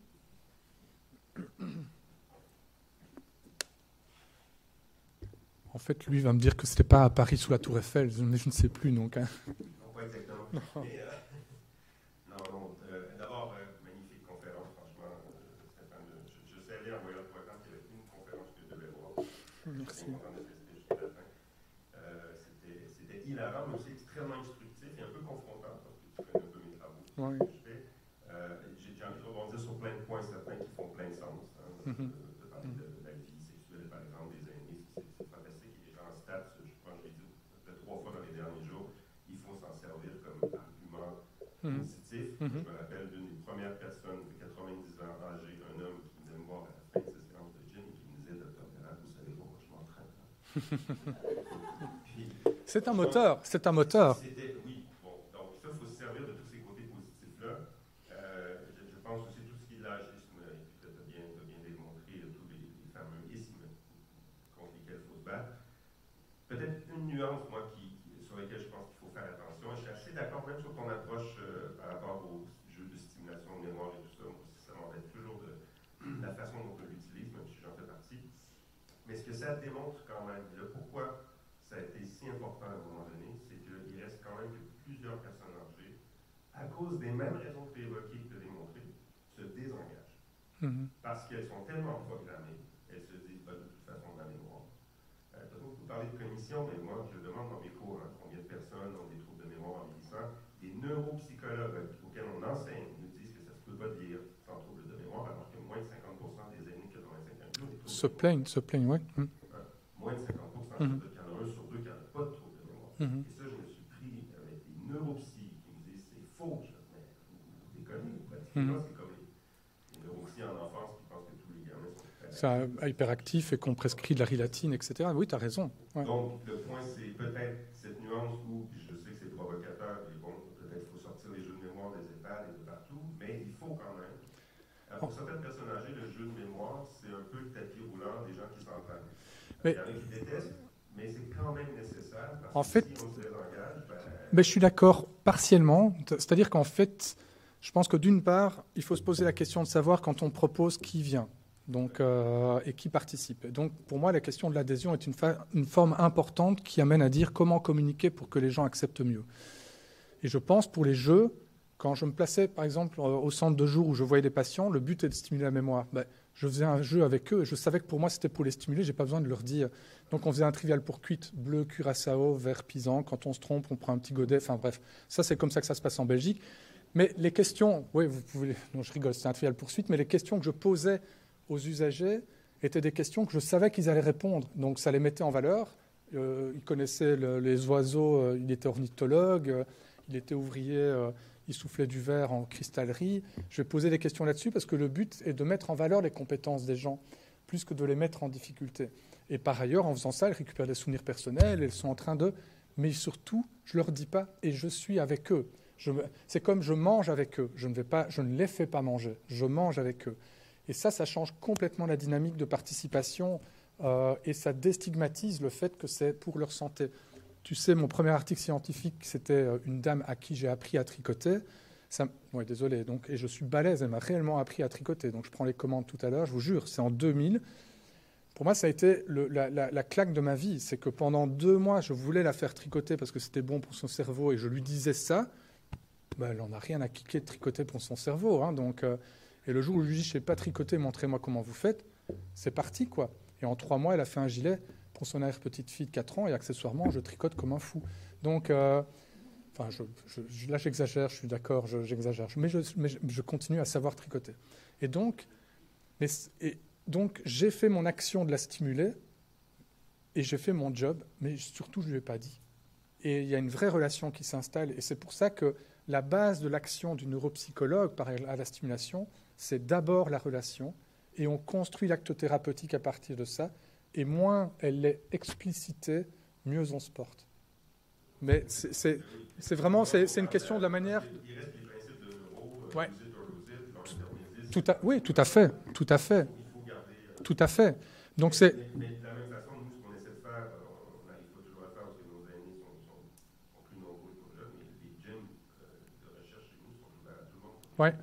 En fait, lui va me dire que ce n'était pas à Paris sous la Tour Eiffel, mais je ne sais plus. Donc, hein. Non, pas exactement. Mais, d'abord, magnifique conférence, franchement, Stéphane. Je savais en voyant le programme qu'il y avait une conférence que je devais voir. Merci. C'était hilarant, mais aussi extrêmement instructif et un peu confrontant, parce que tu connais un peu mes travaux. Oui. J'ai envie de rebondir sur plein de points certains qui font plein de sens. Hein, de parler de la vie sexuelle, par exemple, des aînés, c'est fantastique. Et les gens en stats, je crois que je l'ai dit peut-être 3 fois dans les derniers jours, il faut s'en servir comme argument positif. Je me rappelle d'une des premières personnes de 90 ans âgée, un homme qui venait me voir à la fin de sa séance de gym et qui me disait, Dr. Bernard, vous savez pourquoi je m'entraîne? C'est un moteur, c'est un moteur. Oui, bon, donc ça, il faut se servir de tous ces côtés positifs-là. Je pense aussi tout ce qui est l'agisme, et puis tu as bien démontré tous les fameux « is » Mais ce que ça démontre quand même, là, pourquoi ça a été si important à un moment donné, c'est qu'il reste quand même que plusieurs personnes âgées, à cause des mêmes raisons que tu évoquées, que tu as démontrées, se désengagent. Parce qu'elles sont tellement programmées, elles se disent, de toute façon, dans la mémoire. De toute façon, vous parlez de commission, mais moi, je demande dans mes cours, combien de personnes ont des troubles de mémoire en vieillissant. Les neuropsychologues auxquels on enseigne nous disent que ça ne se peut pas dire sans trouble de mémoire, alors que moins de 50% des aînés de 85 ans ont des troubles Se plaignent, oui. Moins de 50%, il y en a un sur deux qui n'a pas de trouble de mémoire. Et ça, je me suis pris avec des neuropsy qui me disent c'est faux. Mais vous déconnez, pratiquement, c'est comme les neuropsy en enfance qui pensent que tous les gamins sont c'est hyperactif et qu'on prescrit de la rilatine, etc. Oui, tu as raison. Ouais. Donc, le point, c'est peut-être cette nuance où, je sais que c'est provocateur, et bon, peut-être qu'il faut sortir les jeux de mémoire des EHPAD et de partout, mais il faut quand même. Pour certaines personnes âgées, le jeu de mémoire, c'est un peu le tapis roulant des gens qui s'entraînent. Il y en a qui détestent, mais c'est quand même nécessaire, parce en que fait, si on se désengage, je suis d'accord partiellement. C'est-à-dire qu'en fait, je pense que d'une part, il faut se poser la question de savoir quand on propose qui vient. Donc, et qui participe. Donc, pour moi, la question de l'adhésion est une forme importante qui amène à dire comment communiquer pour que les gens acceptent mieux. Et je pense pour les jeux, quand je me plaçais, par exemple, au centre de jour où je voyais des patients, le but est de stimuler la mémoire. Je faisais un jeu avec eux et je savais que pour moi, c'était pour les stimuler. Je n'ai pas besoin de leur dire. Donc, on faisait un trivial pour cuite, bleu, curaçao, vert, pisang. Quand on se trompe, on prend un petit godet. Enfin, bref, ça, c'est comme ça que ça se passe en Belgique. Mais les questions, oui, vous pouvez... Non, je rigole, c'est un trivial poursuite, mais les questions que je posais aux usagers étaient des questions que je savais qu'ils allaient répondre. Donc ça les mettait en valeur. Il connaissait les oiseaux, il était ornithologue, il était ouvrier, il soufflait du verre en cristallerie. Je vais poser des questions là-dessus parce que le but est de mettre en valeur les compétences des gens, plus que de les mettre en difficulté. Et par ailleurs, en faisant ça, elles récupèrent des souvenirs personnels, elles sont en train de... Mais surtout, je ne leur dis pas et je suis avec eux. C'est comme je mange avec eux. Je ne les fais pas manger, je mange avec eux. Et ça change complètement la dynamique de participation et ça déstigmatise le fait que c'est pour leur santé. Tu sais, mon premier article scientifique, c'était une dame à qui j'ai appris à tricoter. Oui, désolé. Donc, et je suis balèze, elle m'a réellement appris à tricoter. Donc, je prends les commandes tout à l'heure, je vous jure, c'est en 2000. Pour moi, ça a été la claque de ma vie. C'est que pendant 2 mois, je voulais la faire tricoter parce que c'était bon pour son cerveau et je lui disais ça. Elle n'en a rien à kicker de tricoter pour son cerveau. Hein, donc... Et le jour où je lui dis, je ne sais pas tricoter, montrez-moi comment vous faites, c'est parti, quoi. Et en 3 mois, elle a fait un gilet pour son arrière-petite-fille de 4 ans, et accessoirement, je tricote comme un fou. Donc, là, j'exagère, je suis d'accord, j'exagère. Mais je continue à savoir tricoter. Et donc, j'ai fait mon action de la stimuler, et j'ai fait mon job, mais surtout, je ne lui ai pas dit. Et il y a une vraie relation qui s'installe, et c'est pour ça que la base de l'action du neuropsychologue à la stimulation, c'est d'abord la relation, et on construit l'acte thérapeutique à partir de ça, et moins elle est explicitée, mieux on se porte. Mais c'est vraiment, c'est une question de la manière... Ouais. Oui, tout à fait, tout à fait. Tout à fait. Donc c'est... Mais de la même façon, nous, ce qu'on essaie de faire, on n'arrive pas toujours à le faire parce que nos aînés sont plus nombreux que nos jeunes, mais les gyms de recherche chez nous sont ouverts à tout le monde. Ouais.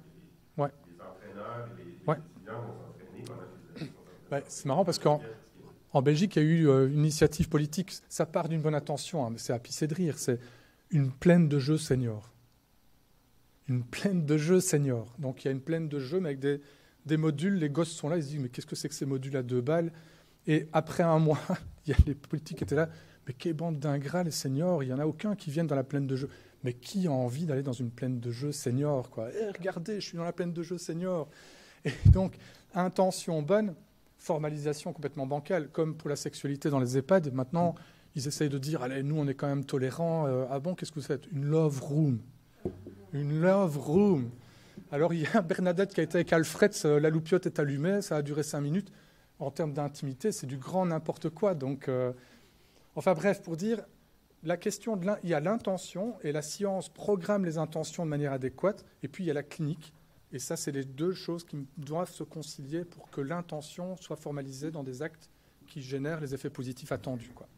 Les entraîneurs et les étudiants vont s'entraîner pendant que les années sont c'est marrant parce qu'en Belgique, il y a eu une initiative politique. Ça part d'une bonne intention, hein, mais c'est à pisser de rire. C'est une plaine de jeux seniors. Une plaine de jeux seniors. Donc il y a une plaine de jeux, mais avec des modules. Les gosses sont là, ils se disent, mais qu'est-ce que c'est que ces modules à 2 balles? Et après 1 mois, il y a les politiques qui étaient là. Mais quelle bande d'ingrats, les seniors. Il n'y en a aucun qui viennent dans la plaine de jeux. Mais qui a envie d'aller dans une plaine de jeux seniors, quoi? Regardez, je suis dans la plaine de jeux seniors. Et donc, intention bonne, formalisation complètement bancale, comme pour la sexualité dans les EHPAD. Maintenant, ils essayent de dire, allez, nous, on est quand même tolérants. Ah bon, qu'est-ce que vous faites? Une love room. Une love room. Alors, il y a Bernadette qui a été avec Alfred, la loupiote est allumée, ça a duré 5 minutes. En termes d'intimité, c'est du grand n'importe quoi. Donc, enfin bref, pour dire, la question il y a l'intention, et la science programme les intentions de manière adéquate, et puis il y a la clinique. Et ça, c'est les 2 choses qui doivent se concilier pour que l'intention soit formalisée dans des actes qui génèrent les effets positifs attendus, quoi.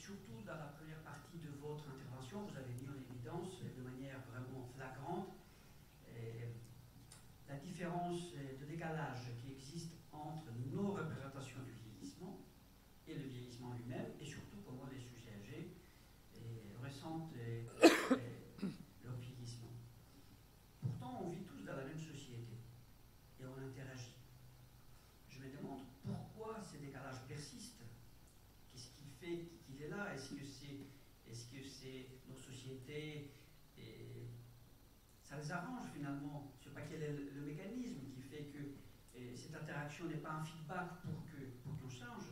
surtout dans la première partie de votre intervention, vous avez mis en évidence de manière vraiment flagrante la différence de décalage qui existe entre nos représentations du vieillissement et le vieillissement lui-même, et surtout comment les sujets âgés ressentent leur vieillissement. Pourtant, on vit tous dans la même société et on interagit. Je me demande pourquoi ces décalages persistent. Qu'est-ce qui fait qu'il est là? Est-ce que c'est nos sociétés et ça les arrange finalement? Je ne sais pas quel est le mécanisme qui fait que cette interaction n'est pas un feedback pour qu'on change.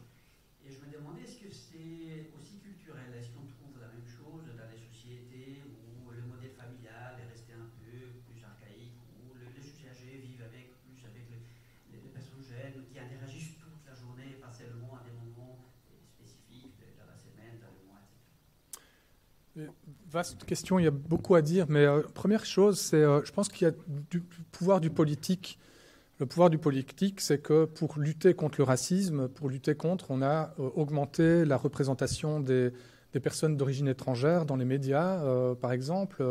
Et je me demandais, est-ce que c'est aussi culturel? Est-ce qu'on trouve la même chose dans les sociétés où le modèle familial est resté un peu plus archaïque, où les sujets âgés vivent plus avec les personnes jeunes qui interagissent toute la journée, pas seulement à des moments spécifiques dans la semaine, dans le mois, etc. Vaste question, il y a beaucoup à dire, mais première chose, c'est, je pense qu'il y a du pouvoir du politique. Le pouvoir du politique, c'est que pour lutter contre le racisme, on a augmenté la représentation des personnes d'origine étrangère dans les médias, par exemple,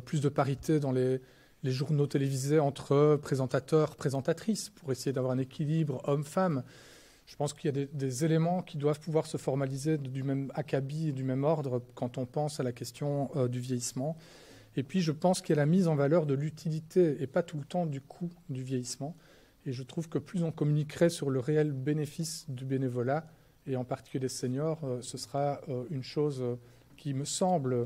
plus de parité dans les journaux télévisés entre présentateurs, présentatrices, pour essayer d'avoir un équilibre homme-femme. Je pense qu'il y a des éléments qui doivent pouvoir se formaliser du même acabit et du même ordre quand on pense à la question du vieillissement. Et puis, je pense qu'il y a la mise en valeur de l'utilité et pas tout le temps du coût du vieillissement. Et je trouve que plus on communiquerait sur le réel bénéfice du bénévolat, et en particulier des seniors, ce sera une chose qui me semble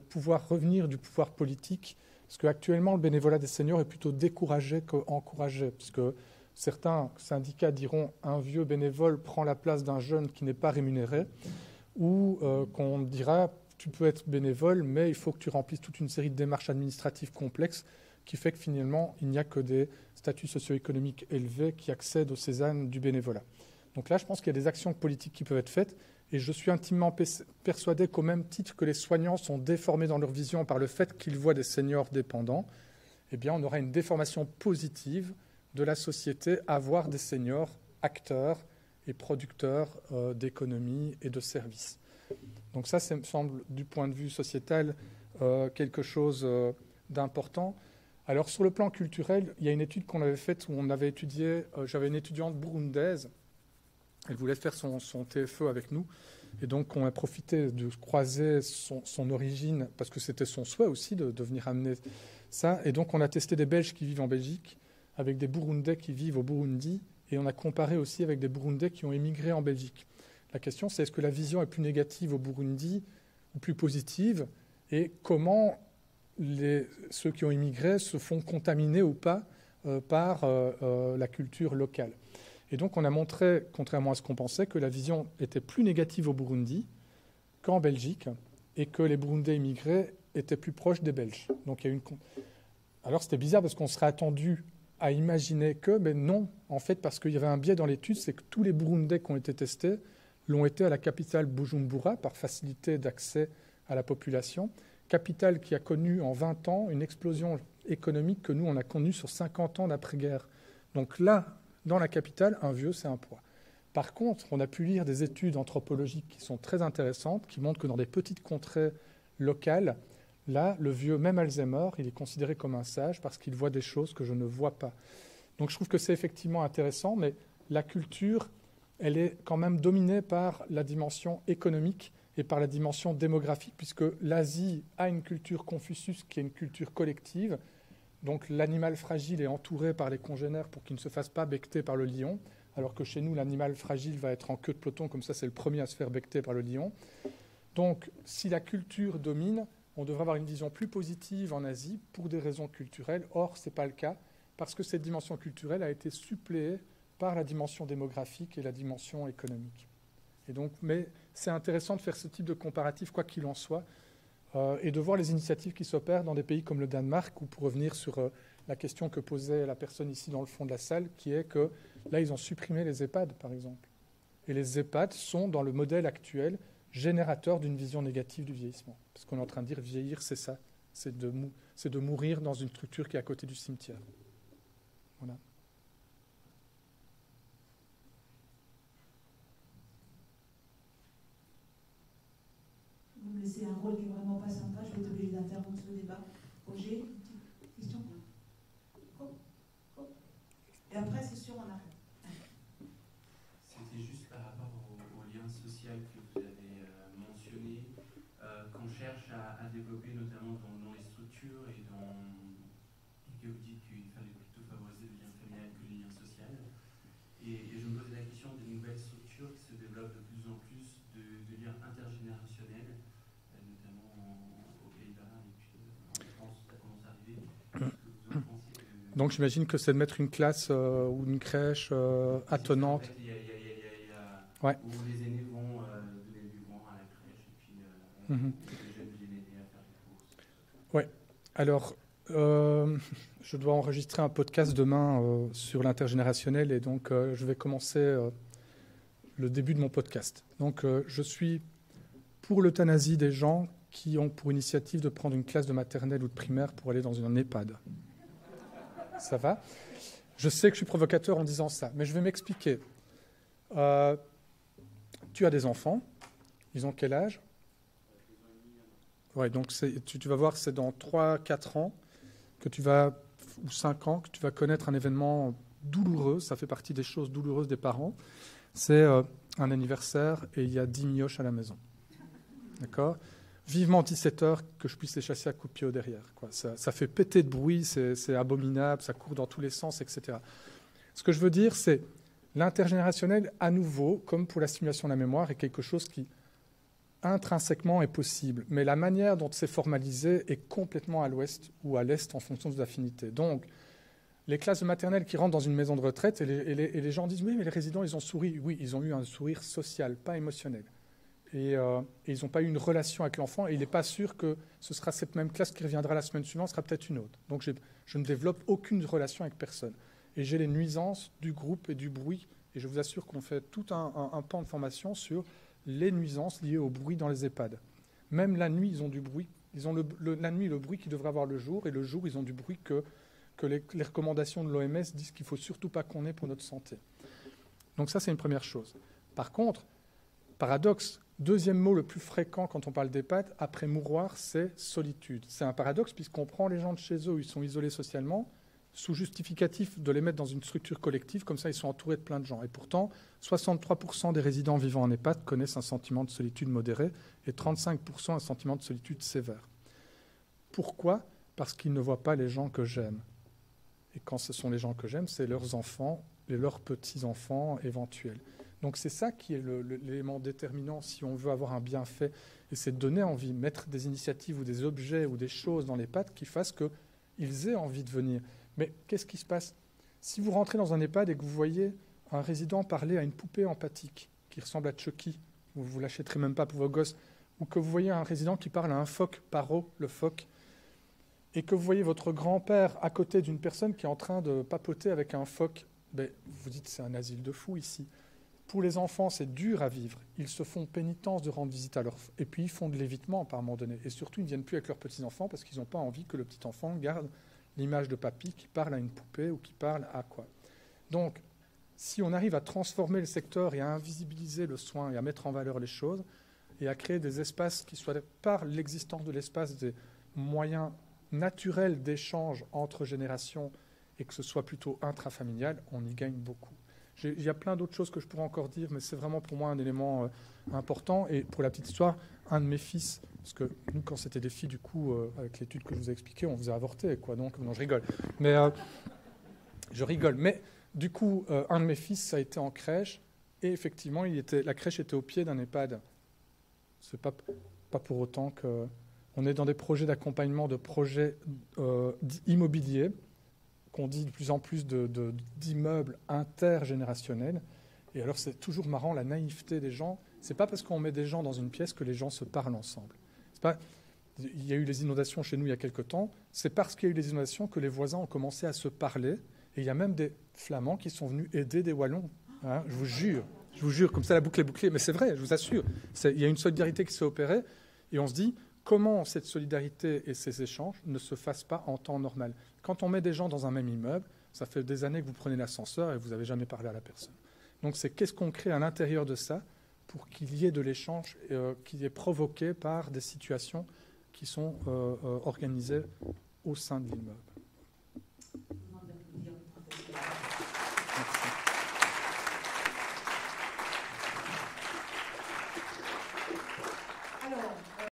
pouvoir revenir du pouvoir politique. Parce qu'actuellement, le bénévolat des seniors est plutôt découragé qu'encouragé. Puisque certains syndicats diront un vieux bénévole prend la place d'un jeune qui n'est pas rémunéré, ou qu'on dira tu peux être bénévole, mais il faut que tu remplisses toute une série de démarches administratives complexes qui fait que finalement, il n'y a que des statuts socio-économiques élevés qui accèdent au sésame du bénévolat. Donc là, je pense qu'il y a des actions politiques qui peuvent être faites et je suis intimement persuadé qu'au même titre que les soignants sont déformés dans leur vision par le fait qu'ils voient des seniors dépendants, eh bien, on aura une déformation positive de la société à voir des seniors acteurs et producteurs d'économie et de services. Donc ça me semble, du point de vue sociétal, quelque chose d'important. Alors, sur le plan culturel, il y a une étude qu'on avait faite où on avait étudié, j'avais une étudiante burundaise, elle voulait faire son TFE avec nous, et donc on a profité de croiser son origine, parce que c'était son souhait aussi de venir amener ça, et donc on a testé des Belges qui vivent en Belgique, avec des Burundais qui vivent au Burundi, et on a comparé aussi avec des Burundais qui ont émigré en Belgique. La question, c'est est-ce que la vision est plus négative au Burundi ou plus positive, et comment ceux qui ont immigré se font contaminer ou pas par la culture locale. Et donc on a montré, contrairement à ce qu'on pensait, que la vision était plus négative au Burundi qu'en Belgique, et que les Burundais immigrés étaient plus proches des Belges. Donc il y a Alors c'était bizarre parce qu'on serait attendu à imaginer que, mais non, en fait, parce qu'il y avait un biais dans l'étude, c'est que tous les Burundais qui ont été testés l'ont été à la capitale Bujumbura par facilité d'accès à la population, capitale qui a connu en 20 ans une explosion économique que nous, on a connue sur 50 ans d'après-guerre. Donc là, dans la capitale, un vieux, c'est un poids. Par contre, on a pu lire des études anthropologiques qui sont très intéressantes, qui montrent que dans des petites contrées locales, là, le vieux, même Alzheimer, il est considéré comme un sage parce qu'il voit des choses que je ne vois pas. Donc je trouve que c'est effectivement intéressant, mais la culture, elle est quand même dominée par la dimension économique et par la dimension démographique, puisque l'Asie a une culture Confucius qui est une culture collective. Donc l'animal fragile est entouré par les congénères pour qu'il ne se fasse pas becqueter par le lion, alors que chez nous, l'animal fragile va être en queue de peloton, comme ça c'est le premier à se faire becqueter par le lion. Donc si la culture domine, on devrait avoir une vision plus positive en Asie pour des raisons culturelles. Or, ce n'est pas le cas, parce que cette dimension culturelle a été suppléée par la dimension démographique et la dimension économique. Et donc, mais c'est intéressant de faire ce type de comparatif, quoi qu'il en soit, et de voir les initiatives qui s'opèrent dans des pays comme le Danemark, ou pour revenir sur la question que posait la personne ici dans le fond de la salle, qui est que là, ils ont supprimé les EHPAD, par exemple. Et les EHPAD sont, dans le modèle actuel, générateurs d'une vision négative du vieillissement. Parce qu'on est en train de dire vieillir, c'est ça, c'est de mourir dans une structure qui est à côté du cimetière. Voilà. c'est un rôle qui est vraiment pas sympa. Je vais être obligée d'interrompre ce débat. Roger, une question? Et après, c'est sûr, on arrête. C'était juste par rapport au lien social que vous avez mentionné, qu'on cherche à développer notamment dans les structures et que vous dites qu'il fallait plutôt favoriser le lien familial que le lien social. Et je me posais la question des nouvelles structures qui se développent de plus en plus de liens intergénérationnels, notamment aux Pays-Bas et puis en France, ça commence à arriver. Donc j'imagine que c'est de mettre une classe ou une crèche attenante. En fait, il y a ouais. Où les aînés vont de début à la crèche et puis les jeunes viennent aider à faire des courses. Oui. Alors, je dois enregistrer un podcast demain sur l'intergénérationnel et donc je vais commencer le début de mon podcast. Donc je suis pour l'euthanasie des gens qui ont pour initiative de prendre une classe de maternelle ou de primaire pour aller dans un EHPAD. Ça va? Je sais que je suis provocateur en disant ça, mais je vais m'expliquer. Tu as des enfants, ils ont quel âge? Ouais, donc tu vas voir, c'est dans 3-4 ans que tu vas, ou 5 ans, que tu vas connaître un événement douloureux. Ça fait partie des choses douloureuses des parents. C'est un anniversaire et il y a 10 mioches à la maison. D'accord? Vivement 17 heures que je puisse les chasser à coups de pied au derrière. Quoi. Ça fait péter de bruit, c'est abominable, ça court dans tous les sens, etc. Ce que je veux dire, c'est l'intergénérationnel, à nouveau, comme pour la stimulation de la mémoire, est quelque chose qui intrinsèquement est possible. Mais la manière dont c'est formalisé est complètement à l'ouest ou à l'est en fonction des affinités. Donc, les classes de maternelle qui rentrent dans une maison de retraite et les gens disent « Oui, mais les résidents, ils ont souri. » Oui, ils ont eu un sourire social, pas émotionnel. Et ils n'ont pas eu une relation avec l'enfant et il n'est pas sûr que ce sera cette même classe qui reviendra la semaine suivante, ce sera peut-être une autre. Donc je ne développe aucune relation avec personne. Et j'ai les nuisances du groupe et du bruit. Et je vous assure qu'on fait tout un pan de formation sur les nuisances liées au bruit dans les EHPAD. Même la nuit, ils ont du bruit. Ils ont la nuit le bruit qui devrait avoir le jour et le jour, ils ont du bruit que les recommandations de l'OMS disent qu'il ne faut surtout pas qu'on ait pour notre santé. Donc ça, c'est une première chose. Par contre, paradoxe, deuxième mot le plus fréquent quand on parle d'EHPAD, après mouroir, c'est solitude. C'est un paradoxe puisqu'on prend les gens de chez eux où ils sont isolés socialement, sous justificatif de les mettre dans une structure collective, comme ça ils sont entourés de plein de gens. Et pourtant, 63% des résidents vivant en EHPAD connaissent un sentiment de solitude modéré et 35% un sentiment de solitude sévère. Pourquoi? Parce qu'ils ne voient pas les gens que j'aime. Et quand ce sont les gens que j'aime, c'est leurs enfants et leurs petits-enfants éventuels. Donc c'est ça qui est l'élément déterminant si on veut avoir un bienfait. Et c'est de donner envie, mettre des initiatives ou des objets ou des choses dans les EHPAD qui fassent qu'ils aient envie de venir. Mais qu'est-ce qui se passe? Si vous rentrez dans un EHPAD et que vous voyez un résident parler à une poupée empathique qui ressemble à Chucky, vous ne l'achèterez même pas pour vos gosses, ou que vous voyez un résident qui parle à un phoque, Paro, le phoque, et que vous voyez votre grand-père à côté d'une personne qui est en train de papoter avec un phoque, ben, vous dites c'est un asile de fous ici. Pour les enfants, c'est dur à vivre. Ils se font pénitence de rendre visite à leur... Et puis, ils font de l'évitement par un moment donné. Et surtout, ils ne viennent plus avec leurs petits-enfants parce qu'ils n'ont pas envie que le petit-enfant garde l'image de papy qui parle à une poupée ou qui parle à quoi. Donc, si on arrive à transformer le secteur et à invisibiliser le soin et à mettre en valeur les choses et à créer des espaces qui soient, par l'existence de l'espace, des moyens naturels d'échange entre générations et que ce soit plutôt intrafamilial, on y gagne beaucoup. Il y a plein d'autres choses que je pourrais encore dire, mais c'est vraiment pour moi un élément important. Et pour la petite histoire, un de mes fils, parce que nous, quand c'était des filles, du coup, avec l'étude que je vous ai expliquée, on faisait avorter, quoi. Donc, non, je rigole. Mais je rigole. Mais du coup, un de mes fils, ça a été en crèche, et effectivement, la crèche était au pied d'un EHPAD. C'est pas pour autant qu'on est dans des projets d'accompagnement de projets immobiliers, qu'on dit de plus en plus d'immeubles intergénérationnels. Et alors, c'est toujours marrant, la naïveté des gens. C'est pas parce qu'on met des gens dans une pièce que les gens se parlent ensemble. Il y a eu les inondations chez nous il y a quelque temps. C'est parce qu'il y a eu les inondations que les voisins ont commencé à se parler. Et il y a même des Flamands qui sont venus aider des Wallons. Hein, je vous jure, comme ça la boucle est bouclée. Mais c'est vrai, je vous assure. Il y a une solidarité qui s'est opérée. Et on se dit, comment cette solidarité et ces échanges ne se fassent pas en temps normal? Quand on met des gens dans un même immeuble, ça fait des années que vous prenez l'ascenseur et vous n'avez jamais parlé à la personne. Donc c'est qu'est-ce qu'on crée à l'intérieur de ça pour qu'il y ait de l'échange qui est provoqué par des situations qui sont organisées au sein de l'immeuble.